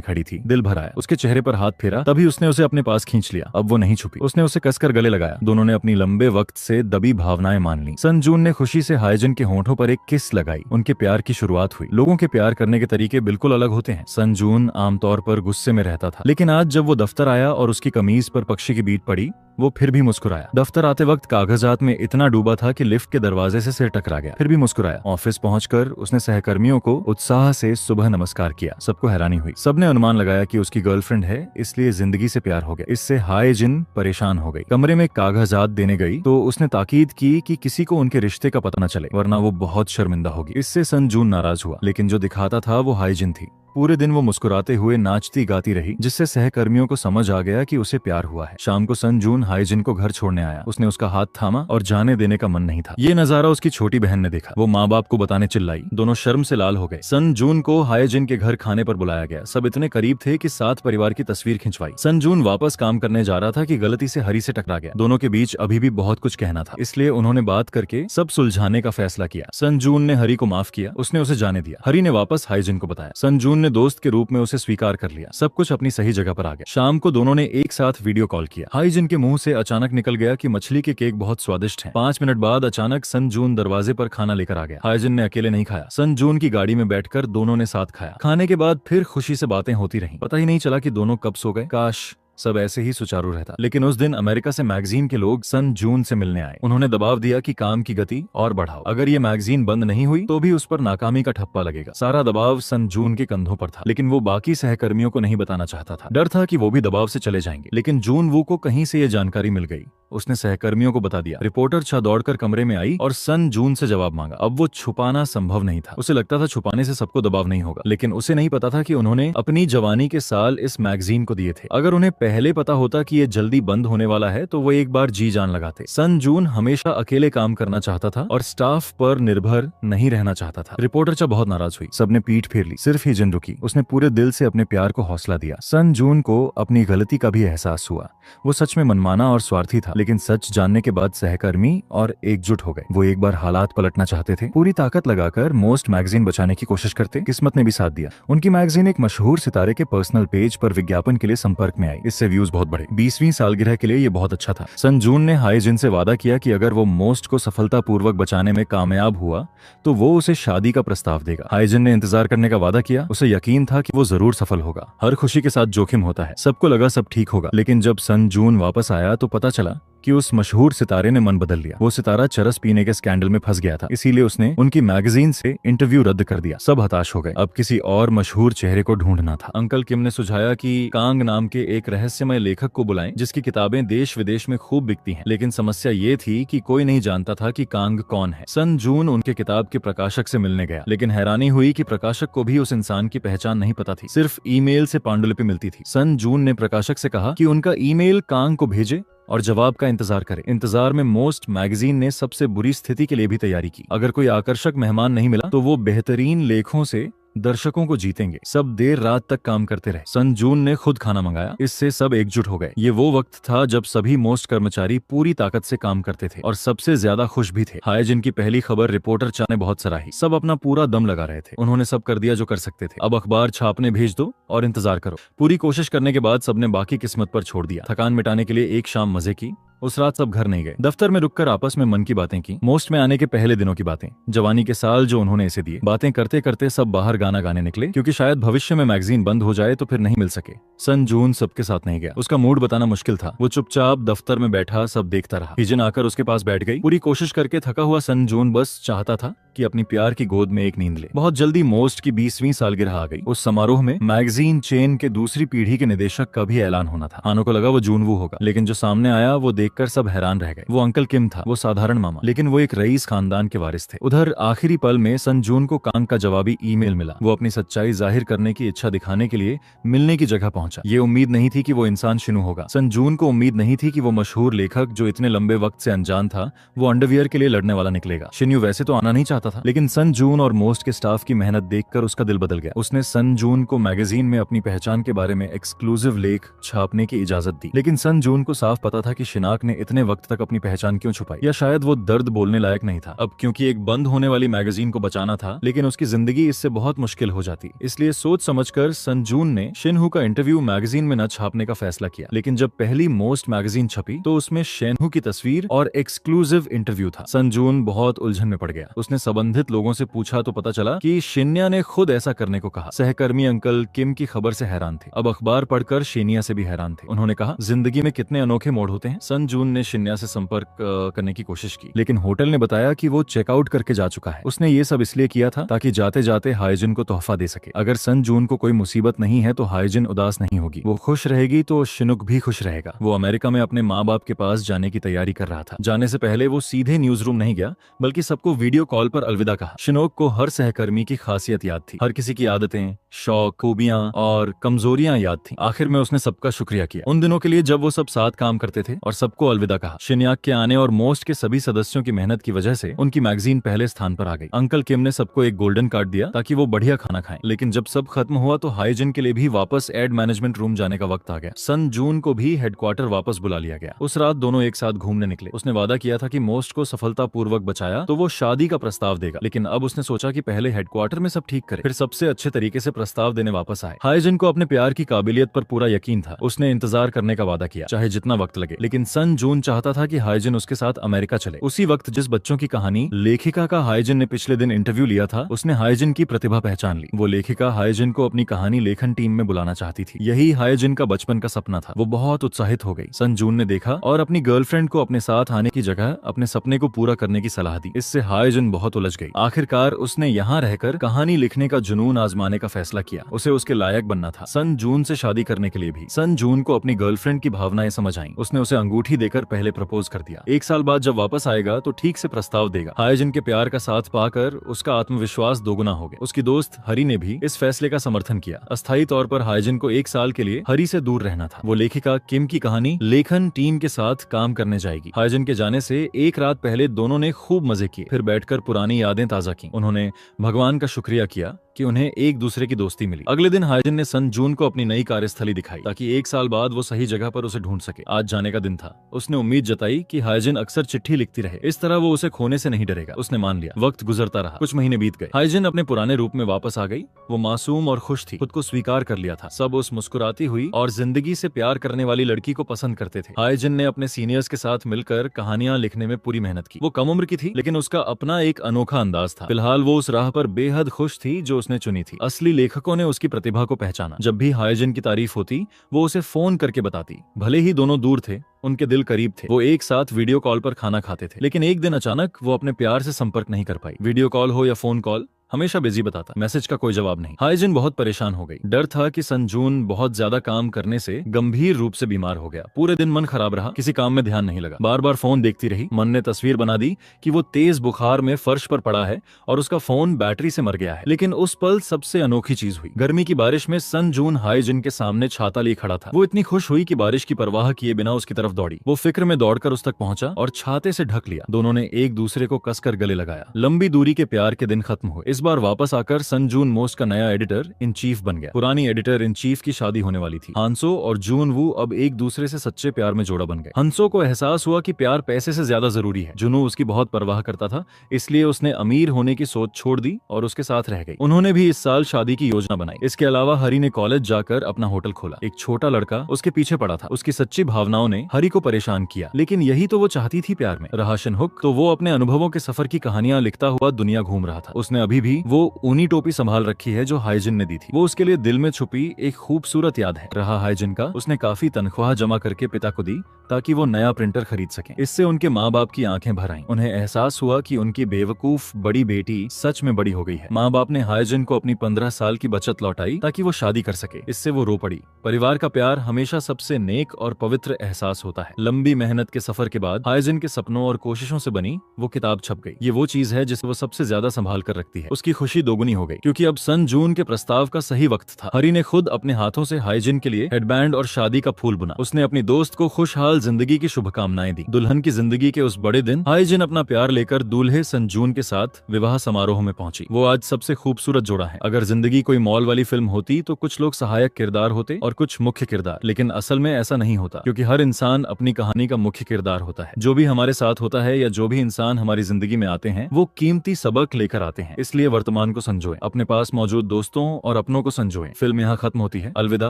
खड़ी थी। दिल भर आया। उसके चेहरे पर हाथ फेरा, तभी उसने उसे अपने पास खींच लिया। अब वो नहीं छुपी। उसने उसे कसकर गले लगाया। दोनों ने अपनी लंबे वक्त से दबी भावनाएं मान ली। संजून ने खुशी से हाइजिन के होंठों पर एक किस लगाई। उनके प्यार की शुरुआत हुई। लोगों के प्यार करने के तरीके बिल्कुल अलग होते हैं। संजून आमतौर पर गुस्से में रहता था, लेकिन आज जब वो दफ्तर आया और उसकी कमीज पर पक्षी की बीट पड़ी, वो फिर भी मुस्कुराया। दफ्तर आते वक्त कागजात में इतना डूबा था कि लिफ्ट के दरवाजे से सिर टकरा गया, फिर भी मुस्कुराया। ऑफिस पहुंचकर उसने सहकर्मियों को उत्साह से सुबह नमस्कार किया। सबको हैरानी हुई। सबने अनुमान लगाया कि उसकी गर्लफ्रेंड है, इसलिए जिंदगी से प्यार हो गया। इससे हाइजिन परेशान हो गई। कमरे में कागजात देने गई तो उसने ताकीद की कि किसी को उनके रिश्ते का पता न चले, वरना वो बहुत शर्मिंदा होगी। इससे संजून नाराज हुआ, लेकिन जो दिखाता था वो हाइजिन थी। पूरे दिन वो मुस्कुराते हुए नाचती गाती रही, जिससे सहकर्मियों को समझ आ गया कि उसे प्यार हुआ है। शाम को संजून हाइजिन को घर छोड़ने आया। उसने उसका हाथ थामा और जाने देने का मन नहीं था। ये नजारा उसकी छोटी बहन ने देखा। वो माँ बाप को बताने चिल्लाई। दोनों शर्म से लाल हो गए। संजून को हाइजिन के घर खाने पर बुलाया गया। सब इतने करीब थे कि साथ परिवार की तस्वीर खिंचवाई। संजून वापस काम करने जा रहा था कि गलती से हरी से टकरा गया। दोनों के बीच अभी भी बहुत कुछ कहना था, इसलिए उन्होंने बात करके सब सुलझाने का फैसला किया। संजून ने हरी को माफ किया। उसने उसे जाने दिया। हरी ने वापस हाइजिन को बताया। संजून ने दोस्त के रूप में उसे स्वीकार कर लिया। सब कुछ अपनी सही जगह पर आ गया। शाम को दोनों ने एक साथ वीडियो कॉल किया। हाइजिन के मुंह से अचानक निकल गया कि मछली के केक बहुत स्वादिष्ट हैं। 5 मिनट बाद अचानक संजून दरवाजे पर खाना लेकर आ गया। हाइजिन ने अकेले नहीं खाया। संजून की गाड़ी में बैठकर दोनों ने साथ खाया। खाने के बाद फिर खुशी से बातें होती रहीं। पता ही नहीं चला कि दोनों कब सो गए। काश सब ऐसे ही सुचारू रहता। लेकिन उस दिन अमेरिका से मैगजीन के लोग संजून से मिलने आए। उन्होंने दबाव दिया कि काम की गति और बढ़ाओ। अगर ये मैगजीन बंद नहीं हुई तो भी उस पर नाकामी का ठप्पा लगेगा। सारा दबाव संजून के कंधों पर था, लेकिन वो बाकी सहकर्मियों को नहीं बताना चाहता था। डर था कि वो भी दबाव से चले जाएंगे। लेकिन जून वू को कहीं से ये जानकारी मिल गई। उसने सहकर्मियों को बता दिया। रिपोर्टर छा दौड़कर कमरे में आई और संजून से जवाब मांगा। अब वो छुपाना संभव नहीं था। उसे लगता था छुपाने से सबको दबाव नहीं होगा, लेकिन उसे नहीं पता था कि उन्होंने अपनी जवानी के साल इस मैगजीन को दिए थे। अगर उन्हें पहले पता होता कि ये जल्दी बंद होने वाला है तो वो एक बार जी जान लगाते। संजून हमेशा अकेले काम करना चाहता था और स्टाफ पर निर्भर नहीं रहना चाहता था। रिपोर्टर चा बहुत नाराज हुई। सबने पीठ फेर ली, सिर्फ हिजन रुकी। उसने पूरे दिल से अपने प्यार को हौसला दिया। संजून को अपनी गलती का भी एहसास हुआ। वो सच में मनमाना और स्वार्थी था, लेकिन सच जानने के बाद सहकर्मी और एकजुट हो गए। वो एक बार हालात पलटना चाहते थे। पूरी ताकत लगाकर मोस्ट मैगजीन बचाने की कोशिश करते। किस्मत ने भी साथ दिया। उनकी मैगजीन एक मशहूर सितारे के पर्सनल पेज पर विज्ञापन के लिए संपर्क में आई। इससे व्यूज बहुत बढ़े। 20वीं सालगिरह के लिए ये बहुत अच्छा था। संजून ने हाइजिन से वादा किया कि अगर वो मोस्ट को सफलतापूर्वक बचाने में कामयाब हुआ तो वो उसे शादी का प्रस्ताव देगा। हाइजिन ने इंतजार करने का वादा किया। उसे यकीन था कि वो जरूर सफल होगा। हर खुशी के साथ जोखिम होता है। सबको लगा सब ठीक होगा, लेकिन जब संजून वापस आया तो पता चला कि उस मशहूर सितारे ने मन बदल लिया। वो सितारा चरस पीने के स्कैंडल में फंस गया था, इसीलिए उसने उनकी मैगजीन से इंटरव्यू रद्द कर दिया। सब हताश हो गए, अब किसी और मशहूर चेहरे को ढूंढना था। अंकल किम ने सुझाया कि कांग नाम के एक रहस्यमय लेखक को बुलाएं जिसकी किताबें देश विदेश में खूब बिकती हैं। लेकिन समस्या ये थी कि कोई नहीं जानता था कि कांग कौन है। सन जून उनके किताब के प्रकाशक से मिलने गया, लेकिन हैरानी हुई कि प्रकाशक को भी उस इंसान की पहचान नहीं पता थी, सिर्फ ईमेल से पांडुलिपि मिलती थी। सन जून ने प्रकाशक से कहा कि उनका ईमेल कांग को भेजे और जवाब का इंतजार करें। इंतजार में मोस्ट मैगजीन ने सबसे बुरी स्थिति के लिए भी तैयारी की। अगर कोई आकर्षक मेहमान नहीं मिला तो वो बेहतरीन लेखों से दर्शकों को जीतेंगे। सब देर रात तक काम करते रहे। सन जून ने खुद खाना मंगाया, इससे सब एकजुट हो गए। ये वो वक्त था जब सभी मोस्ट कर्मचारी पूरी ताकत से काम करते थे और सबसे ज्यादा खुश भी थे। हाइजिन की पहली खबर रिपोर्टर चा ने बहुत सराही। सब अपना पूरा दम लगा रहे थे। उन्होंने सब कर दिया जो कर सकते थे। अब अखबार छापने भेज दो और इंतजार करो। पूरी कोशिश करने के बाद सबने बाकी किस्मत पर छोड़ दिया। थकान मिटाने के लिए एक शाम मजे की। उस रात सब घर नहीं गए। दफ्तर में रुककर आपस में मन की बातें की। मोस्ट में आने के पहले दिनों की बातें, जवानी के साल जो उन्होंने इसे दिए। बातें करते करते सब बाहर गाना गाने निकले, क्योंकि शायद भविष्य में मैगजीन बंद हो जाए तो फिर नहीं मिल सके। सन जून सबके साथ नहीं गया। उसका मूड बताना मुश्किल था। वो चुपचाप दफ्तर में बैठा सब देखता रहा। हिजन आकर उसके पास बैठ गई। पूरी कोशिश करके थका हुआ सन जून बस चाहता था कि अपनी प्यार की गोद में एक नींद ले। बहुत जल्दी मोस्ट की 20वीं सालगिरह आ गई। उस समारोह में मैगजीन चेन के दूसरी पीढ़ी के निदेशक का भी ऐलान होना था। आनों को लगा वो जूनवू होगा, लेकिन जो सामने आया वो देखकर सब हैरान रह गए। वो अंकल किम था, वो साधारण मामा, लेकिन वो एक रईस खानदान के वारिस थे। उधर आखिरी पल में सन जून को कांग का जवाबी ईमेल मिला। वो अपनी सच्चाई जाहिर करने की इच्छा दिखाने के लिए मिलने की जगह पहुंचा। ये उम्मीद नहीं थी कि वो इंसान शिनु होगा। सन जून को उम्मीद नहीं थी कि वो मशहूर लेखक जो इतने लंबे वक्त से अनजान था, वो अंडरवियर के लिए लड़ने वाला निकलेगा। शिन्यू वैसे तो आना नहीं चाहता था, लेकिन सन जून और मोस्ट के स्टाफ की मेहनत देखकर उसका दिल बदल गया। उसने सन जून को मैगजीन में अपनी पहचान के बारे में एक्सक्लूसिव लेख छापने की इजाजत दी। लेकिन सन जून को साफ पता था कि शिनाक ने इतने वक्त तक अपनी पहचान क्यों छुपाई, या शायद वो दर्द बोलने लायक नहीं था अब, क्योंकि एक बंद होने वाली मैगजीन को बचाना था, लेकिन उसकी जिंदगी इससे बहुत मुश्किल हो जाती। इसलिए सोच समझकर सन जून ने शिनहू का इंटरव्यू मैगजीन में न छापने का फैसला किया। लेकिन जब पहली मोस्ट मैगजीन छपी तो उसमें शेनहू की तस्वीर और एक्सक्लूसिव इंटरव्यू था। सन जून बहुत उलझन में पड़ गया। उसने संबंधित लोगों से पूछा तो पता चला कि शिन्या ने खुद ऐसा करने को कहा। सहकर्मी अंकल किम की खबर से हैरान थे। अब अखबार पढ़कर शिन्या से भी हैरान थे। उन्होंने कहा, जिंदगी में कितने अनोखे मोड़ होते हैं। सन जून ने शिन्या से संपर्क करने की कोशिश की, लेकिन होटल ने बताया कि वो चेकआउट करके जा चुका है। उसने ये सब इसलिए किया था ताकि जाते जाते हाइजिन को तोहफा दे सके। अगर सन जून को कोई मुसीबत नहीं है तो हाइजिन उदास नहीं होगी। वो खुश रहेगी तो शिनुक भी खुश रहेगा। वो अमेरिका में अपने माँ बाप के पास जाने की तैयारी कर रहा था। जाने से पहले वो सीधे न्यूज रूम नहीं गया, बल्कि सबको वीडियो कॉल पर अलविदा कहा। शिनोक को हर सहकर्मी की खासियत याद थी। हर किसी की आदतें, शौक, खूबियां और कमजोरियां याद थी। आखिर में उसने सबका शुक्रिया किया उन दिनों के लिए जब वो सब साथ काम करते थे, और सबको अलविदा कहा। शिन्याक के आने और मोस्ट के सभी सदस्यों की मेहनत की वजह से उनकी मैगजीन पहले स्थान पर आ गई। अंकल किम ने सबको एक गोल्डन कार्ड दिया ताकि वो बढ़िया खाना खाएं। लेकिन जब सब खत्म हुआ तो हाइजिन के लिए भी वापस एड मैनेजमेंट रूम जाने का वक्त आ गया। सन जून को भी हेडक्वार्टर वापस बुला लिया गया। उस रात दोनों एक साथ घूमने निकले। उसने वादा किया था कि मोस्ट को सफलतापूर्वक बचाया तो वो शादी का प्रस्ताव देगा, लेकिन अब उसने सोचा कि पहले हेडक्वार्टर में सब ठीक करे, फिर सबसे अच्छे तरीके से प्रस्ताव देने वापस आए। हाइजिन को अपने प्यार की काबिलियत पर पूरा यकीन था। उसने इंतजार करने का वादा किया, चाहे जितना वक्त लगे। लेकिन सन जून चाहता था कि हाइजिन उसके साथ अमेरिका चले। उसी वक्त जिस बच्चों की कहानी लेखिका का हाइजिन ने पिछले दिन इंटरव्यू लिया था, उसने हाइजिन की प्रतिभा पहचान ली। वो लेखिका हाइजिन को अपनी कहानी लेखन टीम में बुलाना चाहती थी। यही हाइजिन का बचपन का सपना था। वो बहुत उत्साहित हो गई। सन जून ने देखा और अपनी गर्लफ्रेंड को अपने साथ आने की जगह अपने सपने को पूरा करने की सलाह दी। इससे हाइजिन बहुत उलझ गई। आखिरकार उसने यहाँ रहकर कहानी लिखने का जुनून आजमाने का फैसला किया। उसे उसके लायक बनना था। सन जून से शादी करने के लिए भी सन जून को अपनी गर्लफ्रेंड की भावनाएं समझ आईं। उसने उसे अंगूठी देकर पहले प्रपोज कर दिया। एक साल बाद जब वापस आएगा तो ठीक से प्रस्ताव देगा। हाइजिन के प्यार का साथ पाकर उसका आत्मविश्वास दोगुना हो गया। उसकी दोस्त हरी ने भी इस फैसले का समर्थन किया। अस्थायी तौर पर हाइजिन को एक साल के लिए हरी से दूर रहना था। वो लेखिका किम की कहानी लेखन टीम के साथ काम करने जाएगी। हाइजिन के जाने से एक रात पहले दोनों ने खूब मजे किए, फिर बैठकर पुरानी यादें ताजा की। उन्होंने भगवान का शुक्रिया किया कि उन्हें एक दूसरे की दोस्ती मिली। अगले दिन हाइजिन ने सन जून को अपनी नई कार्यस्थली दिखाई ताकि एक साल बाद वो सही जगह पर उसे ढूंढ सके। आज जाने का दिन था। उसने उम्मीद जताई कि हाइजिन अक्सर चिट्ठी लिखती रहे, इस तरह वो उसे खोने से नहीं डरेगा। उसने मान लिया। वक्त गुजरता रहा। कुछ महीने बीत गए। हाइजिन अपने पुराने रूप में वापस आ गई। वो मासूम और खुश थी। खुद को स्वीकार कर लिया था। सब उस मुस्कुराती हुई और जिंदगी से प्यार करने वाली लड़की को पसंद करते थे। हाइजिन ने अपने सीनियर्स के साथ मिलकर कहानियां लिखने में पूरी मेहनत की। वो कम उम्र की थी, लेकिन उसका अपना एक अनोखा अंदाज था। फिलहाल वो उस राह पर बेहद खुश थी जो उसने चुनी थी। असली लेखकों ने उसकी प्रतिभा को पहचाना। जब भी हाइजिन की तारीफ होती वो उसे फोन करके बताती। भले ही दोनों दूर थे, उनके दिल करीब थे। वो एक साथ वीडियो कॉल पर खाना खाते थे। लेकिन एक दिन अचानक वो अपने प्यार से संपर्क नहीं कर पाई। वीडियो कॉल हो या फोन कॉल, हमेशा बिजी बताता, मैसेज का कोई जवाब नहीं। हाइजिन बहुत परेशान हो गई। डर था कि सन जून बहुत ज्यादा काम करने से गंभीर रूप से बीमार हो गया। पूरे दिन मन खराब रहा, किसी काम में ध्यान नहीं लगा। बार बार फोन देखती रही। मन ने तस्वीर बना दी कि वो तेज बुखार में फर्श पर पड़ा है और उसका फोन बैटरी से मर गया है। लेकिन उस पल सबसे अनोखी चीज हुई। गर्मी की बारिश में सन जून हाइजिन के सामने छाता लिए खड़ा था। वो इतनी खुश हुई कि बारिश की परवाह किए बिना उसकी तरफ दौड़ी। वो फिक्र में दौड़कर उस तक पहुंचा और छाते से ढक लिया। दोनों ने एक दूसरे को कसकर गले लगाया। लंबी दूरी के प्यार के दिन खत्म हुए। इस बार वापस आकर सन जून मोस्ट का नया एडिटर इन चीफ बन गया। पुरानी एडिटर इन चीफ की शादी होने वाली थी। हांसो और जून वू अब एक दूसरे से सच्चे प्यार में जोड़ा बन गए। हंसो को एहसास हुआ कि प्यार पैसे से ज्यादा जरूरी है। जुनू उसकी बहुत परवाह करता था, इसलिए उसने अमीर होने की सोच छोड़ दी और उसके साथ रह गई। उन्होंने भी इस साल शादी की योजना बनाई। इसके अलावा हरी ने कॉलेज जाकर अपना होटल खोला। एक छोटा लड़का उसके पीछे पड़ा था। उसकी सच्ची भावनाओं ने हरी को परेशान किया, लेकिन यही तो वो चाहती थी प्यार में। रहा शिनहुक तो वो अपने अनुभवों के सफर की कहानियां लिखता हुआ दुनिया घूम रहा था। उसने अभी भी वो ऊनी टोपी संभाल रखी है जो हाइजिन ने दी थी। वो उसके लिए दिल में छुपी एक खूबसूरत याद है। रहा हाइजिन का, उसने काफी तनख्वाह जमा करके पिता को दी ताकि वो नया प्रिंटर खरीद सकें। इससे उनके माँ बाप की आंखें भर आईं। उन्हें एहसास हुआ कि उनकी बेवकूफ बड़ी बेटी सच में बड़ी हो गई है। माँ बाप ने हाइजिन को अपनी 15 साल की बचत लौटाई ताकि वो शादी कर सके। इससे वो रो पड़ी। परिवार का प्यार हमेशा सबसे नेक और पवित्र एहसास होता है। लंबी मेहनत के सफर के बाद हाइजिन के सपनों और कोशिशों से बनी वो किताब छप गई। ये वो चीज है जिसे वो सबसे ज्यादा संभाल कर रखती है। उसकी खुशी दोगुनी हो गई क्योंकि अब सन जून के प्रस्ताव का सही वक्त था। हरी ने खुद अपने हाथों से हाइजिन के लिए हेडबैंड और शादी का फूल बुना। उसने अपनी दोस्त को खुशहाल जिंदगी की शुभकामनाएं दी। दुल्हन की जिंदगी के उस बड़े दिन हाइजिन अपना प्यार लेकर दूल्हे सन जून के साथ विवाह समारोह में पहुंची। वो आज सबसे खूबसूरत जोड़ा है। अगर जिंदगी कोई मॉल वाली फिल्म होती तो कुछ लोग सहायक किरदार होते और कुछ मुख्य किरदार, लेकिन असल में ऐसा नहीं होता क्योंकि हर इंसान अपनी कहानी का मुख्य किरदार होता है। जो भी हमारे साथ होता है या जो भी इंसान हमारी जिंदगी में आते हैं वो कीमती सबक लेकर आते हैं। इसलिए वर्तमान को संजोएं, अपने पास मौजूद दोस्तों और अपनों को संजोएं। फिल्म यहाँ खत्म होती है। अलविदा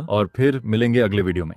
और फिर मिलेंगे अगले वीडियो में।